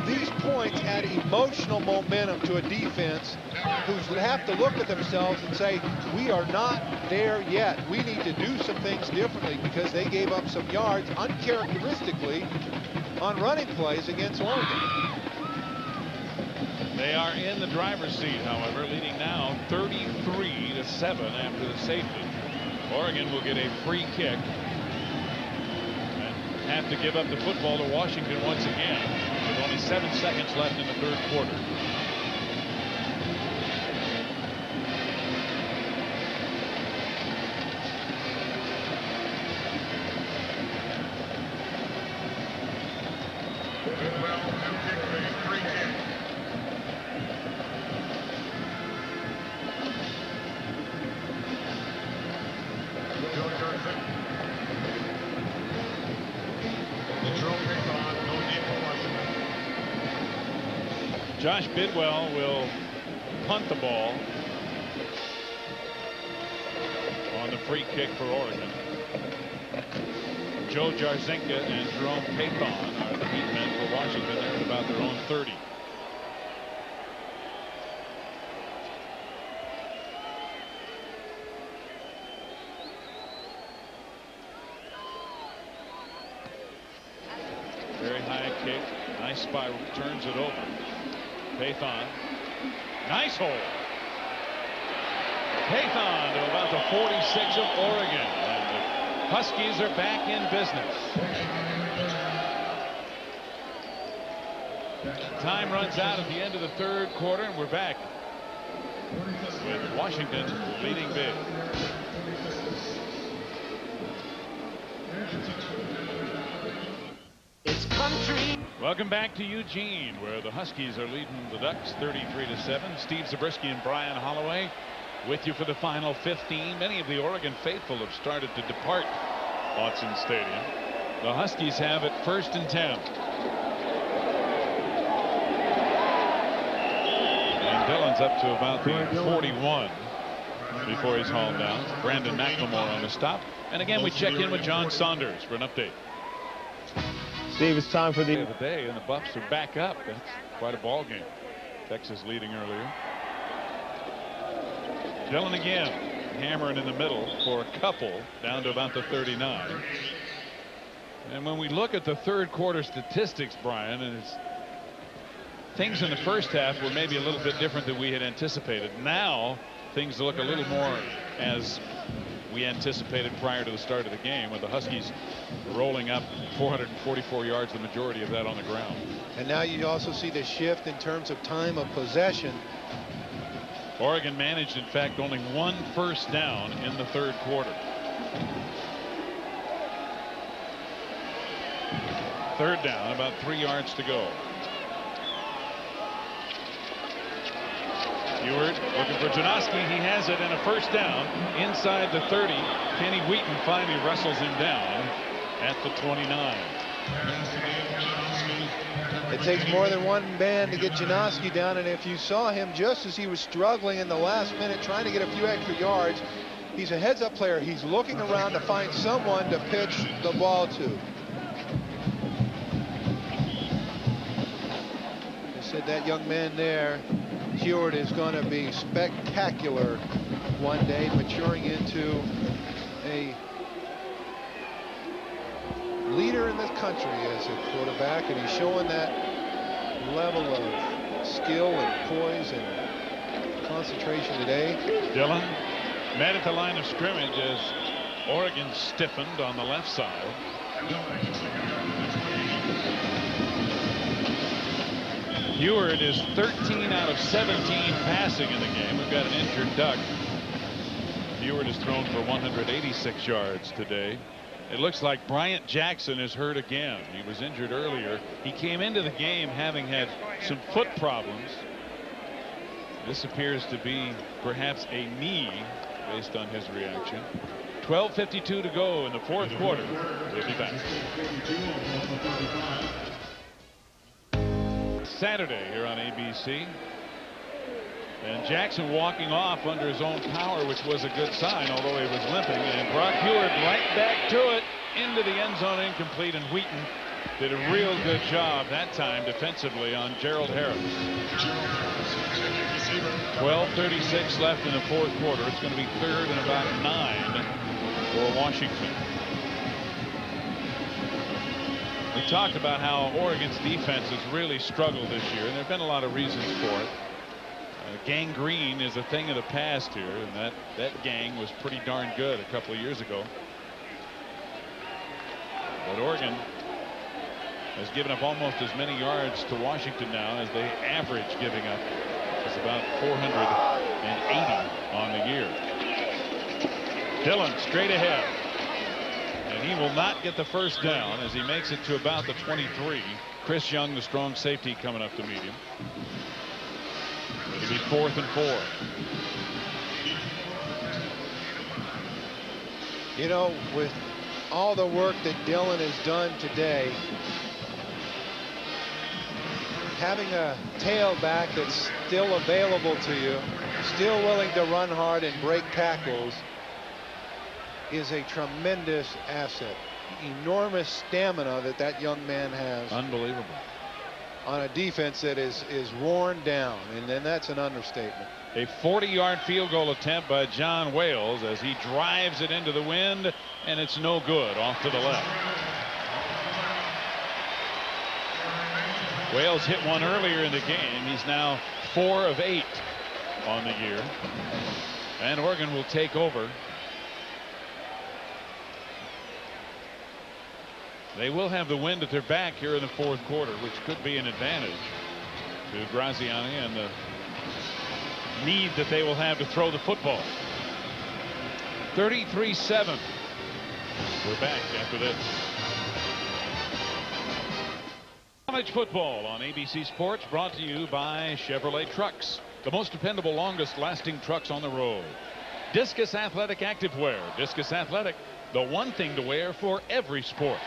these points add emotional momentum to a defense who have to look at themselves and say, we are not there yet. We need to do some things differently because they gave up some yards uncharacteristically on running plays against Oregon. They are in the driver's seat, however, leading now 33-7 after the safety. Oregon will get a free kick and have to give up the football to Washington once again with only 7 seconds left in the 3rd quarter. Josh Bidwell will punt the ball on the free kick for Oregon. Joe Jarzinka and Jerome Pathon are the heat men for Washington. They're at about their own 30. Very high kick. Nice spiral. Turns it over. Pathon. Nice hole. Pathon to about the 46 of Oregon. And the Huskies are back in business. Time runs out at the end of the third quarter, and we're back with Washington leading big. It's country. Welcome back to Eugene, where the Huskies are leading the Ducks 33-7. Steve Zabriskie and Brian Holloway with you for the final 15. Many of the Oregon faithful have started to depart Autzen Stadium. The Huskies have it 1st and 10. And Dillon's up to about the 41 before he's hauled down. Brandon McLemore on the stop. And again, we check in with John Saunders for an update. Steve, it's time for the day, and the Buffs are back up. That's quite a ball game. Texas leading earlier. Dillon again, hammering in the middle for a couple, down to about the 39. And when we look at the third quarter statistics, Brian, and things in the first half were maybe a little bit different than we had anticipated. Now things look a little more as we anticipated prior to the start of the game, with the Huskies rolling up 444 yards, the majority of that on the ground. And now you also see the shift in terms of time of possession. Oregon managed, in fact, only 1 first down in the third quarter. Third down, about 3 yards to go. Ewert looking for Janoski. He has it, and a first down inside the 30. Kenny Wheaton finally wrestles him down at the 29. It takes more than one man to get Janoski down, and if you saw him just as he was struggling in the last minute trying to get a few extra yards, he's a heads-up player. He's looking around to find someone to pitch the ball to. I said that young man there, Ewert, is going to be spectacular one day, maturing into a leader in this country as a quarterback, and he's showing that level of skill and poise and concentration today. Dillon met at the line of scrimmage as Oregon stiffened on the left side. Ewert is 13 out of 17 passing in the game. We've got an injured Duck. Ewert has thrown for 186 yards today. It looks like Bryant Jackson is hurt again. He was injured earlier. He came into the game having had some foot problems. This appears to be perhaps a knee based on his reaction. 12:52 to go in the fourth quarter. We'll be back. Saturday here on ABC. And Jackson walking off under his own power, which was a good sign, although he was limping. And Brock Ewert right back to it, into the end zone, incomplete. And Wheaton did a real good job that time defensively on Gerald Harris. 12:36 left in the fourth quarter. It's going to be 3rd and about 9 for Washington. We talked about how Oregon's defense has really struggled this year, and there have been a lot of reasons for it. Gangrene is a thing of the past here, and that gang was pretty darn good a couple of years ago. But Oregon has given up almost as many yards to Washington now as they average giving up. It's about 480 on the year. Dillon straight ahead. And he will not get the first down as he makes it to about the 23. Chris Young, the strong safety, coming up to meet him. It'll be 4th and 4. You know, with all the work that Dillon has done today, having a tailback that's still available to you, still willing to run hard and break tackles, is a tremendous asset. Enormous stamina that young man has. Unbelievable. On a defense that is worn down, and then that's an understatement. A 40-yard field goal attempt by John Wales as he drives it into the wind, and it's no good, off to the left. Wales hit one earlier in the game. He's now 4 of 8 on the year, and Oregon will take over. They will have the wind at their back here in the fourth quarter, which could be an advantage to Graziani and the need that they will have to throw the football. 33-7. We're back after this. College football on ABC Sports, brought to you by Chevrolet Trucks, the most dependable, longest lasting trucks on the road. Discus Athletic Activewear. Discus Athletic, the one thing to wear for every sport.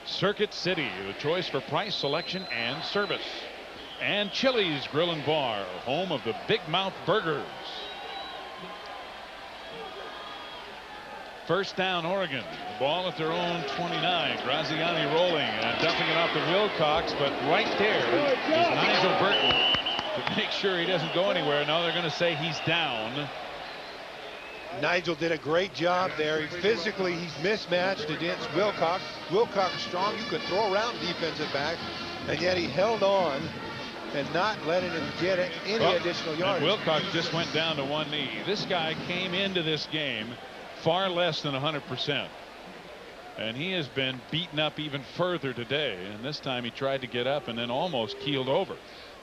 Circuit City, the choice for price, selection, and service. And Chili's Grill and Bar, home of the Big Mouth Burgers. First down, Oregon. The ball at their own 29. Graziani rolling and dumping it off to Wilcox, but right there is Nigel Burton to make sure he doesn't go anywhere. Now they're going to say he's down. Nigel did a great job there. Physically, he's mismatched against Wilcox. Wilcox is strong. You could throw around defensive back, and yet he held on and not letting him get any additional yards. Wilcox just went down to one knee. This guy came into this game far less than 100%. And he has been beaten up even further today. And this time he tried to get up and then almost keeled over.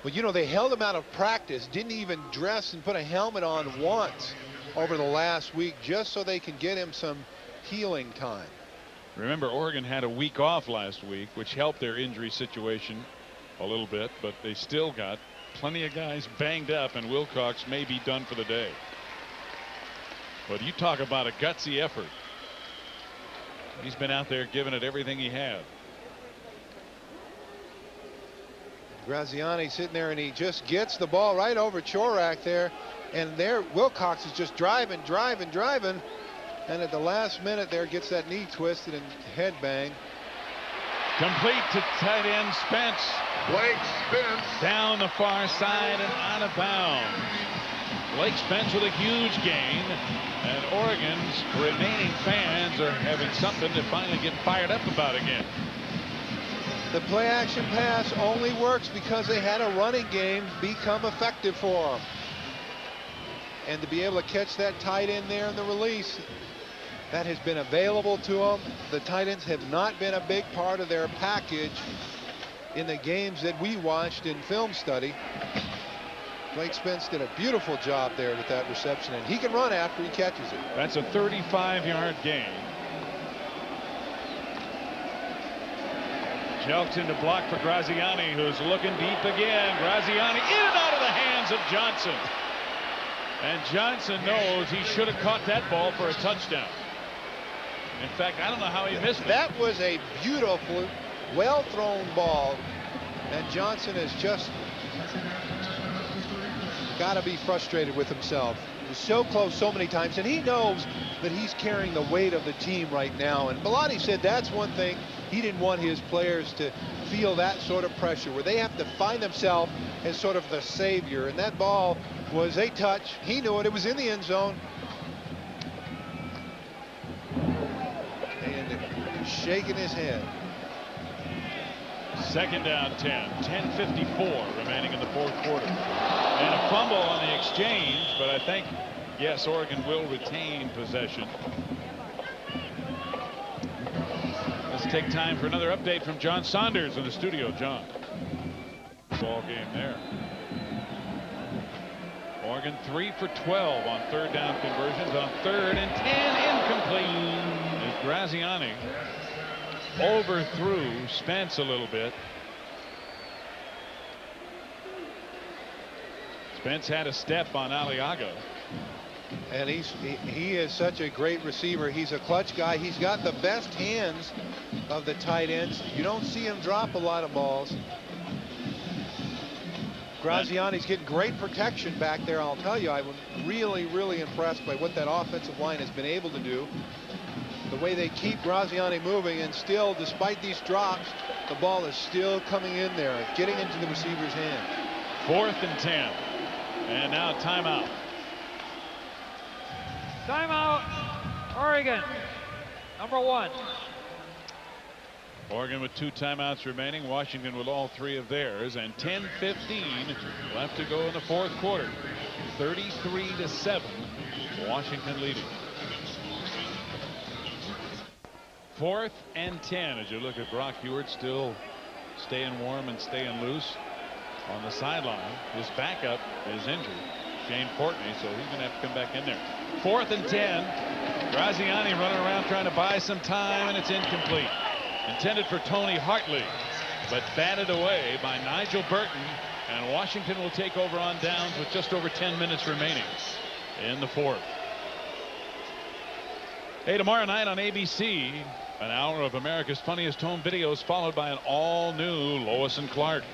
Well, you know, they held him out of practice, didn't even dress and put a helmet on once over the last week, just so they can get him some healing time. Remember, Oregon had a week off last week, which helped their injury situation a little bit, but they still got plenty of guys banged up, and Wilcox may be done for the day. But you talk about a gutsy effort. He's been out there giving it everything he had. Graziani sitting there, and he just gets the ball right over Chorak there. And there, Wilcox is just driving, and at the last minute there gets that knee twisted and head bang. Complete to tight end Spence. Blake Spence. Down the far side and out of bounds. Blake Spence with a huge gain, and Oregon's remaining fans are having something to finally get fired up about again. The play action pass only works because they had a running game become effective for them. And to be able to catch that tight end there in the release, that has been available to them. The tight ends have not been a big part of their package in the games that we watched in film study. Blake Spence did a beautiful job there with that reception, and he can run after he catches it. That's a 35-yard gain. Jelton to block for Graziani, who's looking deep again. Graziani in and out of the hands of Johnson. And Johnson knows he should have caught that ball for a touchdown. In fact, I don't know how he missed it. That was a beautiful, well-thrown ball. And Johnson has just got to be frustrated with himself. He was so close so many times, and he knows that he's carrying the weight of the team right now. And Bellotti said that's one thing. He didn't want his players to feel that sort of pressure where they have to find themselves as sort of the savior. And that ball was a touch. He knew it. It was in the end zone. And shaking his head. Second down 10. 10:54 remaining in the fourth quarter. And a fumble on the exchange, but I think, yes, Oregon will retain possession. Let's take time for another update from John Saunders in the studio. John. Ball game there. Oregon 3 for 12 on third down conversions. On 3rd and 10, incomplete. As Graziani overthrew Spence a little bit. Spence had a step on Aliaga. And he is such a great receiver. He's a clutch guy. He's got the best hands of the tight ends. You don't see him drop a lot of balls. Graziani's getting great protection back there. I'll tell you, I was really impressed by what that offensive line has been able to do. The way they keep Graziani moving, and still, despite these drops, the ball is still coming in there, getting into the receiver's hand. 4th and 10. And now timeout. Timeout, Oregon. Number 1. Oregon with 2 timeouts remaining. Washington with all 3 of theirs, and 10:15 left to go in the 4th quarter. 33-7, Washington leading. 4th and 10 as you look at Brock Huard still staying warm and staying loose on the sideline. His backup is injured, Shane Portney, so he's going to have to come back in there. 4th and 10. Graziani running around trying to buy some time, and it's incomplete. Intended for Tony Hartley, but batted away by Nigel Burton, and Washington will take over on downs with just over 10 minutes remaining in the 4th. Hey, tomorrow night on ABC, an hour of America's Funniest Home Videos, followed by an all-new Lois and Clark.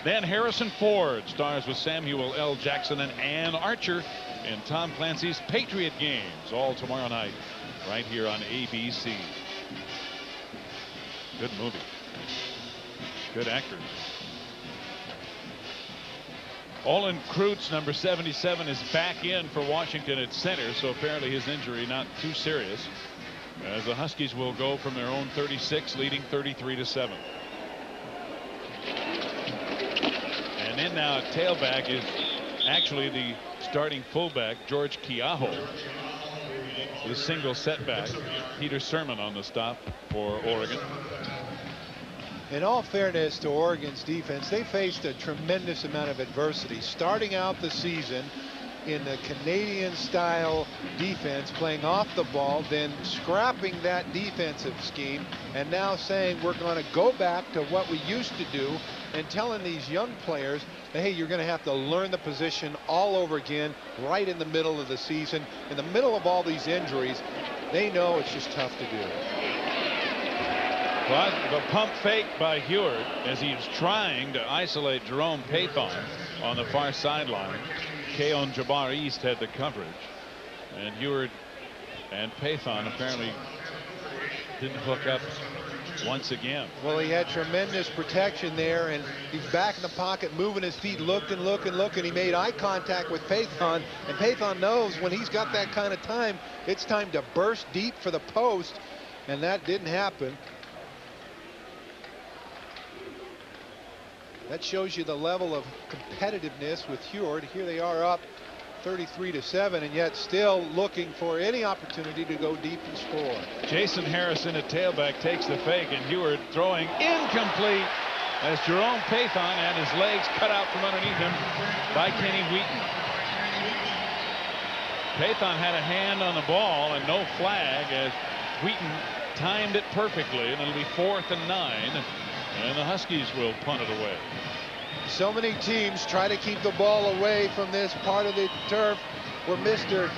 Then Harrison Ford stars with Samuel L. Jackson and Ann Archer in Tom Clancy's Patriot Games, all tomorrow night right here on ABC. Good movie. Good actors. Olin Kreutz, number 77, is back in for Washington at center, so apparently his injury not too serious, as the Huskies will go from their own 36, leading 33-7. And in now at tailback is actually the starting fullback, George Keaho. The single setback. Peter Sermon on the stop for Oregon. In all fairness to Oregon's defense, they faced a tremendous amount of adversity starting out the season in the Canadian style defense, playing off the ball, then scrapping that defensive scheme, and now saying we're going to go back to what we used to do, and telling these young players that, hey, you're going to have to learn the position all over again right in the middle of the season. In the middle of all these injuries, they know it's just tough to do. But the pump fake by Huard as he's trying to isolate Jerome Pathon on the far sideline. Keon Jabbar East had the coverage, and Huard and Pathon apparently didn't hook up once again. Well, he had tremendous protection there, and he's back in the pocket, moving his feet, looking. He made eye contact with Pathon, and Pathon knows when he's got that kind of time, it's time to burst deep for the post, and that didn't happen. That shows you the level of competitiveness with Huard. Here they are up 33-7, and yet still looking for any opportunity to go deep and score. Jason Harrison at tailback takes the fake, and Huard throwing incomplete as Jerome Pathon had his legs cut out from underneath him by Kenny Wheaton. Pathon had a hand on the ball and no flag as Wheaton timed it perfectly, and it'll be 4th and 9, and the Huskies will punt it away. So many teams try to keep the ball away from this part of the turf where Mr.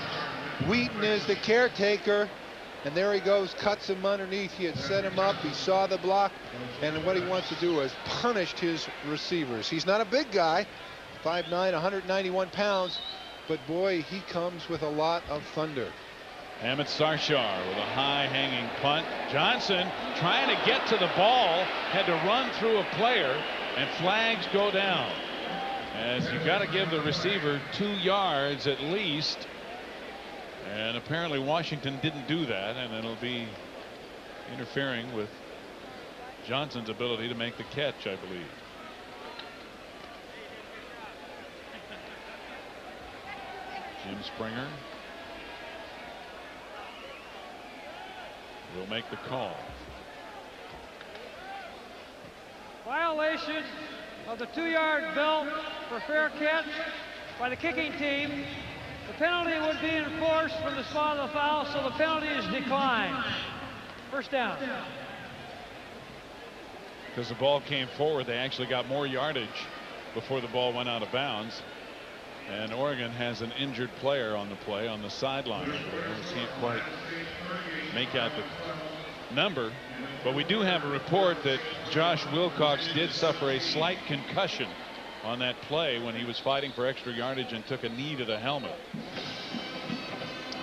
Wheaton is the caretaker, and there he goes, cuts him underneath. He had set him up, he saw the block, and what he wants to do is punish his receivers. He's not a big guy, 5'9", 191 pounds, but boy, he comes with a lot of thunder. Hammett Sarshar with a high hanging punt. Johnson trying to get to the ball, had to run through a player, and flags go down, as you got to give the receiver 2 yards at least, and apparently Washington didn't do that, and it'll be interfering with Johnson's ability to make the catch, I believe. Jim Springer will make the call. Violation of the 2-yard belt for fair catch by the kicking team. The penalty would be enforced from the spot of the foul, so the penalty is declined. First down. Because the ball came forward, they actually got more yardage before the ball went out of bounds. And Oregon has an injured player on the play on the sideline. We can't quite make out the number, but we do have a report that Josh Wilcox did suffer a slight concussion on that play when he was fighting for extra yardage and took a knee to the helmet.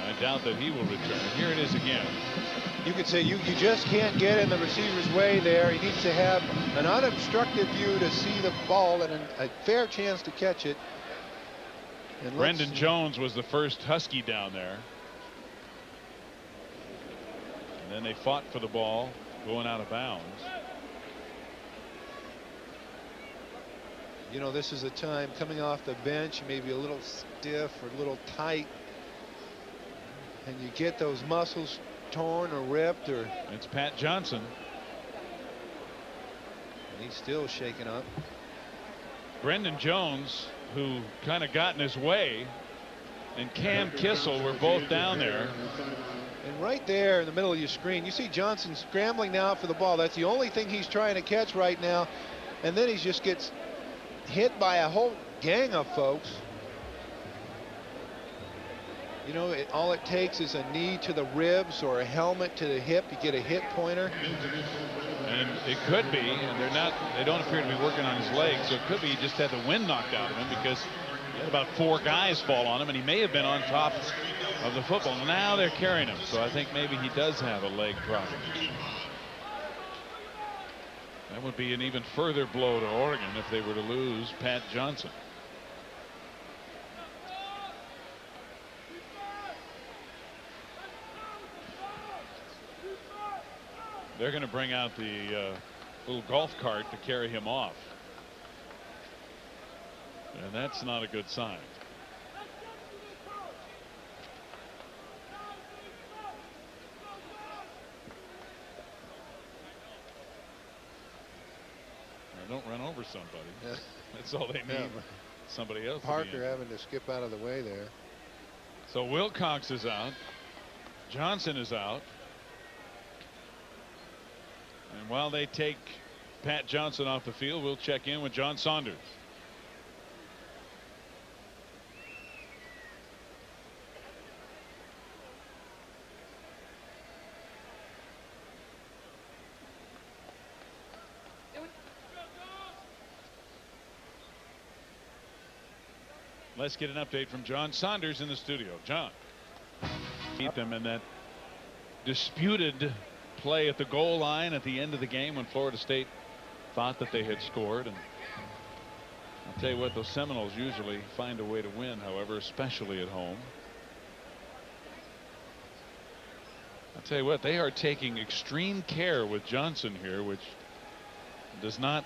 I doubt that he will return. Here it is again. You could say you just can't get in the receiver's way there. He needs to have an unobstructed view to see the ball and a fair chance to catch it. And Brendan Jones was the first Husky down there. And then they fought for the ball going out of bounds. You know, this is a time coming off the bench, maybe a little stiff or a little tight, and you get those muscles torn or ripped. Or it's Pat Johnson. And he's still shaken up. Brendan Jones, who kind of got in his way, and Cam Kissel were both down there. And right there in the middle of your screen, you see Johnson scrambling now for the ball. That's the only thing he's trying to catch right now. And then he just gets hit by a whole gang of folks. You know, all it takes is a knee to the ribs or a helmet to the hip. You get a hit pointer. And it could be, and they don't appear to be working on his legs, so it could be he just had the wind knocked out of him, because he had about 4 guys fall on him, and he may have been on top of the football. Now they're carrying him, so I think maybe he does have a leg problem. That would be an even further blow to Oregon if they were to lose Pat Johnson. They're going to bring out the little golf cart to carry him off. And that's not a good sign. Don't run over somebody. Yeah. That's all they need. Yeah. Somebody else. Parker having to skip out of the way there. So Wilcox is out. Johnson is out. And while they take Pat Johnson off the field, we'll check in with John Saunders. Let's get an update from John Saunders in the studio. John. Keep them in that disputed play at the goal line at the end of the game when Florida State thought that they had scored. And I'll tell you what, those Seminoles usually find a way to win, however, especially at home. I'll tell you what, they are taking extreme care with Johnson here, which does not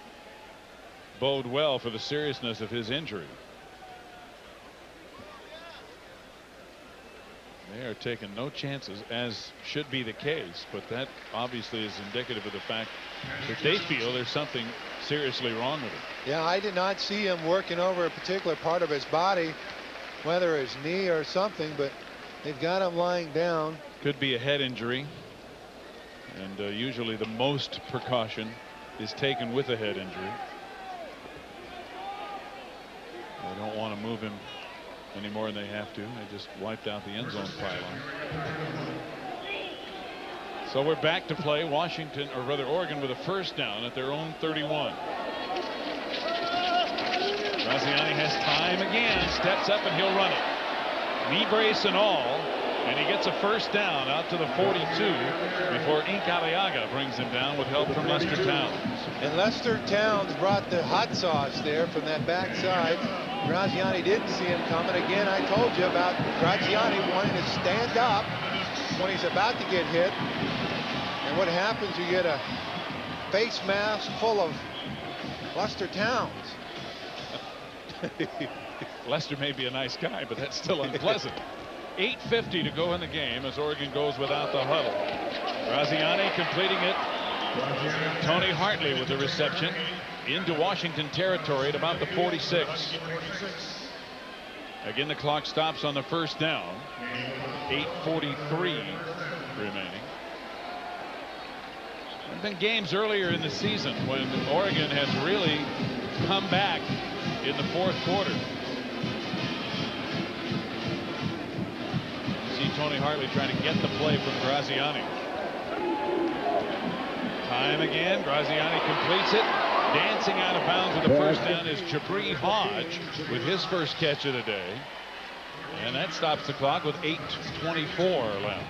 bode well for the seriousness of his injury. They are taking no chances, as should be the case, but that obviously is indicative of the fact that they feel there's something seriously wrong with him. Yeah, I did not see him working over a particular part of his body, whether his knee or something, but they've got him lying down. Could be a head injury, and usually the most precaution is taken with a head injury. They don't want to move him any more than they have to. They just wiped out the end zone pylon. So we're back to play. Washington, or rather Oregon, with a first down at their own 31. Graziani has time again, steps up, and he'll run it. Knee brace and all, and he gets a first down out to the 42 before Ink Arriaga brings him down with help from Lester Towns. And Lester Towns brought the hot sauce there from that backside. Graziani didn't see him coming. Again, I told you about Graziani wanting to stand up when he's about to get hit. And what happens, you get a face mask full of Lester Towns. Lester may be a nice guy, but that's still unpleasant. 8:50 to go in the game as Oregon goes without the huddle. Graziani completing it. Tony Hartley with the reception into Washington territory at about the 46. Again, the clock stops on the first down. 8:43 remaining. There have been games earlier in the season when Oregon has really come back in the fourth quarter. See Tony Hartley trying to get the play from Graziani. Time again. Graziani completes it. Dancing out of bounds with the first down is Jabri Hodge with his first catch of the day. And that stops the clock with 8:24 left.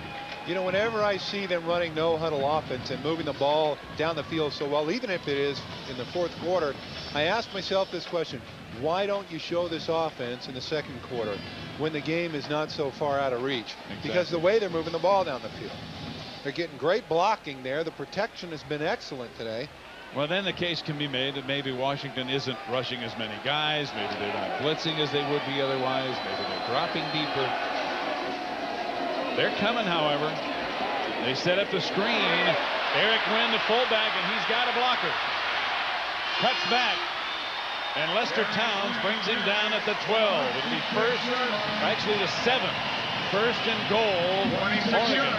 You know, whenever I see them running no huddle offense and moving the ball down the field so well, even if it is in the fourth quarter, I ask myself this question: why don't you show this offense in the second quarter when the game is not so far out of reach? Exactly. Because the way they're moving the ball down the field, they're getting great blocking there. The protection has been excellent today. Well, then the case can be made that maybe Washington isn't rushing as many guys. Maybe they're not blitzing as they would be otherwise. Maybe they're dropping deeper. They're coming, however. They set up the screen. Eric Wynn, the fullback, and he's got a blocker. Cuts back. And Lester Towns brings him down at the 12. It'll be first, actually the 7. First and goal, Oregon.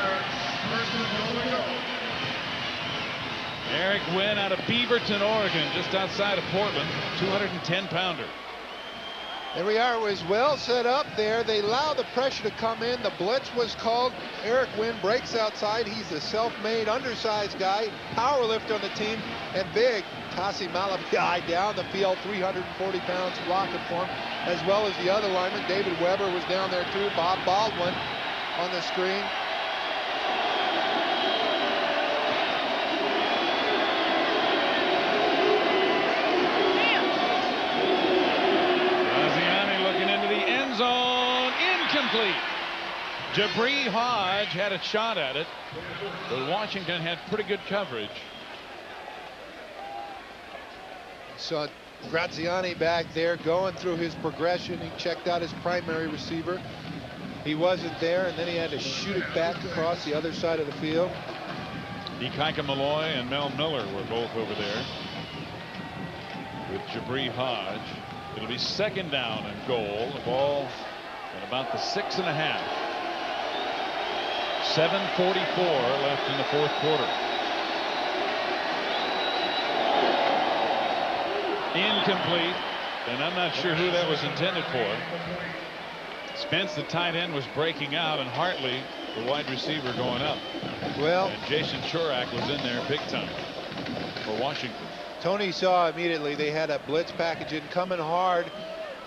Eric Wynn out of Beaverton, Oregon, just outside of Portland, 210-pounder. There we are. It was well set up there. They allow the pressure to come in. The blitz was called. Eric Wynn breaks outside. He's a self-made, undersized guy, power lifter on the team, and big Tassi Malapai down the field, 340 pounds blocking for him, as well as the other lineman. David Weber was down there too. Bob Baldwin on the screen. Zone incomplete. Jabri Hodge had a shot at it, but Washington had pretty good coverage. Saw Graziani back there going through his progression. He checked out his primary receiver. He wasn't there, and then he had to shoot it back across the other side of the field. Ikaika Malloy and Mel Miller were both over there with Jabri Hodge. It'll be second down and goal. The ball at about the 6.5. 7:44 left in the fourth quarter. Incomplete, and I'm not sure who that was intended for. Spence, the tight end, was breaking out, and Hartley, the wide receiver, going up. Well, and Jason Chorak was in there big time for Washington. Tony saw immediately they had a blitz package in coming hard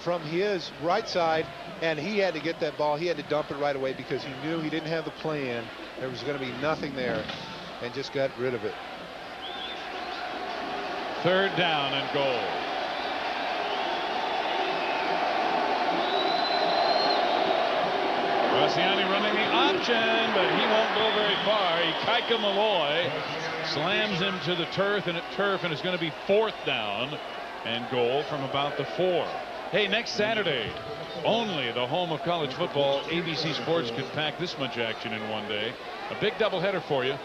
from his right side, and he had to get that ball. He had to dump it right away because he knew he didn't have the play in. There was going to be nothing there, and just got rid of it. Third down and goal. Graziani running the option, but he won't go very far. Ikaika Malloy slams him to the turf, and it's going to be fourth down and goal from about the 4. Hey, next Saturday, only the home of college football, ABC Sports could pack this much action in one day. A big doubleheader for you.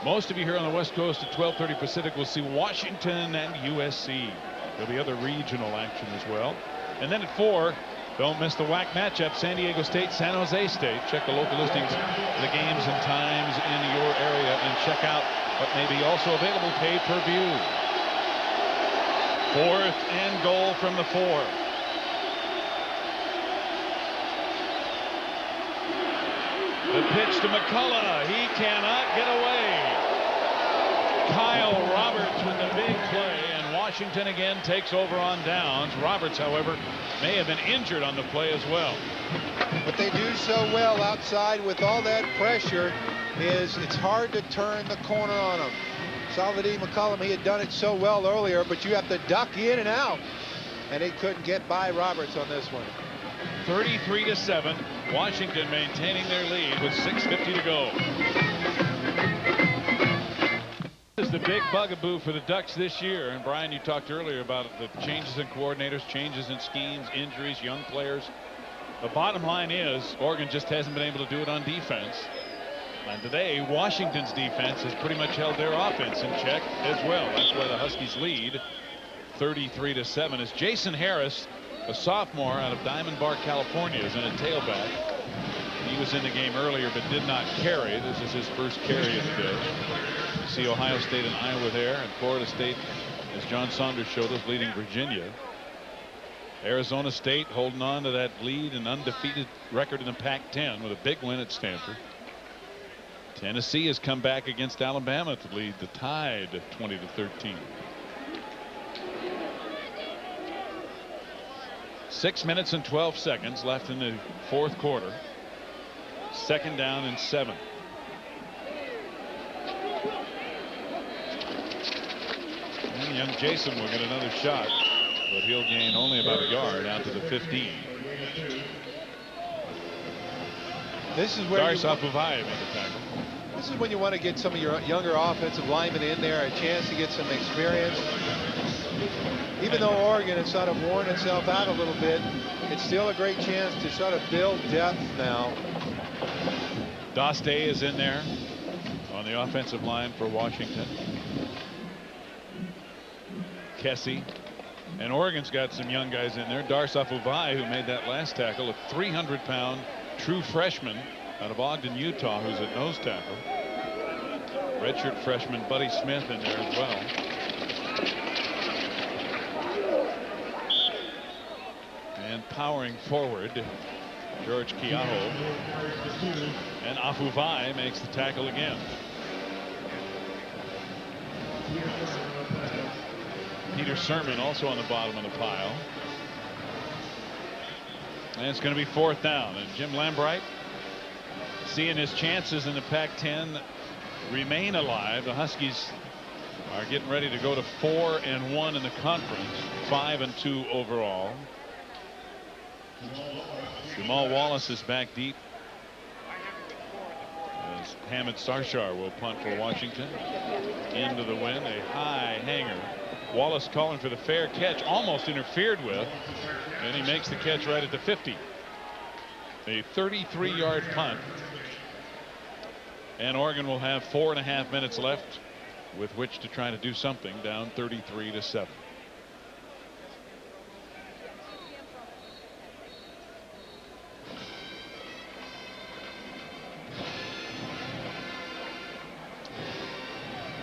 Most of you here on the West Coast at 12:30 Pacific will see Washington and USC. There'll be other regional action as well. And then at 4, don't miss the WAC matchup, San Diego State, San Jose State. Check the local listings of the games and times in your area, and check out what may be also available pay-per-view. Fourth and goal from the 4. The pitch to McCullough. He cannot get away. Kyle Roberts with the big play, and Washington again takes over on downs. Roberts, however, may have been injured on the play as well. But they do so well outside with all that pressure. It's hard to turn the corner on them. Salvador McCullum, he had done it so well earlier, but you have to duck in and out, and he couldn't get by Roberts on this one. 33-7. Washington maintaining their lead with 6:50 to go. This is the big bugaboo for the Ducks this year. And Brian, you talked earlier about the changes in coordinators, changes in schemes, injuries, young players. The bottom line is Oregon just hasn't been able to do it on defense. And today, Washington's defense has pretty much held their offense in check as well. That's why the Huskies lead 33-7 as Jason Harris, a sophomore out of Diamond Bar, California, is in a tailback. He was in the game earlier but did not carry. This is his first carry of the day. You see Ohio State and Iowa there, and Florida State, as John Saunders showed us, leading Virginia. Arizona State holding on to that lead and undefeated record in the Pac-10 with a big win at Stanford. Tennessee has come back against Alabama to lead the Tide 20-13. 6 minutes and 12 seconds left in the fourth quarter. 2nd down and 7. And young Jason will get another shot, but he'll gain only about a yard out to the 15. This is where Darsof Uvai made the tackle. This is when you want to get some of your younger offensive linemen in there, a chance to get some experience. Even though Oregon has sort of worn itself out a little bit, it's still a great chance to sort of build depth now. Daste is in there on the offensive line for Washington. Kessie. And Oregon's got some young guys in there. Darsof Uvai, who made that last tackle, a 300-pound true freshman out of Ogden, Utah, who's at nose tackle. Redshirt freshman Buddy Smith in there as well. And powering forward, George Keaho. And Afuvai makes the tackle again. Peter Sermon also on the bottom of the pile. And it's going to be 4th down. And Jim Lambright, seeing his chances in the Pac-10 remain alive. The Huskies are getting ready to go to 4-1 in the conference, 5-2 overall. Jamal Wallace is back deep as Hamid Sarshar will punt for Washington. Into the wind, a high hanger. Wallace calling for the fair catch, almost interfered with, and he makes the catch right at the 50. A 33-yard punt, and Oregon will have 4.5 minutes left with which to try to do something, down 33-7.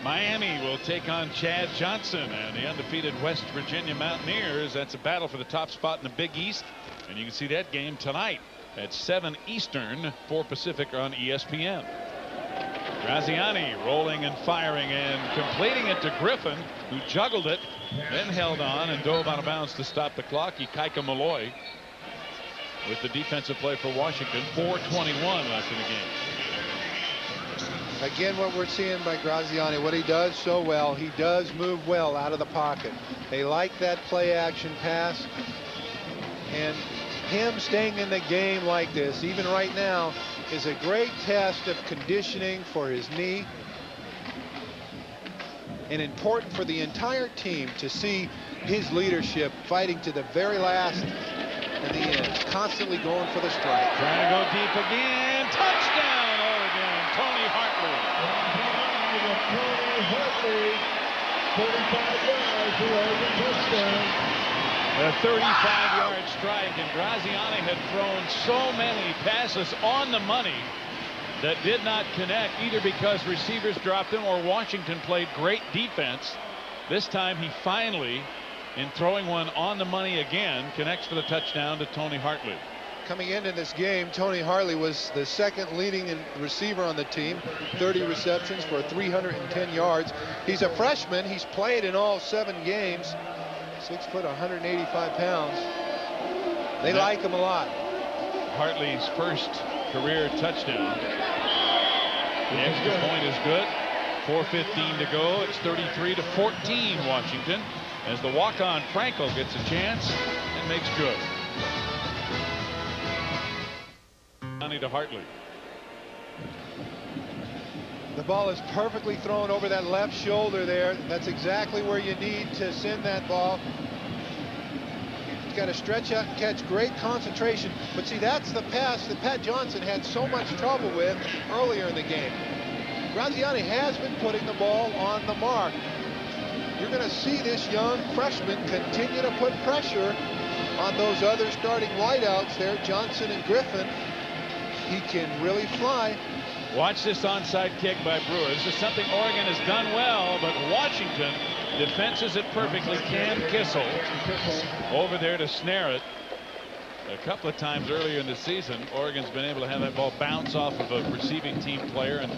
Miami will take on Chad Johnson and the undefeated West Virginia Mountaineers. That's a battle for the top spot in the Big East, and you can see that game tonight at 7 Eastern, 4 Pacific on ESPN. Graziani rolling and firing and completing it to Griffin, who juggled it, then held on and dove out of bounds to stop the clock. Ikaika Malloy with the defensive play for Washington. 4:21 left in the game. Again, what we're seeing by Graziani, what he does so well, he does move well out of the pocket. They like that play action pass, and him staying in the game like this, even right now, is a great test of conditioning for his knee, and important for the entire team to see his leadership fighting to the very last and the end, constantly going for the strike. Trying to go deep again. Touchdown, Oregon. Tony Hartley. Tony Hartley, 45 yards, the Oregon touchdown. A 35-yard strike, and Graziani had thrown so many passes on the money that did not connect, either because receivers dropped them or Washington played great defense. This time he finally, in throwing one on the money again, connects for the touchdown to Tony Hartley. Coming into this game, Tony Hartley was the second leading receiver on the team, 30 receptions for 310 yards. He's a freshman. He's played in all 7 games. 6 foot, 185 pounds. They like him a lot. Hartley's first career touchdown. The extra point is good. 4:15 to go. It's 33-14 Washington, as the walk-on Frankel gets a chance and makes good. To Hartley. The ball is perfectly thrown over that left shoulder there. That's exactly where you need to send that ball. He's got to stretch out and catch, great concentration. But see, that's the pass that Pat Johnson had so much trouble with earlier in the game. Graziani has been putting the ball on the mark. You're going to see this young freshman continue to put pressure on those other starting wideouts there, Johnson and Griffin. He can really fly. Watch this onside kick by Brewer. This is something Oregon has done well, but Washington defenses it perfectly. Cam Kissel over there to snare it. A couple of times earlier in the season, Oregon's been able to have that ball bounce off of a receiving team player and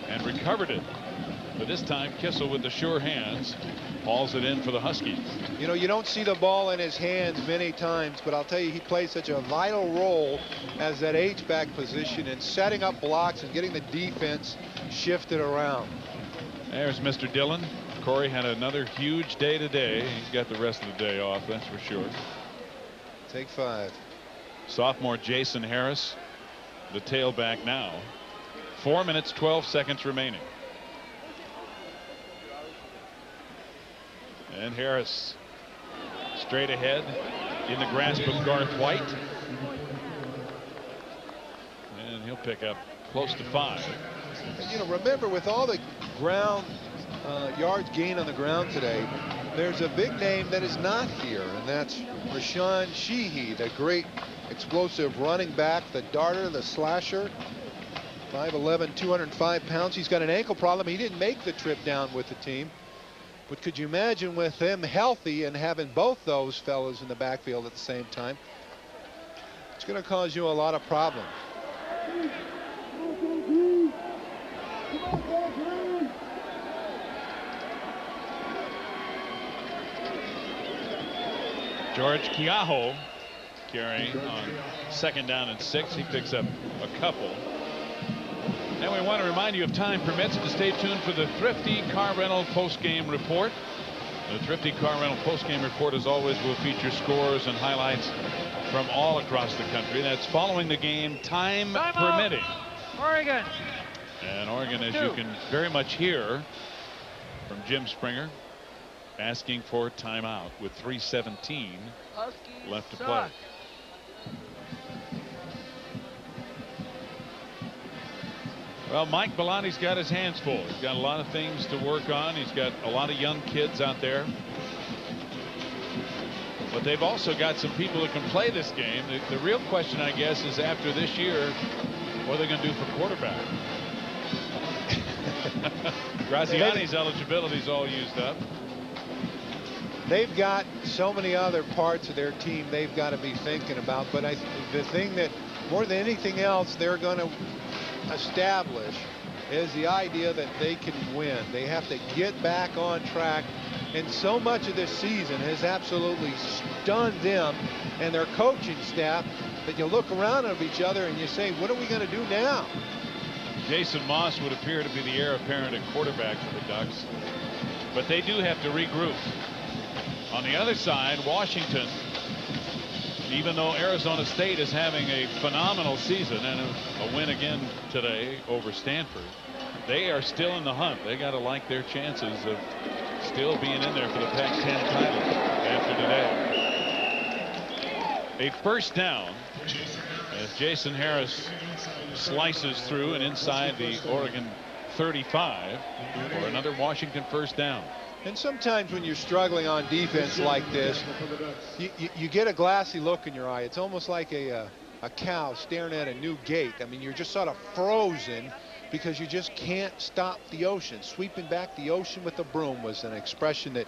and recovered it. But this time Kissel with the sure hands hauls it in for the Huskies. You know, you don't see the ball in his hands many times, but I'll tell you, he plays such a vital role as that H-back position in setting up blocks and getting the defense shifted around. There's Mr. Dillon. Corey had another huge day today. He's got the rest of the day off, that's for sure. Take 5. Sophomore Jason Harris, the tailback now. 4 minutes, 12 seconds remaining. And Harris straight ahead in the grasp of Garth White. And he'll pick up close to 5. And, you know, remember, with all the ground yards gained on the ground today, there's a big name that is not here, and that's Rashawn Sheehy, the great explosive running back, the darter, the slasher. 5'11", 205 pounds. He's got an ankle problem. He didn't make the trip down with the team. But could you imagine with him healthy and having both those fellas in the backfield at the same time? It's going to cause you a lot of problems. George Keaho carrying on 2nd down and 6. He picks up a couple. And we want to remind you, if time permits, to stay tuned for the Thrifty Car Rental post-game report. The Thrifty Car Rental post-game report, as always, will feature scores and highlights from all across the country. That's following the game, time permitting. Oregon. And Oregon, as you can very much hear from Jim Springer, asking for timeout with 3:17 left to play. Well, Mike Belotti's got his hands full. He's got a lot of things to work on. He's got a lot of young kids out there. But they've also got some people that can play this game. The real question, I guess, is after this year, what are they going to do for quarterback? Graziani's eligibility is all used up. They've got so many other parts of their team they've got to be thinking about. But the thing that, more than anything else, they're going to establish is the idea that they can win. They have to get back on track. And so much of this season has absolutely stunned them and their coaching staff that you look around at each other and you say, what are we going to do now? Jason Moss would appear to be the heir apparent at quarterback for the Ducks. But they do have to regroup. On the other side, Washington, even though Arizona State is having a phenomenal season and a win again today over Stanford, they are still in the hunt. They got to like their chances of still being in there for the Pac-10 title after today. A first down as Jason Harris slices through and inside the Oregon 35 for another Washington first down. And sometimes when you're struggling on defense like this, you get a glassy look in your eye. It's almost like a cow staring at a new gate. I mean, you're just sort of frozen because you just can't stop the ocean. Sweeping back the ocean with a broom was an expression that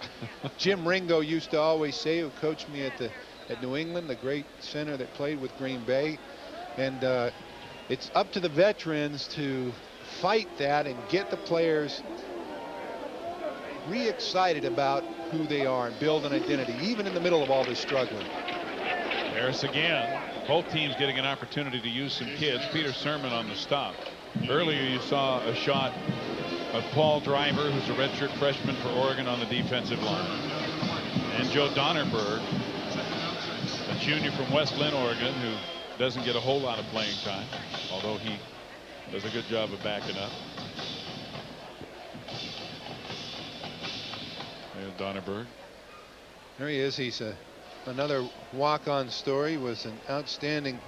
Jim Ringo used to always say, who coached me at New England, the great center that played with Green Bay. And it's up to the veterans to fight that and get the players re-excited about who they are and build an identity, even in the middle of all this struggling. Harris again. Both teams getting an opportunity to use some kids. Peter Sermon on the stop. Earlier you saw a shot of Paul Driver, who's a redshirt freshman for Oregon on the defensive line, and Joe Donnerberg, a junior from West Linn, Oregon, who doesn't get a whole lot of playing time, although he does a good job of backing up. There's Donnerberg. There he is. He's another walk-on story. Was an outstanding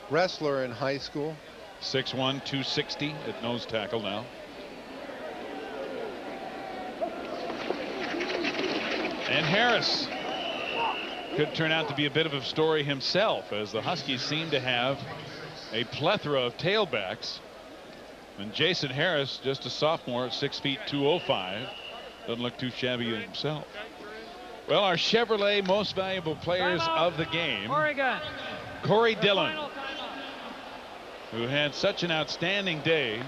wrestler in high school. 6'1", 260 at nose tackle now. And Harris could turn out to be a bit of a story himself, as the Huskies seem to have a plethora of tailbacks. And Jason Harris, just a sophomore at 6 feet 205, doesn't look too shabby himself. Well, our Chevrolet most valuable players of the game. Oregon. Corey Dillon, who had such an outstanding day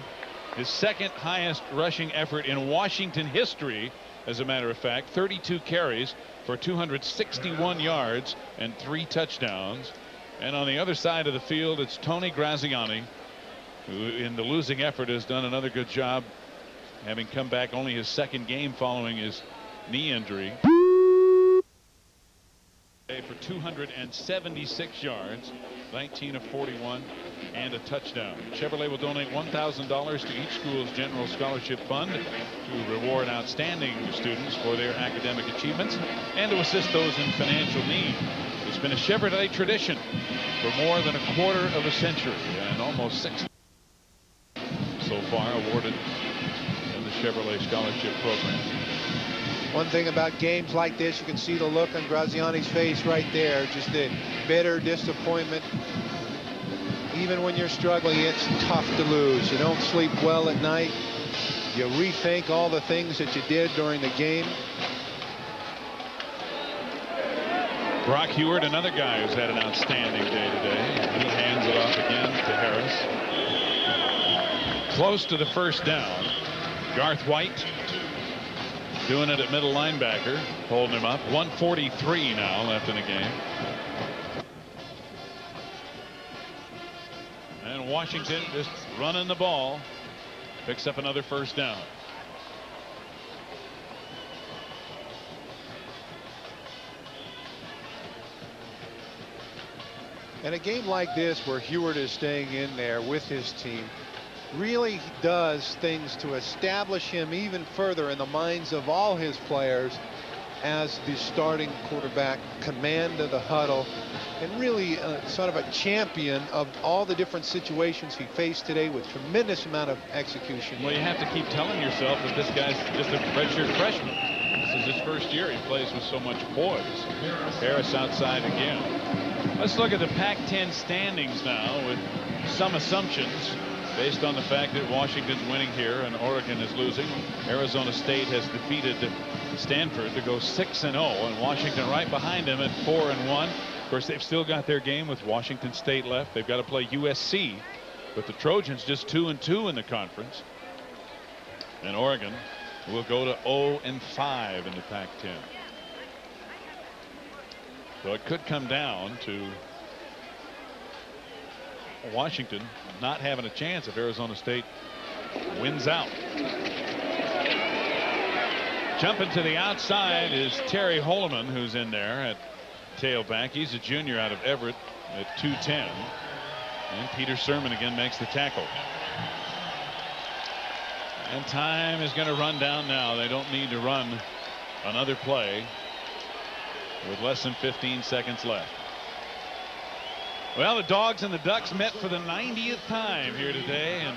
His second highest rushing effort in Washington history, as a matter of fact. 32 carries for 261 yards and 3 touchdowns. And on the other side of the field, it's Tony Graziani, who in the losing effort has done another good job, having come back only his second game following his knee injury. For 276 yards, 19 of 41, and a touchdown. Chevrolet will donate $1,000 to each school's general scholarship fund to reward outstanding students for their academic achievements and to assist those in financial need. It's been a Chevrolet tradition for more than a quarter of a century, and almost 60 so far awarded in the Chevrolet scholarship program. One thing about games like this, you can see the look on Graziani's face right there, just the bitter disappointment. Even when you're struggling, it's tough to lose. You don't sleep well at night. You rethink all the things that you did during the game. Brock Huard, another guy who's had an outstanding day today. He hands it off again to Harris. Close to the first down. Garth White doing it at middle linebacker, holding him up. 1:43 now left in the game. And Washington just running the ball. Picks up another first down. And a game like this where Huard is staying in there with his team really does things to establish him even further in the minds of all his players as the starting quarterback, command of the huddle, and really sort of a champion of all the different situations he faced today with tremendous amount of execution. Well, you have to keep telling yourself that this guy's just a redshirt freshman. This is his first year. He plays with so much poise. Harris outside again. Let's look at the Pac-10 standings now with some assumptions based on the fact that Washington's winning here and Oregon is losing. Arizona State has defeated Stanford to go 6-0, and Washington right behind them at 4-1. Of course, they've still got their game with Washington State left. They've got to play USC, but the Trojans just 2-2 in the conference. And Oregon will go to 0-5 in the Pac-10. So it could come down to Washington not having a chance if Arizona State wins out. Jumping to the outside is Terry Holloman, who's in there at tailback. He's a junior out of Everett at 210. And Peter Sermon again makes the tackle. And time is going to run down now. They don't need to run another play with less than 15 seconds left. Well, the Dogs and the Ducks met for the 90th time here today, and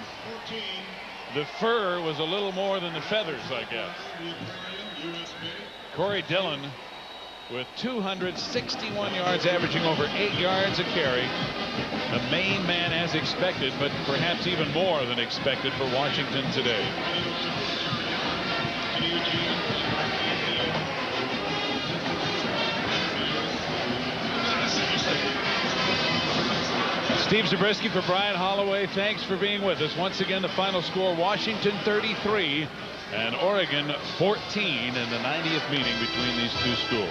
the fur was a little more than the feathers, I guess. Corey Dillon with 261 yards, averaging over 8 yards a carry. The main man as expected, but perhaps even more than expected for Washington today. Steve Zabriskie for Brian Holloway. Thanks for being with us. Once again, the final score, Washington 33 and Oregon 14 in the 90th meeting between these two schools.